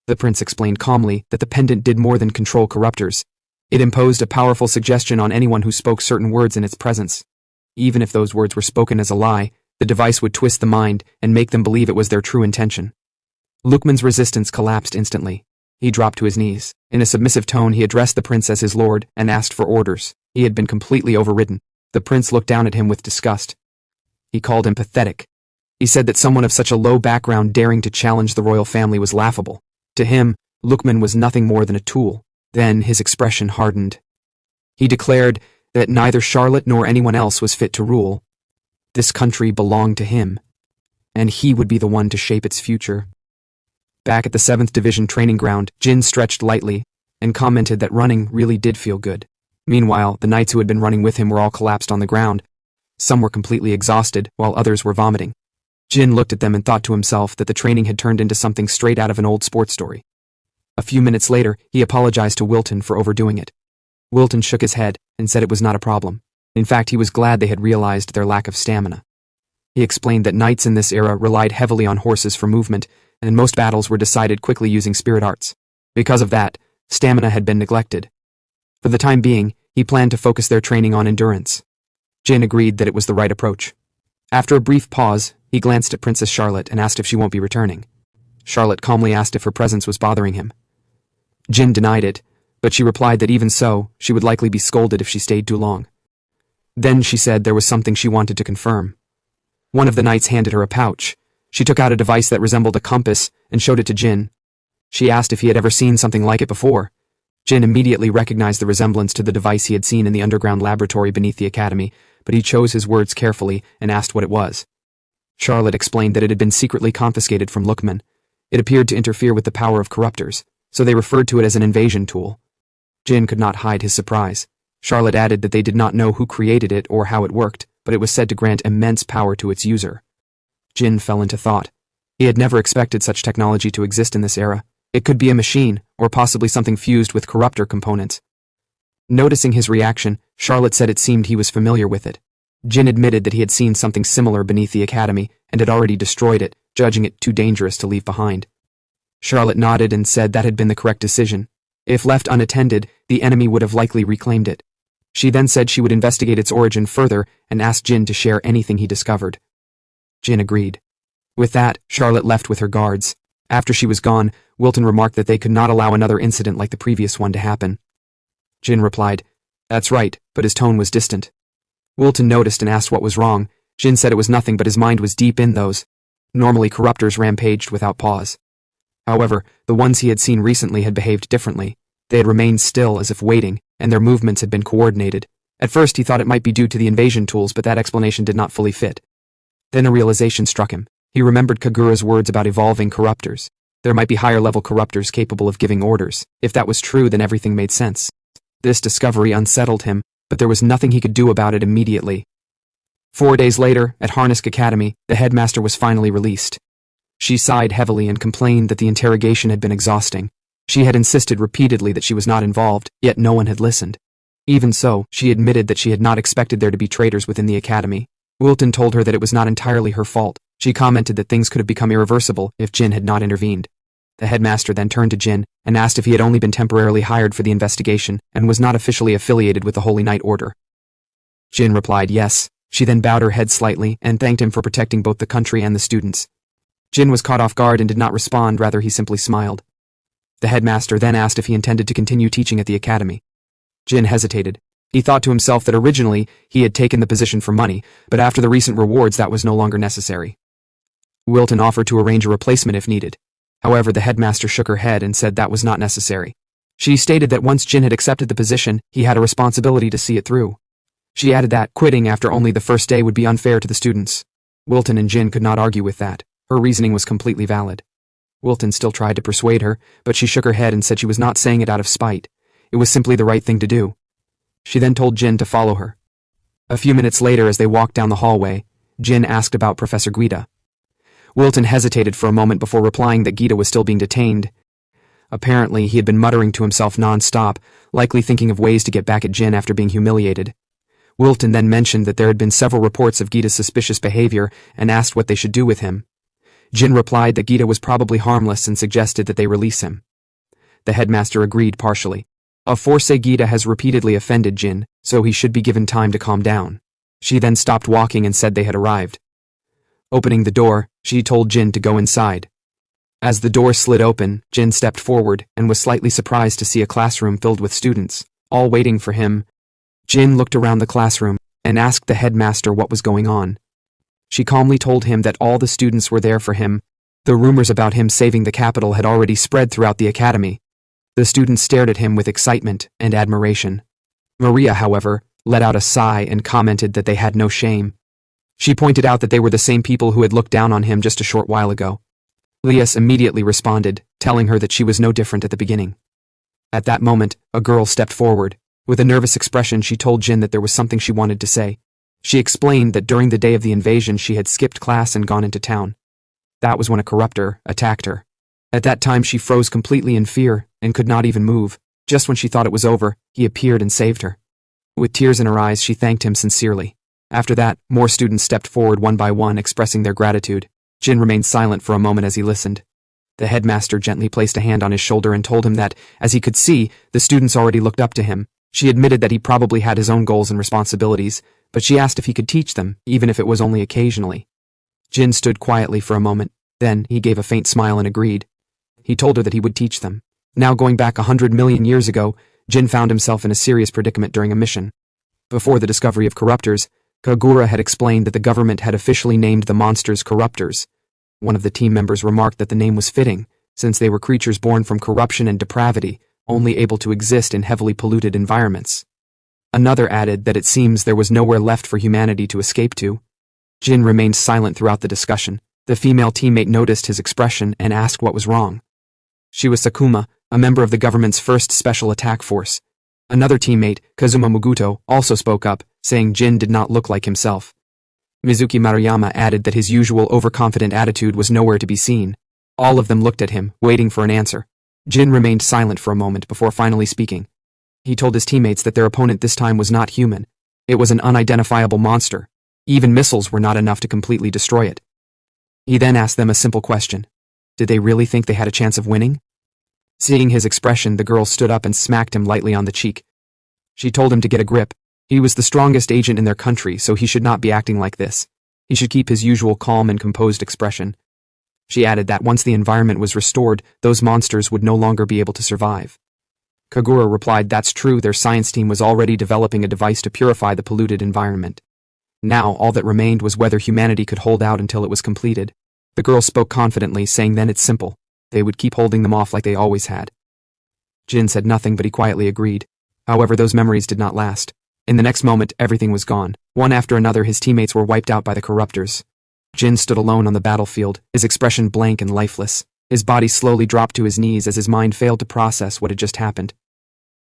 The prince explained calmly that the pendant did more than control corruptors. It imposed a powerful suggestion on anyone who spoke certain words in its presence. Even if those words were spoken as a lie, the device would twist the mind and make them believe it was their true intention. Lukman's resistance collapsed instantly. He dropped to his knees. In a submissive tone, he addressed the prince as his lord and asked for orders. He had been completely overridden. The prince looked down at him with disgust. He called him pathetic. He said that someone of such a low background daring to challenge the royal family was laughable. To him, Lukman was nothing more than a tool. Then his expression hardened. He declared that neither Charlotte nor anyone else was fit to rule. This country belonged to him, and he would be the one to shape its future. Back at the 7th Division training ground, Jin stretched lightly and commented that running really did feel good. Meanwhile, the knights who had been running with him were all collapsed on the ground. Some were completely exhausted, while others were vomiting. Jin looked at them and thought to himself that the training had turned into something straight out of an old sports story. A few minutes later, he apologized to Wilton for overdoing it. Wilton shook his head and said it was not a problem. In fact, he was glad they had realized their lack of stamina. He explained that knights in this era relied heavily on horses for movement, and most battles were decided quickly using spirit arts. Because of that, stamina had been neglected. For the time being, he planned to focus their training on endurance. Jin agreed that it was the right approach. After a brief pause, he glanced at Princess Charlotte and asked if she won't be returning. Charlotte calmly asked if her presence was bothering him. Jin denied it, but she replied that even so, she would likely be scolded if she stayed too long. Then she said there was something she wanted to confirm. One of the knights handed her a pouch. She took out a device that resembled a compass and showed it to Jin. She asked if he had ever seen something like it before. Jin immediately recognized the resemblance to the device he had seen in the underground laboratory beneath the academy, but he chose his words carefully and asked what it was. Charlotte explained that it had been secretly confiscated from Lukman. It appeared to interfere with the power of corruptors, so they referred to it as an invasion tool. Jin could not hide his surprise. Charlotte added that they did not know who created it or how it worked, but it was said to grant immense power to its user. Jin fell into thought. He had never expected such technology to exist in this era. It could be a machine, or possibly something fused with corruptor components. Noticing his reaction, Charlotte said it seemed he was familiar with it. Jin admitted that he had seen something similar beneath the academy and had already destroyed it, judging it too dangerous to leave behind. Charlotte nodded and said that had been the correct decision. If left unattended, the enemy would have likely reclaimed it. She then said she would investigate its origin further and asked Jin to share anything he discovered. Jin agreed. With that, Charlotte left with her guards. After she was gone, Wilton remarked that they could not allow another incident like the previous one to happen. Jin replied, "That's right," but his tone was distant. Wilton noticed and asked what was wrong. Jin said it was nothing, but his mind was deep in those. Normally, corruptors rampaged without pause. However, the ones he had seen recently had behaved differently. They had remained still as if waiting, and their movements had been coordinated. At first he thought it might be due to the invasion tools, but that explanation did not fully fit. Then a realization struck him. He remembered Kagura's words about evolving corruptors. There might be higher-level corruptors capable of giving orders. If that was true, then everything made sense. This discovery unsettled him, but there was nothing he could do about it immediately. 4 days later, at Harnisk Academy, the headmaster was finally released. She sighed heavily and complained that the interrogation had been exhausting. She had insisted repeatedly that she was not involved, yet no one had listened. Even so, she admitted that she had not expected there to be traitors within the academy. Wilton told her that it was not entirely her fault. She commented that things could have become irreversible if Jin had not intervened. The headmaster then turned to Jin and asked if he had only been temporarily hired for the investigation and was not officially affiliated with the Holy Knight Order. Jin replied yes. She then bowed her head slightly and thanked him for protecting both the country and the students. Jin was caught off guard and did not respond, rather he simply smiled. The headmaster then asked if he intended to continue teaching at the academy. Jin hesitated. He thought to himself that originally he had taken the position for money, but after the recent rewards that was no longer necessary. Wilton offered to arrange a replacement if needed. However, the headmaster shook her head and said that was not necessary. She stated that once Jin had accepted the position, he had a responsibility to see it through. She added that quitting after only the first day would be unfair to the students. Wilton and Jin could not argue with that. Her reasoning was completely valid. Wilton still tried to persuade her, but she shook her head and said she was not saying it out of spite. It was simply the right thing to do. She then told Jin to follow her. A few minutes later, as they walked down the hallway, Jin asked about Professor Guida. Wilton hesitated for a moment before replying that Guida was still being detained. Apparently, he had been muttering to himself non-stop, likely thinking of ways to get back at Jin after being humiliated. Wilton then mentioned that there had been several reports of Guida's suspicious behavior and asked what they should do with him. Jin replied that Guida was probably harmless and suggested that they release him. The headmaster agreed partially. Of force Guida has repeatedly offended Jin, so he should be given time to calm down. She then stopped walking and said they had arrived. Opening the door, she told Jin to go inside. As the door slid open, Jin stepped forward and was slightly surprised to see a classroom filled with students, all waiting for him. Jin looked around the classroom and asked the headmaster what was going on. She calmly told him that all the students were there for him. The rumors about him saving the capital had already spread throughout the academy. The students stared at him with excitement and admiration. Maria, however, let out a sigh and commented that they had no shame. She pointed out that they were the same people who had looked down on him just a short while ago. Lias immediately responded, telling her that she was no different at the beginning. At that moment, a girl stepped forward. With a nervous expression, she told Jin that there was something she wanted to say. She explained that during the day of the invasion she had skipped class and gone into town. That was when a corruptor attacked her. At that time she froze completely in fear and could not even move. Just when she thought it was over, he appeared and saved her. With tears in her eyes, she thanked him sincerely. After that, more students stepped forward one by one, expressing their gratitude. Jin remained silent for a moment as he listened. The headmaster gently placed a hand on his shoulder and told him that, as he could see, the students already looked up to him. She admitted that he probably had his own goals and responsibilities, but she asked if he could teach them, even if it was only occasionally. Jin stood quietly for a moment, then he gave a faint smile and agreed. He told her that he would teach them. Now going back 100 million years ago, Jin found himself in a serious predicament during a mission. Before the discovery of corruptors, Kagura had explained that the government had officially named the monsters corruptors. One of the team members remarked that the name was fitting, since they were creatures born from corruption and depravity, only able to exist in heavily polluted environments. Another added that it seems there was nowhere left for humanity to escape to. Jin remained silent throughout the discussion. The female teammate noticed his expression and asked what was wrong. She was Sakuma, a member of the government's first special attack force. Another teammate, Kazuma Muguto, also spoke up, saying Jin did not look like himself. Mizuki Maruyama added that his usual overconfident attitude was nowhere to be seen. All of them looked at him, waiting for an answer. Jin remained silent for a moment before finally speaking. He told his teammates that their opponent this time was not human. It was an unidentifiable monster. Even missiles were not enough to completely destroy it. He then asked them a simple question. Did they really think they had a chance of winning? Seeing his expression, the girl stood up and smacked him lightly on the cheek. She told him to get a grip. He was the strongest agent in their country, so he should not be acting like this. He should keep his usual calm and composed expression. She added that once the environment was restored, those monsters would no longer be able to survive. Kagura replied that's true, their science team was already developing a device to purify the polluted environment. Now, all that remained was whether humanity could hold out until it was completed. The girl spoke confidently, saying then it's simple. They would keep holding them off like they always had. Jin said nothing, but he quietly agreed. However, those memories did not last. In the next moment, everything was gone. One after another, his teammates were wiped out by the corruptors. Jin stood alone on the battlefield, his expression blank and lifeless. His body slowly dropped to his knees as his mind failed to process what had just happened.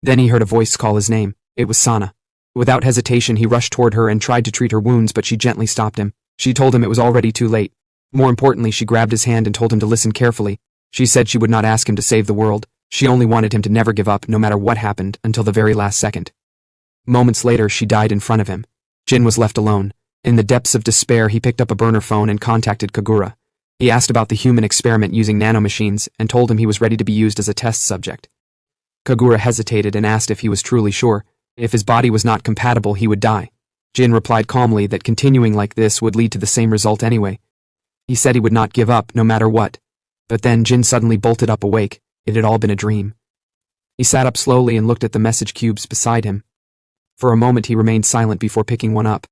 Then he heard a voice call his name. It was Sana. Without hesitation, he rushed toward her and tried to treat her wounds, but she gently stopped him. She told him it was already too late. More importantly, she grabbed his hand and told him to listen carefully. She said she would not ask him to save the world. She only wanted him to never give up, no matter what happened, until the very last second. Moments later, she died in front of him. Jin was left alone. In the depths of despair, he picked up a burner phone and contacted Kagura. He asked about the human experiment using nanomachines and told him he was ready to be used as a test subject. Kagura hesitated and asked if he was truly sure. If his body was not compatible, he would die. Jin replied calmly that continuing like this would lead to the same result anyway. He said he would not give up, no matter what. But then Jin suddenly bolted up awake. It had all been a dream. He sat up slowly and looked at the message cubes beside him. For a moment he remained silent before picking one up.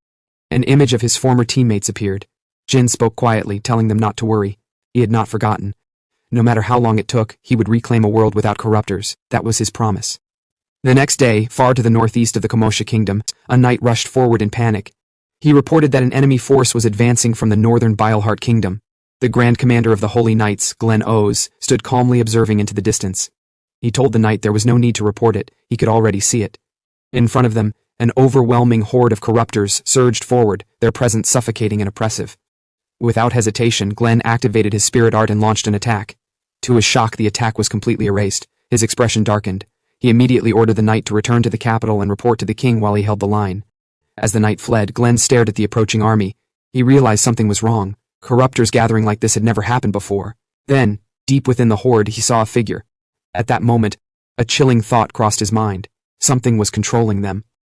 An image of his former teammates appeared. Jin spoke quietly, telling them not to worry. He had not forgotten. No matter how long it took, he would reclaim a world without corruptors. That was his promise. The next day, far to the northeast of the Kamosha kingdom, a knight rushed forward in panic. He reported that an enemy force was advancing from the northern Bileheart kingdom. The Grand Commander of the Holy Knights, Glenn Oz, stood calmly observing into the distance. He told the knight there was no need to report it, he could already see it. In front of them, an overwhelming horde of corruptors surged forward, their presence suffocating and oppressive. Without hesitation, Glenn activated his spirit art and launched an attack. To his shock, the attack was completely erased. His expression darkened. He immediately ordered the knight to return to the capital and report to the king while he held the line. As the knight fled, Glenn stared at the approaching army. He realized something was wrong. Corruptors gathering like this had never happened before. Then, deep within the horde, he saw a figure. At that moment, a chilling thought crossed his mind. Something was controlling them.